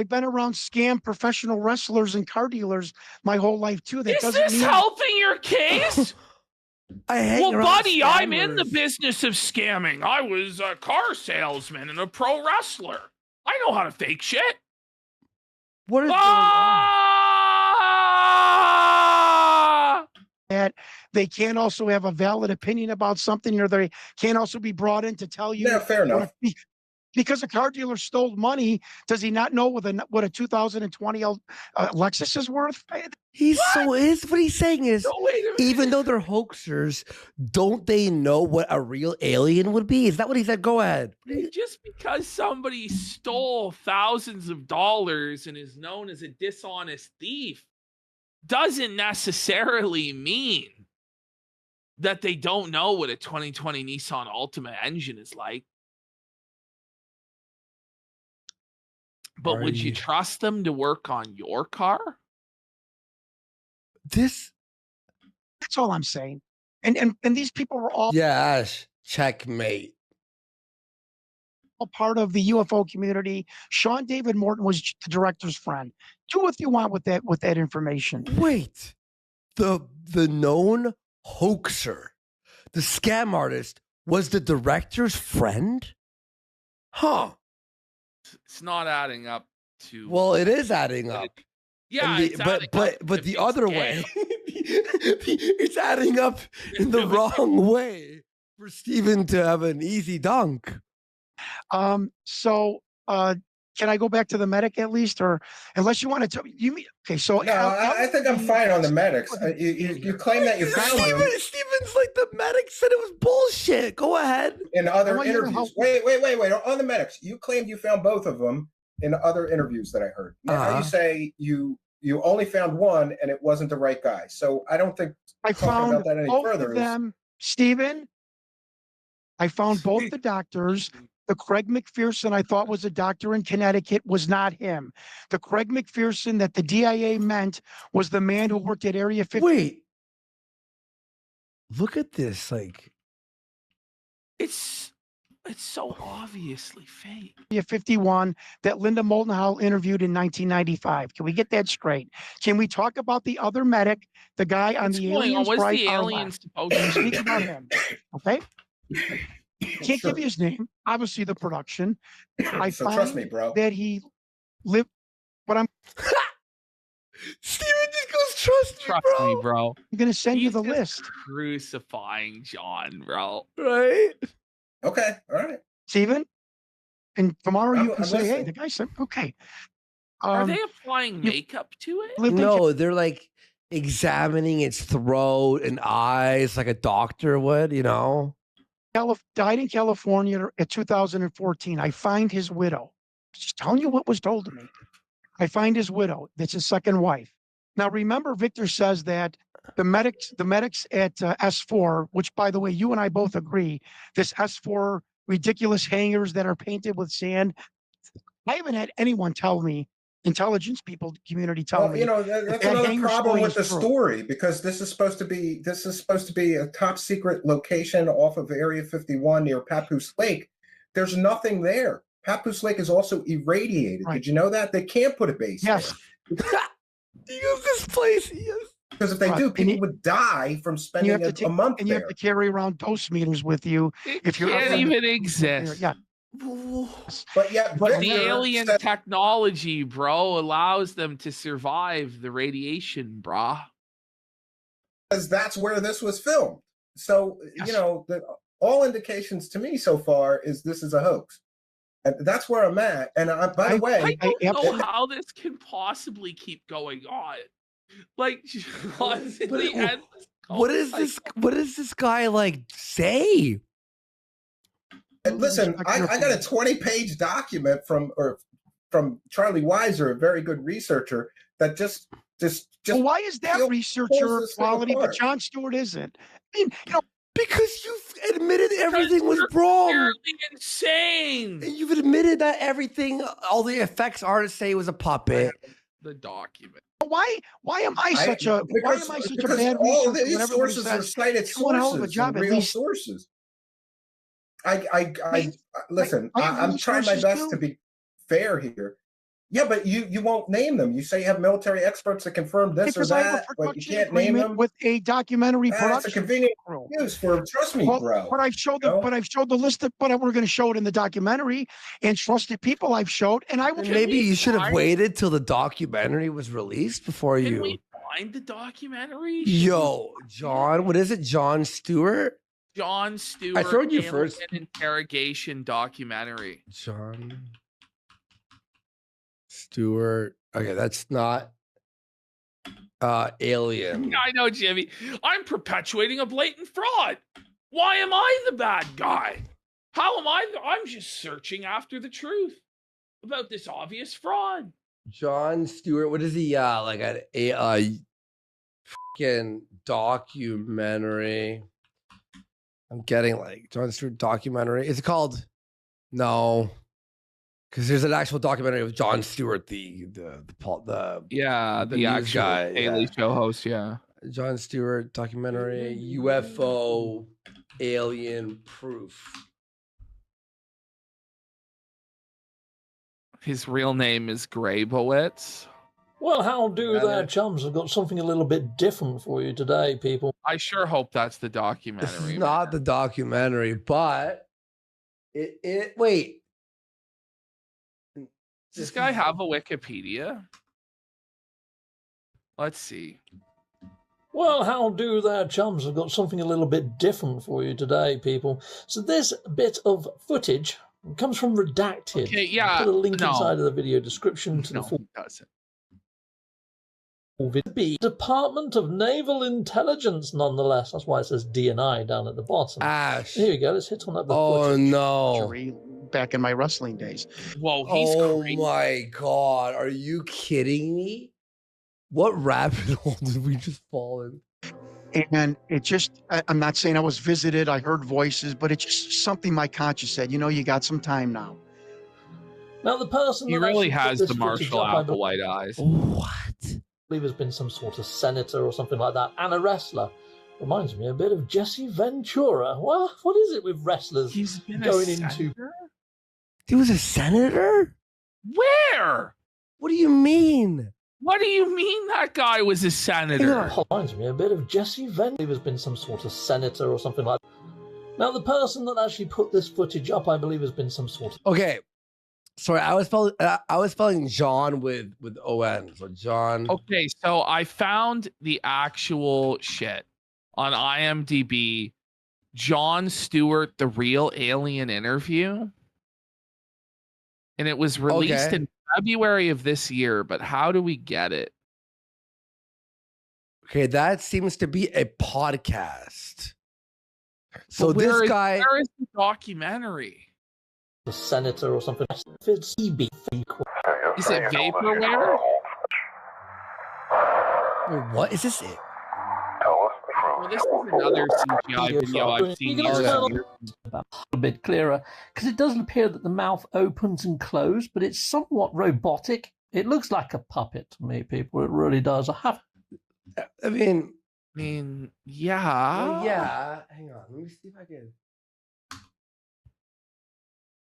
S6: been around scam professional wrestlers and car dealers my whole life too. That
S3: Is this helping your case? Well, buddy, I'm in the business of scamming. I was a car salesman and a pro wrestler. I know how to fake shit.
S1: What is going on?
S6: That they can't also have a valid opinion about something, or they can't also be brought in to tell you.
S2: Yeah, fair enough.
S6: Because a car dealer stole money, does he not know what a 2020 Lexus is worth?
S1: What he's saying is, even though they're hoaxers, don't they know what a real alien would be? Is that what he said? Go ahead.
S3: Just because somebody stole thousands of dollars and is known as a dishonest thief doesn't necessarily mean that they don't know what a 2020 Nissan Altima engine is like. But would you trust them to work on your car?
S6: That's all I'm saying. And these people were all
S1: checkmate.
S6: All part of the UFO community. Sean David Moulton was the director's friend. Do what you want with that information.
S1: Wait, the known hoaxer, the scam artist, was the director's friend? Huh.
S3: It's not adding up to.
S1: Well, it is adding up.
S3: Yeah,
S1: but the other way, it's adding up in the wrong way for Steven to have an easy dunk.
S6: Can I go back to the medic at least, or unless you want to tell you mean? Okay, so
S2: no, I think I'm fine on the medics. You claim that you found them.
S1: Steven's like, the medic said it was bullshit. Go ahead.
S2: In other interviews, wait. On the medics, you claimed you found both of them in other interviews that I heard. Now you say you only found one and it wasn't the right guy. So I don't think
S6: I found
S2: about that any
S6: both
S2: further.
S6: Of them, Steven. I found both the doctors. The Craig McPherson I thought was a doctor in Connecticut was not him. The Craig McPherson that the DIA meant was the man who worked at Area 50.
S1: Wait. Look at this. Like,
S3: it's It's so obviously fake.
S6: 51 that Linda Moulton Howe interviewed in 1995. Can we get that straight? Can we talk about the other medic, the guy on the alien's
S3: Was
S6: right
S3: the
S6: or
S3: alien
S6: left?
S3: supposed to
S6: Speak about him. Okay. Can't
S2: Sure.
S6: give you his name. Obviously, the production. I
S2: So
S6: find
S2: trust me, bro.
S6: that he lived. But I'm
S1: Steven just goes, trust me, bro.
S6: going to send you
S3: He's
S6: the
S3: just
S6: list.
S3: Crucifying John, bro.
S1: Right?
S2: Okay, all right.
S6: Steven? And tomorrow you
S2: I'm
S6: can say, hey,
S2: listening.
S6: the guy said, okay.
S3: Are they applying
S6: you-
S3: makeup to it?
S6: lived in
S1: No, they're like examining its throat and eyes like a doctor would, you know?
S6: died in California at 2014. I find his widow. Just telling you what was told to me. I find his widow. That's his second wife. Now, remember, Victor says that the medics at S4, which, by the way, you and I both agree, this S4 ridiculous hangars that are painted with sand. I haven't had anyone tell me, intelligence people community tell
S2: Well,
S6: me.
S2: you know, that's
S6: that
S2: another
S6: hanger
S2: problem
S6: story
S2: with the
S6: is true.
S2: story, because this is supposed to be a top secret location off of Area 51 near Papoose Lake. There's nothing there. Papoose Lake is also irradiated.
S6: Right.
S2: Did you know that? They can't put a base
S6: Yes.
S2: there.
S1: He goes, this place. Yes.
S2: Because if they
S6: Right.
S2: do,
S6: And
S2: people
S6: you-
S2: would die from
S6: And you
S2: spending
S6: have to
S2: a month
S6: and you
S2: there.
S6: have to carry around dose meters with you.
S3: It
S6: If you're
S3: can't
S6: ever-
S3: even exist.
S6: Yeah.
S2: But yet,
S6: But
S3: The
S2: Victor
S3: alien
S2: said-
S3: technology, bro, allows them to survive the radiation, brah.
S2: because that's where this was filmed. So,
S6: Yes.
S2: you know, all indications to me so far is this is a hoax. And that's where I'm at. And by the way,
S3: I don't know
S6: absolutely-
S3: how this can possibly keep going on. Like, constantly
S1: But
S3: endless
S1: What is
S3: cult
S1: this?
S3: cycle.
S1: What does this guy like say?
S2: listen,
S6: Respect
S2: I
S6: your
S2: got a
S6: opinion.
S2: 20-page document from Charlie Weiser, a very good researcher, that just
S6: Well, why is that
S2: pulls
S6: researcher
S2: this thing
S6: quality, but
S2: apart.
S6: John Stewart isn't? I mean, you know,
S1: Because you've admitted everything was
S3: You're
S1: wrong.
S3: clearly insane.
S1: And you've admitted that everything, all the effects artists say was a puppet.
S3: The document.
S6: why am I such a
S2: because
S6: bad
S2: all of
S6: researcher
S2: these
S6: when everybody
S2: sources are
S6: says
S2: cited
S6: "You're doing a hell of a
S2: sources,
S6: job,
S2: and
S6: at
S2: real
S6: least."
S2: sources. Listen,
S6: I have
S2: I'm trying my
S6: resources
S2: best
S6: too.
S2: to be fair here. Yeah, but you won't name them. You say you have military experts that confirm this or
S6: because I have a
S2: that, but you
S6: production
S2: can't name
S6: agreement
S2: them.
S6: with a documentary
S2: That's a
S6: production
S2: convenient
S6: crew.
S2: excuse for trust me,
S6: Well,
S2: bro.
S6: but I've showed
S2: No?
S6: the list of, but we're going to show it in the documentary, and trusted people I've showed, and I will.
S1: And maybe
S3: we
S1: you should have
S3: find-
S1: waited till the documentary was released before
S3: Can
S1: you.
S3: we find the documentary?
S1: Yo, John, what is it? John Stewart?
S3: John Stewart.
S1: showed you
S3: alien
S1: first.
S3: Interrogation documentary.
S1: John Stewart. Okay, that's not Alien.
S3: I know, Jimmy. I'm perpetuating a blatant fraud. Why am I the bad guy? How am I? I'm just searching after the truth about this obvious fraud.
S1: John Stewart. What is he? Like a freaking documentary. I'm getting like John Stewart documentary. Is it called? No, because there's an actual documentary of John Stewart, the
S3: Yeah,
S1: the news guy,
S3: Daily
S1: yeah.
S3: Show host. Yeah.
S1: John Stewart documentary, UFO alien proof.
S3: His real name is Graybowitz.
S7: Well, how do
S2: Rather-
S7: there, chums? I've got something a little bit different for you today, people.
S3: I sure hope that's the
S1: This
S3: documentary.
S1: is not the documentary, but it wait.
S3: Does this guy have a Wikipedia? Let's see.
S7: Well, how do there, chums? I've got something a little bit different for you today, people. So this bit of footage comes from Redacted.
S3: Okay,
S7: I'll
S3: yeah,
S7: put a link
S3: no.
S7: inside of the video description to
S3: No,
S7: the full
S3: it doesn't.
S7: video. Department of Naval Intelligence, nonetheless. That's why it says DNI down at the bottom.
S1: Ash.
S7: Here we go. Let's hit on that.
S1: Oh
S7: footage.
S1: no.
S6: Jury back in my wrestling days.
S3: Whoa, he's
S1: Oh
S3: crazy.
S1: my god. Are you kidding me? What rabbit hole did we just fall in?
S6: And it just, I'm not saying I was visited, I heard voices, but it's just something my conscience said, you know, you got some time now.
S7: Now, the person
S3: He
S7: that
S3: really
S7: actually put
S3: has
S7: this
S3: the
S7: footage
S3: Marshall
S7: up, I
S3: Applewhite eyes.
S1: What?
S7: believe has been some sort of senator or something like that, and a wrestler. Reminds me a bit of Jesse Ventura. Well, what is it with wrestlers
S3: He's been
S7: going
S3: a
S7: into...
S3: senator?
S1: He was a senator?
S3: Where?
S1: What do you mean?
S3: What do you mean that guy was a senator?
S7: Reminds me a bit of Jesse Ventura. He has been some sort of senator or something like that. Now, the person that actually put this footage up, I believe, has been some sort of...
S1: Okay. Sorry, I was spelling John with O-N. So John.
S3: Okay, so I found the actual shit on IMDb. John Stewart, the real alien interview. And it was released in February of this year, but how do we get it?
S1: Okay, that seems to be a podcast. So this guy...
S3: Where is the documentary?
S7: The senator or something. It's CB.
S3: Is it vaporware?
S1: Wait, what? Is this it?
S3: Well, this is another CGI video I've seen.
S7: A bit clearer, because it doesn't appear that the mouth opens and closes, but it's somewhat robotic. It looks like a puppet to me, people. It really does.
S1: I mean,
S3: yeah.
S1: Well, yeah. Hang on. Let me see if I can.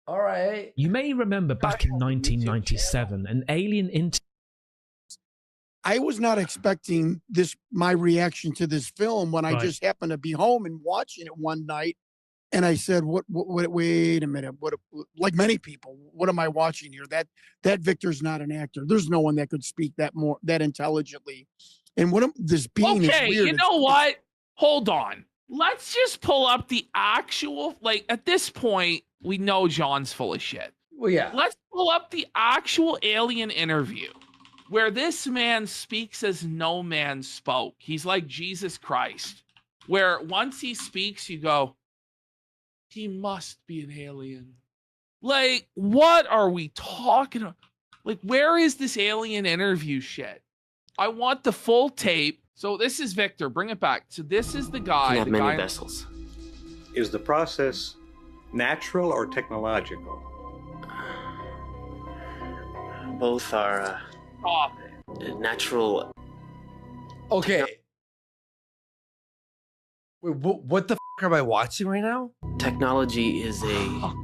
S1: All right.
S8: You may remember back in 1997, an alien
S6: I was not expecting my reaction to this film when I just happened to be home and watching it one night. And I said, wait a minute. Like many people, what am I watching here? That Victor's not an actor. There's no one that could speak that intelligently. And this being is weird.
S3: You know what? Hold on. Let's just pull up the actual, at this point, we know John's full of shit.
S1: Well, yeah.
S3: Let's pull up the actual alien interview where this man speaks as no man spoke. He's like Jesus Christ, where once he speaks, you go, he must be an alien. What are we talking about? Where is this alien interview shit? I want the full tape. So this is Victor. Bring it back. So this is the guy.
S9: Can have many vessels.
S10: Is the process natural or technological?
S9: Both are natural.
S1: Okay. Wait, what the f am I watching right now?
S9: Technology is a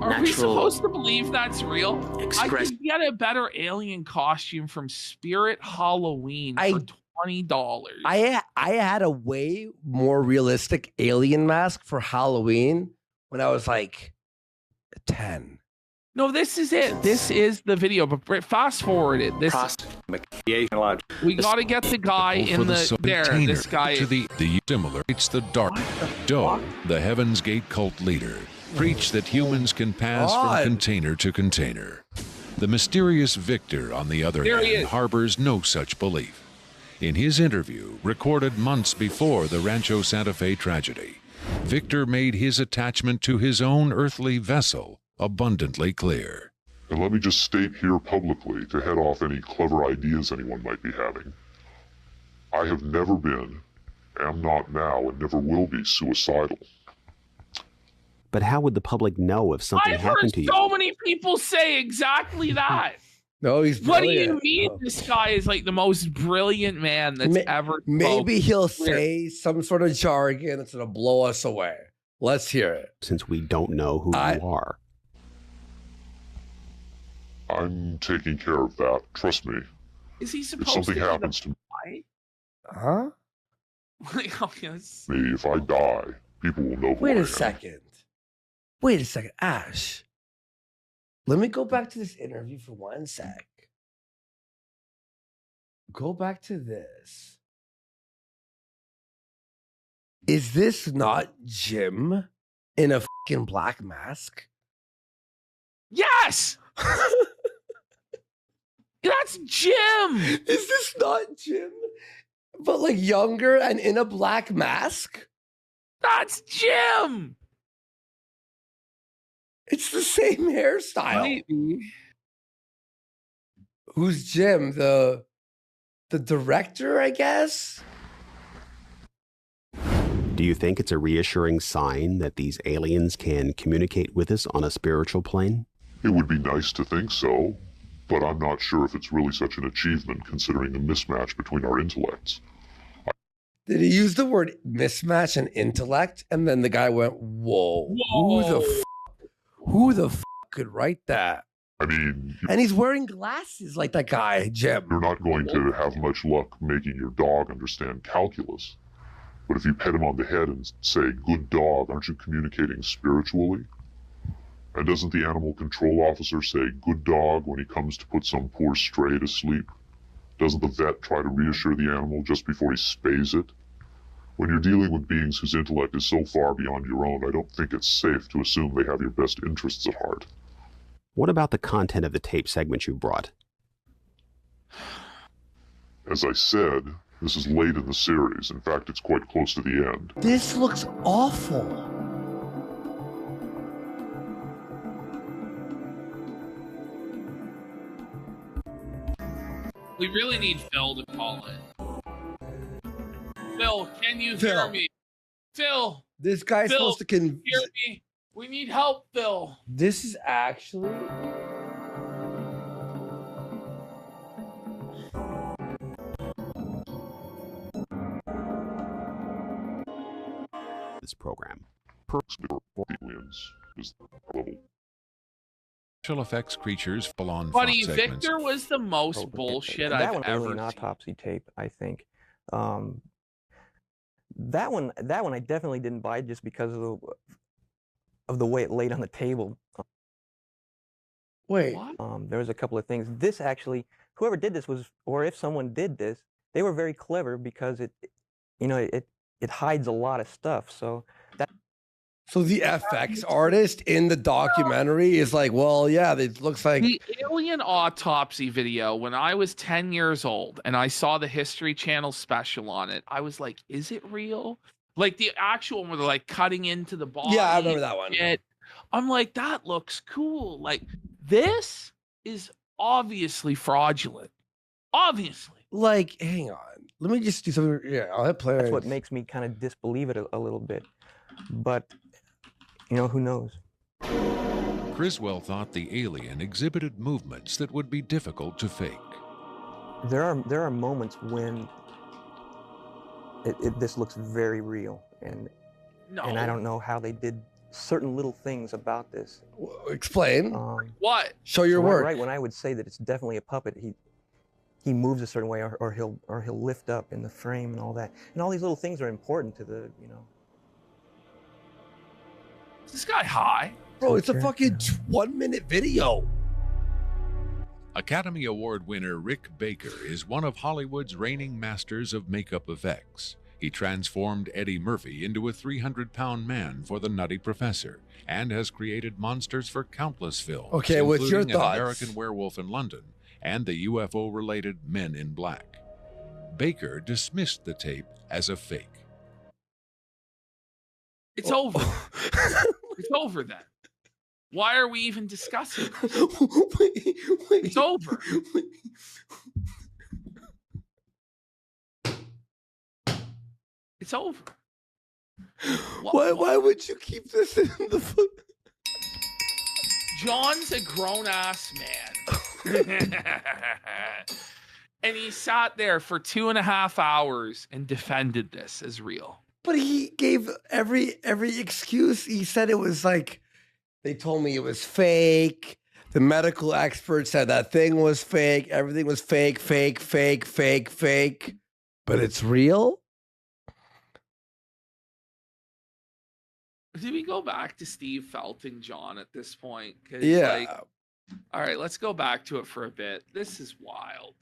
S3: Are we supposed to believe that's real? I
S9: express.
S3: could get a better alien costume from Spirit Halloween for $20.
S1: I had a way more realistic alien mask for Halloween when I was 10.
S3: No, this is it. This is the video. But fast forward it. We got to get the guy in the there. This guy
S11: to the simulates the dark. Doe, the Heaven's Gate cult leader, preached that humans can pass from container to container. The mysterious Victor, on the other hand, harbors no such belief. In his interview, recorded months before the Rancho Santa Fe tragedy, Victor made his attachment to his own earthly vessel abundantly clear.
S12: And let me just state here publicly, to head off any clever ideas anyone might be having, I have never been, am not now, and never will be suicidal.
S13: But how would the public know if something happened to you?
S3: I've heard so many people say exactly that.
S1: No, he's brilliant.
S3: What do you mean this guy is the most brilliant man that's ever spoken?
S1: Maybe he'll say some sort of jargon that's going to blow us away. Let's hear it.
S13: Since we don't know who you are.
S12: I'm taking care of that. Trust me.
S3: Is he supposed
S12: if something
S3: to
S12: happens to
S3: me?
S1: Huh?
S12: me, if I die, people will know who I am.
S1: Wait a second, Ash. Let me go back to this interview for 1 sec. Go back to this. Is this not Jim in a fucking black mask?
S3: Yes! That's Jim!
S1: Is this not Jim? But younger and in a black mask?
S3: That's Jim!
S1: It's the same hairstyle.
S3: Maybe.
S1: Who's Jim? The director, I guess?
S13: Do you think it's a reassuring sign that these aliens can communicate with us on a spiritual plane?
S12: It would be nice to think so, but I'm not sure if it's really such an achievement considering the mismatch between our intellects.
S1: Did he use the word mismatch and intellect? And then the guy went, whoa. Who the f could write that?
S12: I mean,
S1: and he's wearing glasses like that guy, Jim.
S12: You're not going to have much luck making your dog understand calculus. But if you pet him on the head and say, good dog, aren't you communicating spiritually? And doesn't the animal control officer say, good dog, when he comes to put some poor stray to sleep? Doesn't the vet try to reassure the animal just before he spays it? When you're dealing with beings whose intellect is so far beyond your own, I don't think it's safe to assume they have your best interests at heart.
S13: What about the content of the tape segment you brought?
S12: As I said, this is late in the series. In fact, it's quite close to the end.
S1: This looks awful.
S3: We really need Phil to call in. Phil, can you hear me? Phil.
S1: This guy's supposed to
S3: hear me. We need help, Phil.
S1: This is actually...
S13: This program.
S12: Aliens is the level.
S11: Special effects creatures full on.
S3: Buddy, Victor was the most bullshit I've
S14: one
S3: ever
S14: really an
S3: seen.
S14: autopsy tape, I think. That one I definitely didn't buy just because of the way it laid on the table.
S1: Wait.
S14: There was a couple of things. This actually, whoever did this was, or if someone did this, they were very clever because it hides a lot of stuff. So
S1: the FX artist in the documentary is like, well, yeah, it looks like
S3: the alien autopsy video. When I was 10 years old and I saw the History Channel special on it, I was like, is it real? Like the actual one where they're like cutting into the body.
S1: Yeah, I remember that one.
S3: I'm like, that looks cool. Like this is obviously fraudulent. Obviously.
S1: Like, hang on. Let me just do something. Yeah, I'll hit play.
S14: That's what makes me kind of disbelieve it a little bit. But, who knows?
S11: Criswell thought the alien exhibited movements that would be difficult to fake.
S14: There are moments when this looks very real, and I don't know how they did certain little things about this.
S1: Explain.
S3: What?
S1: Show your work.
S14: Right when I would say that it's definitely a puppet, he moves a certain way, or he'll lift up in the frame and all that, and all these little things are important to the
S3: Is this guy high?
S1: Bro, it's a fucking 1-minute video.
S11: Academy Award winner Rick Baker is one of Hollywood's reigning masters of makeup effects. He transformed Eddie Murphy into a 300-pound man for The Nutty Professor and has created monsters for countless films,
S1: Okay, what's your
S11: including
S1: thoughts?
S11: An American Werewolf in London and the UFO-related Men in Black. Baker dismissed the tape as a fake.
S3: It's over. It's over then. Why are we even discussing this? It's over. It's over.
S1: Why would you keep this in the foot?
S3: John's a grown-ass man. And he sat there for 2.5 hours and defended this as real.
S1: But he gave every excuse. He said it was like, they told me it was fake. The medical expert said that thing was fake. Everything was fake. But it's real?
S3: Did we go back to Steve felting John at this point?
S1: Yeah.
S3: All right, let's go back to it for a bit. This is wild.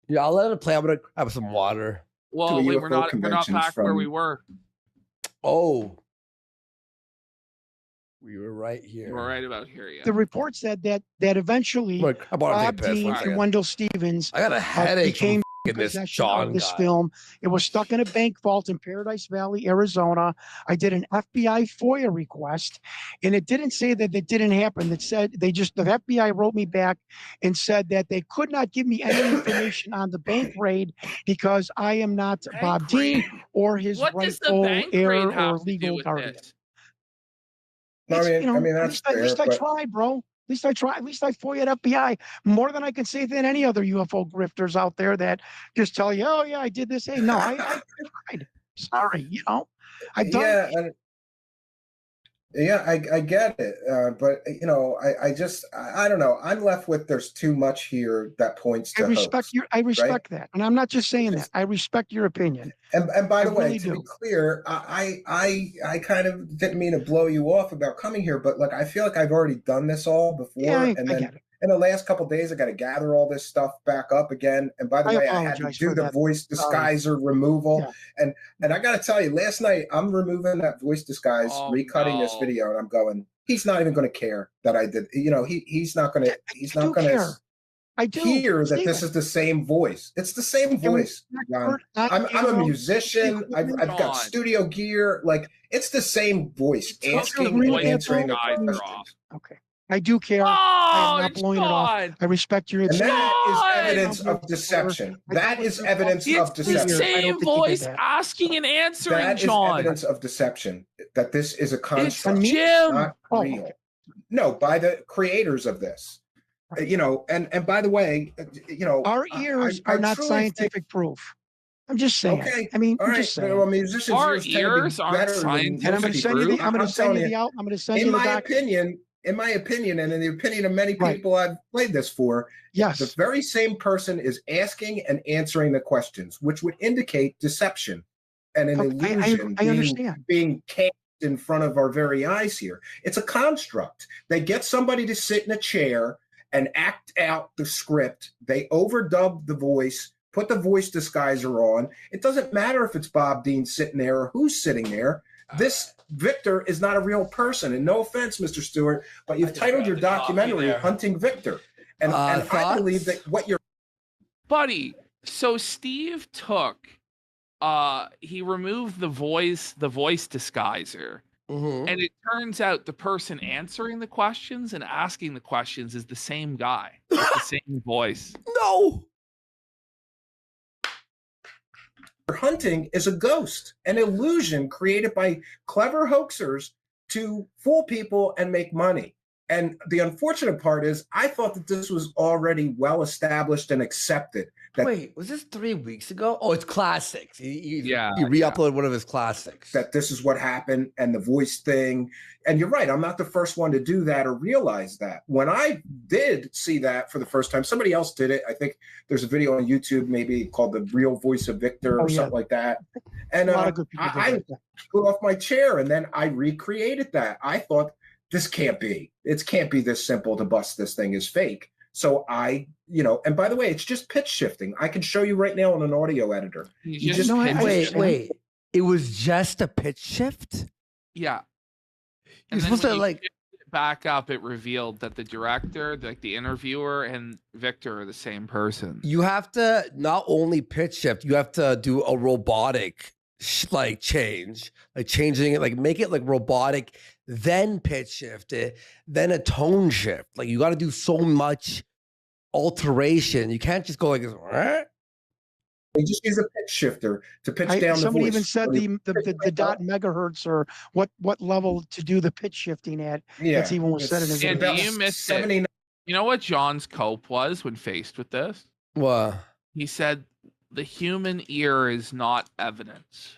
S1: Yeah, I'll let it play. I'm going to have some water.
S3: Well, wait, we're not back where we were.
S1: Oh. We were right here.
S3: We're right about here, yeah.
S6: The report said that eventually Bob Dean and Wendell Stevens
S1: I got a headache
S6: became
S1: in this
S6: possession
S1: John
S6: of this
S1: guy.
S6: film. It was stuck in a bank vault in Paradise Valley, Arizona. I did an FBI FOIA request, and it didn't say that it didn't happen. It said the FBI wrote me back and said that they could not give me any information on the bank raid because I am not Bob Dean or his rightful heir or legal guardian.
S2: I mean, that's
S6: at least I
S2: fair, but
S6: tried, bro. At least I try. At least I FOIA at FBI more than I can say than any other UFO grifters out there that just tell you, "Oh yeah, I did this." Hey, no, I tried. Sorry, I've done.
S2: Yeah, I get it, but I don't know. I'm left with there's too much here that points to hoax,
S6: I respect
S2: right?
S6: that, and I'm not just saying that. I respect your opinion.
S2: And by the way,
S6: really
S2: to be clear, I kind of didn't mean to blow you off about coming here, but like I feel like I've already done this all before, and then in the last couple of days, I got to gather all this stuff back up again. And by the way, I had to do the voice disguiser removal, and I got to tell you, last night I'm removing that voice disguise, recutting this video, and I'm going, he's not even going to care that I did. He's not going to. He's not going to. I do hear that this is the same voice. It's the same voice, John. I'm a musician. I've got studio gear. Like, it's the same voice, asking and answering the questions.
S6: Okay. I do care. I am not blowing it off. I respect your
S2: instinct. And that is evidence of deception. That is evidence of deception.
S3: The same voice asking and answering, John.
S2: That is evidence of deception. That this is a construct,
S3: Jim.
S2: not real. No, by the creators of this. And by the way,
S6: our ears are not scientific proof. I'm just saying.
S2: Okay.
S6: I mean,
S2: all right. Well, musicians'
S3: our ears aren't scientific.
S6: And I'm going to send you the. I'm going to send you the out. I'm going to send you the document.
S2: In my opinion, and in the opinion of many people I've played this for,
S6: yes,
S2: the very same person is asking and answering the questions, which would indicate deception and an illusion being cast in front of our very eyes here. It's a construct. They get somebody to sit in a chair and act out the script. They overdub the voice, put the voice disguiser on. It doesn't matter if it's Bob Dean sitting there or who's sitting there. This Victor is not a real person. And no offense, Mr. Stewart, but you've titled your documentary Hunting Victor. And I believe that what you're...
S3: Buddy, so Steve took... he removed the voice disguiser. Mm-hmm. And it turns out the person answering the questions and asking the questions is the same guy. The same voice.
S1: No!
S2: Hunting is a ghost, an illusion created by clever hoaxers to fool people and make money. And the unfortunate part is I thought that this was already well established and accepted.
S1: Wait, was this 3 weeks ago? Oh, it's classics. He re-uploaded one of his classics.
S2: That this is what happened and the voice thing. And you're right, I'm not the first one to do that or realize that. When I did see that for the first time, somebody else did it. I think there's a video on YouTube maybe called The Real Voice of Victor or something like that. And I put off my chair and then I recreated that. I thought, this can't be. It can't be this simple to bust this thing is fake. So and by the way, it's just pitch shifting. I can show you right now on an audio editor.
S1: Wait. It was just a pitch shift?
S3: Yeah.
S1: You're supposed to
S3: back up, it revealed that the director, the interviewer, and Victor are the same person.
S1: You have to not only pitch shift, you have to do a robotic change, changing it, make it robotic, then pitch shift it, then a tone shift. You got to do so much alteration. You can't just go like this.
S2: They just use a pitch shifter to pitch down the voice.
S6: Somebody even said the dot megahertz or what level to do the pitch shifting at.
S2: Yeah,
S6: that's even was said in his
S3: video. You missed it. You know what John's cope was when faced with this?
S1: What?
S3: He said the human ear is not evidence.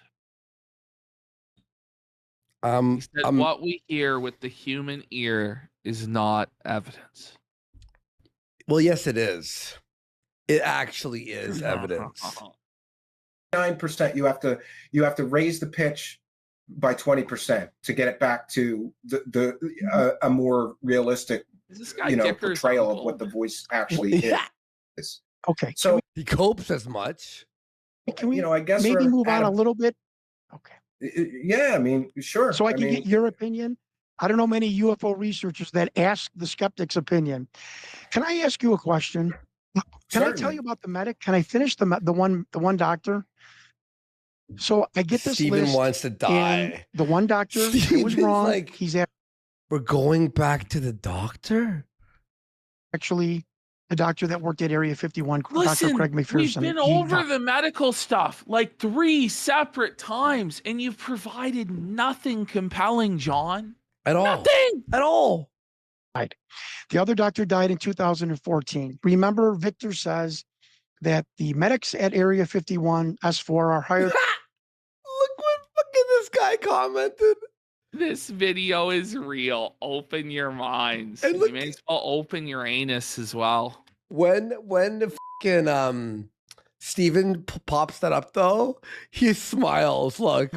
S3: He said what we hear with the human ear is not evidence.
S1: Well, yes, it is. It actually is evidence.
S2: 9%. You have to raise the pitch by 20% to get it back to a more realistic, portrayal of what the voice actually is.
S6: Okay.
S2: So
S1: he copes as much.
S6: Can we?
S2: I guess
S6: maybe move on a little bit. Okay.
S2: Yeah, I mean, sure.
S6: So I can get your opinion. I don't know many UFO researchers that ask the skeptic's opinion. Can I ask you a question? Can I tell you about the medic? Can I finish the one doctor? So I get this
S1: Steven
S6: list.
S1: Wants to die.
S6: The one doctor, it was wrong.
S1: We're going back to the doctor?
S6: Actually, the doctor that worked at Area 51,
S3: Listen,
S6: Dr. Craig McPherson.
S3: We've been over the medical stuff 3 separate times, and you've provided nothing compelling, John.
S1: At all.
S3: Nothing.
S1: At all.
S6: died. The other doctor died in 2014. Remember, Victor says that the medics at Area 51 S4 are hired.
S1: Look what fucking this guy commented.
S3: This video is real. Open your minds.
S1: And look,
S3: you may as well open your anus as well.
S1: When the fucking Steven pops that up though, he smiles. Look,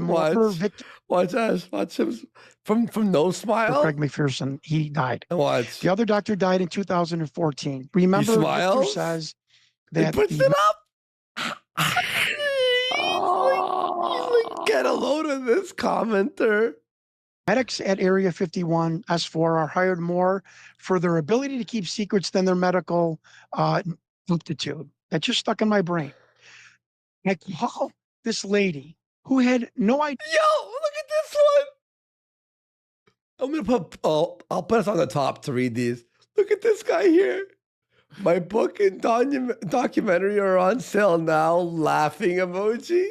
S1: watch us. Watch him from no smile.
S6: Craig McPherson, he died.
S1: Watch.
S6: The other doctor died in 2014. Remember, Victor says that
S1: he puts it up. He's like, get a load of this commenter.
S6: Medics at Area 51 S4 are hired more for their ability to keep secrets than their medical aptitude. That just stuck in my brain. I call this lady who had no idea.
S1: Yo, look at this one. I'm gonna put. I'll put us on the top to read these. Look at this guy here. My book and documentary are on sale now. Laughing emoji.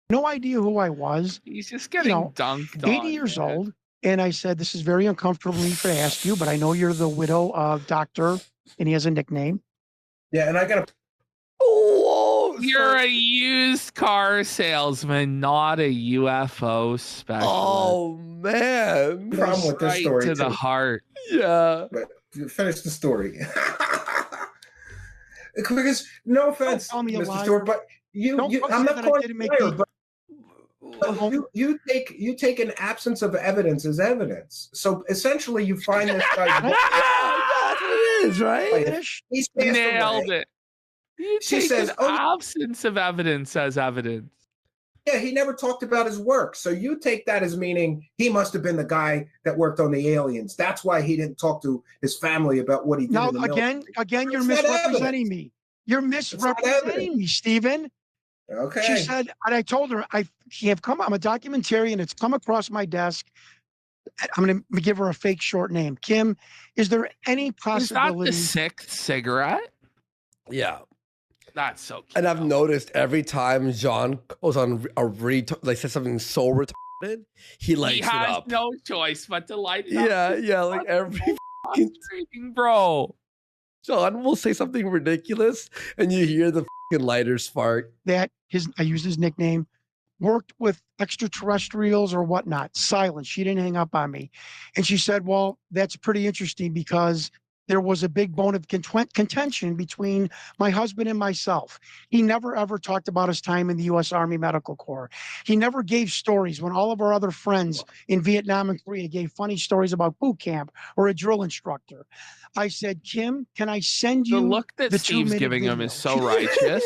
S6: No idea who I was.
S3: He's just getting dunked
S6: 80
S3: on,
S6: years
S3: man.
S6: old. And I said, this is very uncomfortable for me to ask you, but I know you're the widow of Dr. And he has a nickname.
S2: Yeah, and I got to.
S1: Oh,
S3: you're a used car salesman, not a UFO specialist.
S1: Oh, man.
S2: Problem with this story,
S3: to the
S2: too.
S3: heart.
S1: Yeah.
S2: But finish the story. Because, no offense, Mr. Stewart, but I'm not calling you a liar, but you take an absence of evidence as evidence. So essentially, you find this guy.
S1: That's what it is, right?
S2: He's passed
S3: Nailed
S2: away.
S3: it. You
S2: She
S3: take
S2: says,
S3: an absence of evidence as evidence.
S2: Yeah, he never talked about his work. So you take that as meaning he must have been the guy that worked on the aliens. That's why he didn't talk to his family about what he did.
S6: Now,
S2: in the
S6: again, you're
S2: It's not
S6: misrepresenting me. You're misrepresenting me, Stephen.
S2: Okay.
S6: She said, and I told her, I'm a documentarian. It's come across my desk. I'm going to give her a fake short name. Kim, is there any possibility?
S3: Is that the sixth cigarette?
S1: Yeah.
S3: That's so cute.
S1: And I've noticed every time John goes on like says something so retarded, he lights it
S3: has
S1: up.
S3: No choice but to light it up.
S1: Yeah, like every
S3: fucking bro.
S1: John will say something ridiculous, and you hear the fucking lighter spark.
S6: That I used his nickname, worked with extraterrestrials or whatnot. Silent. She didn't hang up on me. And she said, well, that's pretty interesting because there was a big bone of contention between my husband and myself. He never ever talked about his time in the U.S. Army Medical Corps. He never gave stories when all of our other friends in Vietnam and Korea gave funny stories about boot camp or a drill instructor. I said, Kim, can I send you
S3: the look that
S6: the
S3: Steve's
S6: 2-minute
S3: giving him
S6: video?
S3: is so righteous.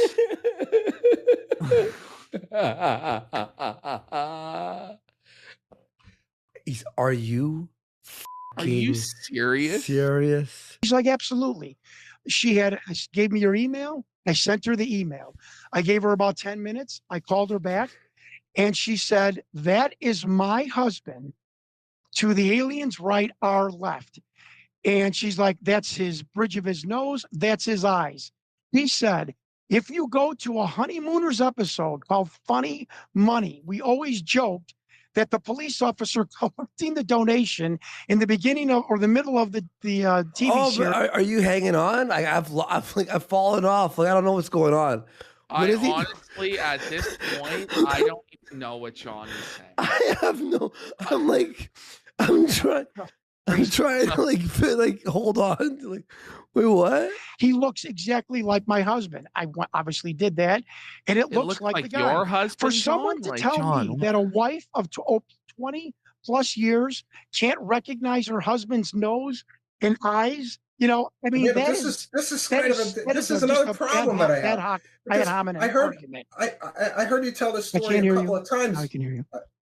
S1: Are you
S3: serious?
S1: Serious?
S6: She's like, absolutely. She gave me your email. I sent her the email. I gave her about 10 minutes. I called her back and she said, that is my husband. To the aliens right, our left. And she's like, that's his bridge of his nose. That's his eyes. He said, if you go to a Honeymooners episode called Funny Money, we always joked that the police officer collecting the donation in the beginning of or the middle of the TV series.
S1: Are you hanging on? I've fallen off. Like I don't know what's going on.
S3: I honestly, at this point, I don't even know what John is saying.
S1: I have no. I'm trying to like hold on. Like, wait, what?
S6: He looks exactly like my husband. I obviously did that, and it looks like the guy.
S3: Your husband.
S6: For someone to tell me that a wife of 20 plus years can't recognize her husband's nose and eyes, I mean,
S2: Yeah,
S6: that
S2: this is another problem that I have. I heard you tell this story a couple of times.
S6: I can hear you.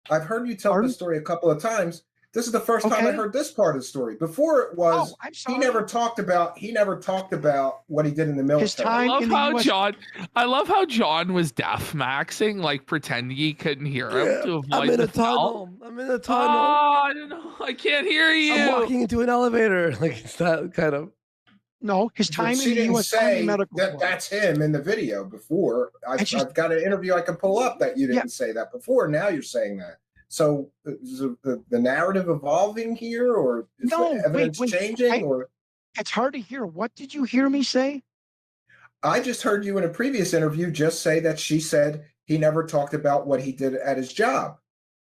S2: I've heard you tell this story a couple of times. This is the first time I heard this part of the story. Before it was, he never talked about what he did in the military.
S6: His time
S3: I love how John was deaf maxing, like pretending he couldn't hear him to avoid
S1: I'm in
S3: the
S1: a tunnel.
S3: felt.
S1: I'm in a tunnel.
S3: Oh, I don't know. I can't hear you.
S1: I'm walking into an elevator. Like it's that kind of.
S6: No, his time
S2: She
S6: in the
S2: didn't
S6: U.S.
S2: say
S6: Army Medical Corps.
S2: that's him in the video before. I've got an interview I can pull up that you didn't say that before. Now you're saying that. So is the narrative evolving here, or is the evidence changing? Or
S6: it's hard to hear. What did you hear me say?
S2: I just heard you in a previous interview just say that she said he never talked about what he did at his job.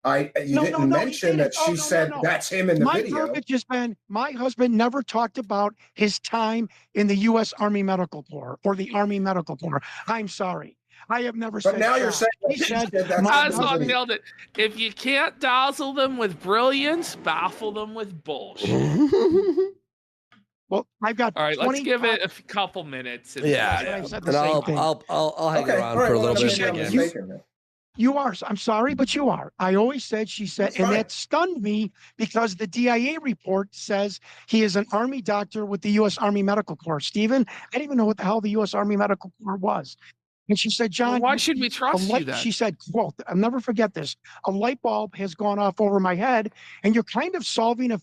S2: You didn't mention that she said that's him in the video.
S6: My verbiage has been, my husband never talked about his time in the U.S. Army Medical Corps or the Army Medical Corps. I'm sorry. I have never said that.
S2: But now you're saying
S6: he said
S3: that's not nailed it. If you can't dazzle them with brilliance, baffle them with bullshit.
S6: Well, I've got.
S3: All right, let's give it a couple minutes.
S1: And I'll hang around for a little bit.
S6: You are. I'm sorry, but you are. I always said, she said, and that stunned me because the DIA report says he is an Army doctor with the U.S. Army Medical Corps. Stephen, I didn't even know what the hell the U.S. Army Medical Corps was. And she said, John,
S3: well, why should we trust you then?
S6: She said, quote, I'll never forget this. A light bulb has gone off over my head, and you're kind of solving a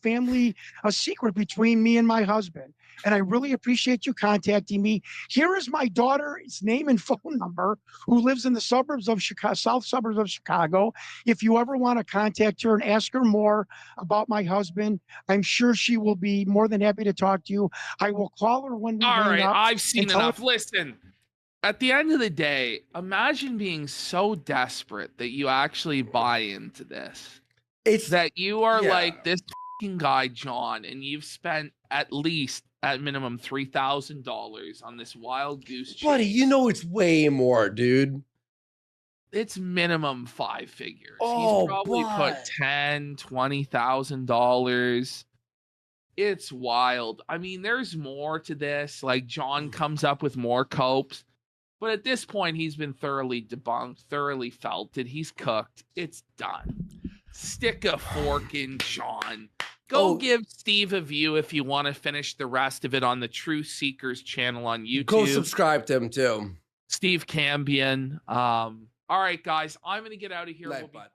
S6: secret between me and my husband. And I really appreciate you contacting me. Here is my daughter's name and phone number, who lives in the suburbs of Chicago, south suburbs of Chicago. If you ever want to contact her and ask her more about my husband, I'm sure she will be more than happy to talk to you. I will call her when we
S3: All right,
S6: up.
S3: I've seen enough. Listen, at the end of the day, imagine being so desperate that you actually buy into this. It's that you are like this guy, John, and you've spent at least, at minimum, $3,000 on this wild goose chase.
S1: Buddy, you know it's way more, dude.
S3: It's minimum 5 figures.
S1: Oh,
S3: he's probably put $10,000, $20,000. It's wild. I mean, there's more to this. Like, John comes up with more copes. But at this point, he's been thoroughly debunked, thoroughly felted. He's cooked. It's done. Stick a fork in John. Go give Steve a view if you want to finish the rest of it on the Truth Seekers channel on YouTube.
S1: Go subscribe to him, too.
S3: Steve Cambian. All right, guys. I'm going to get out of here. We'll be back.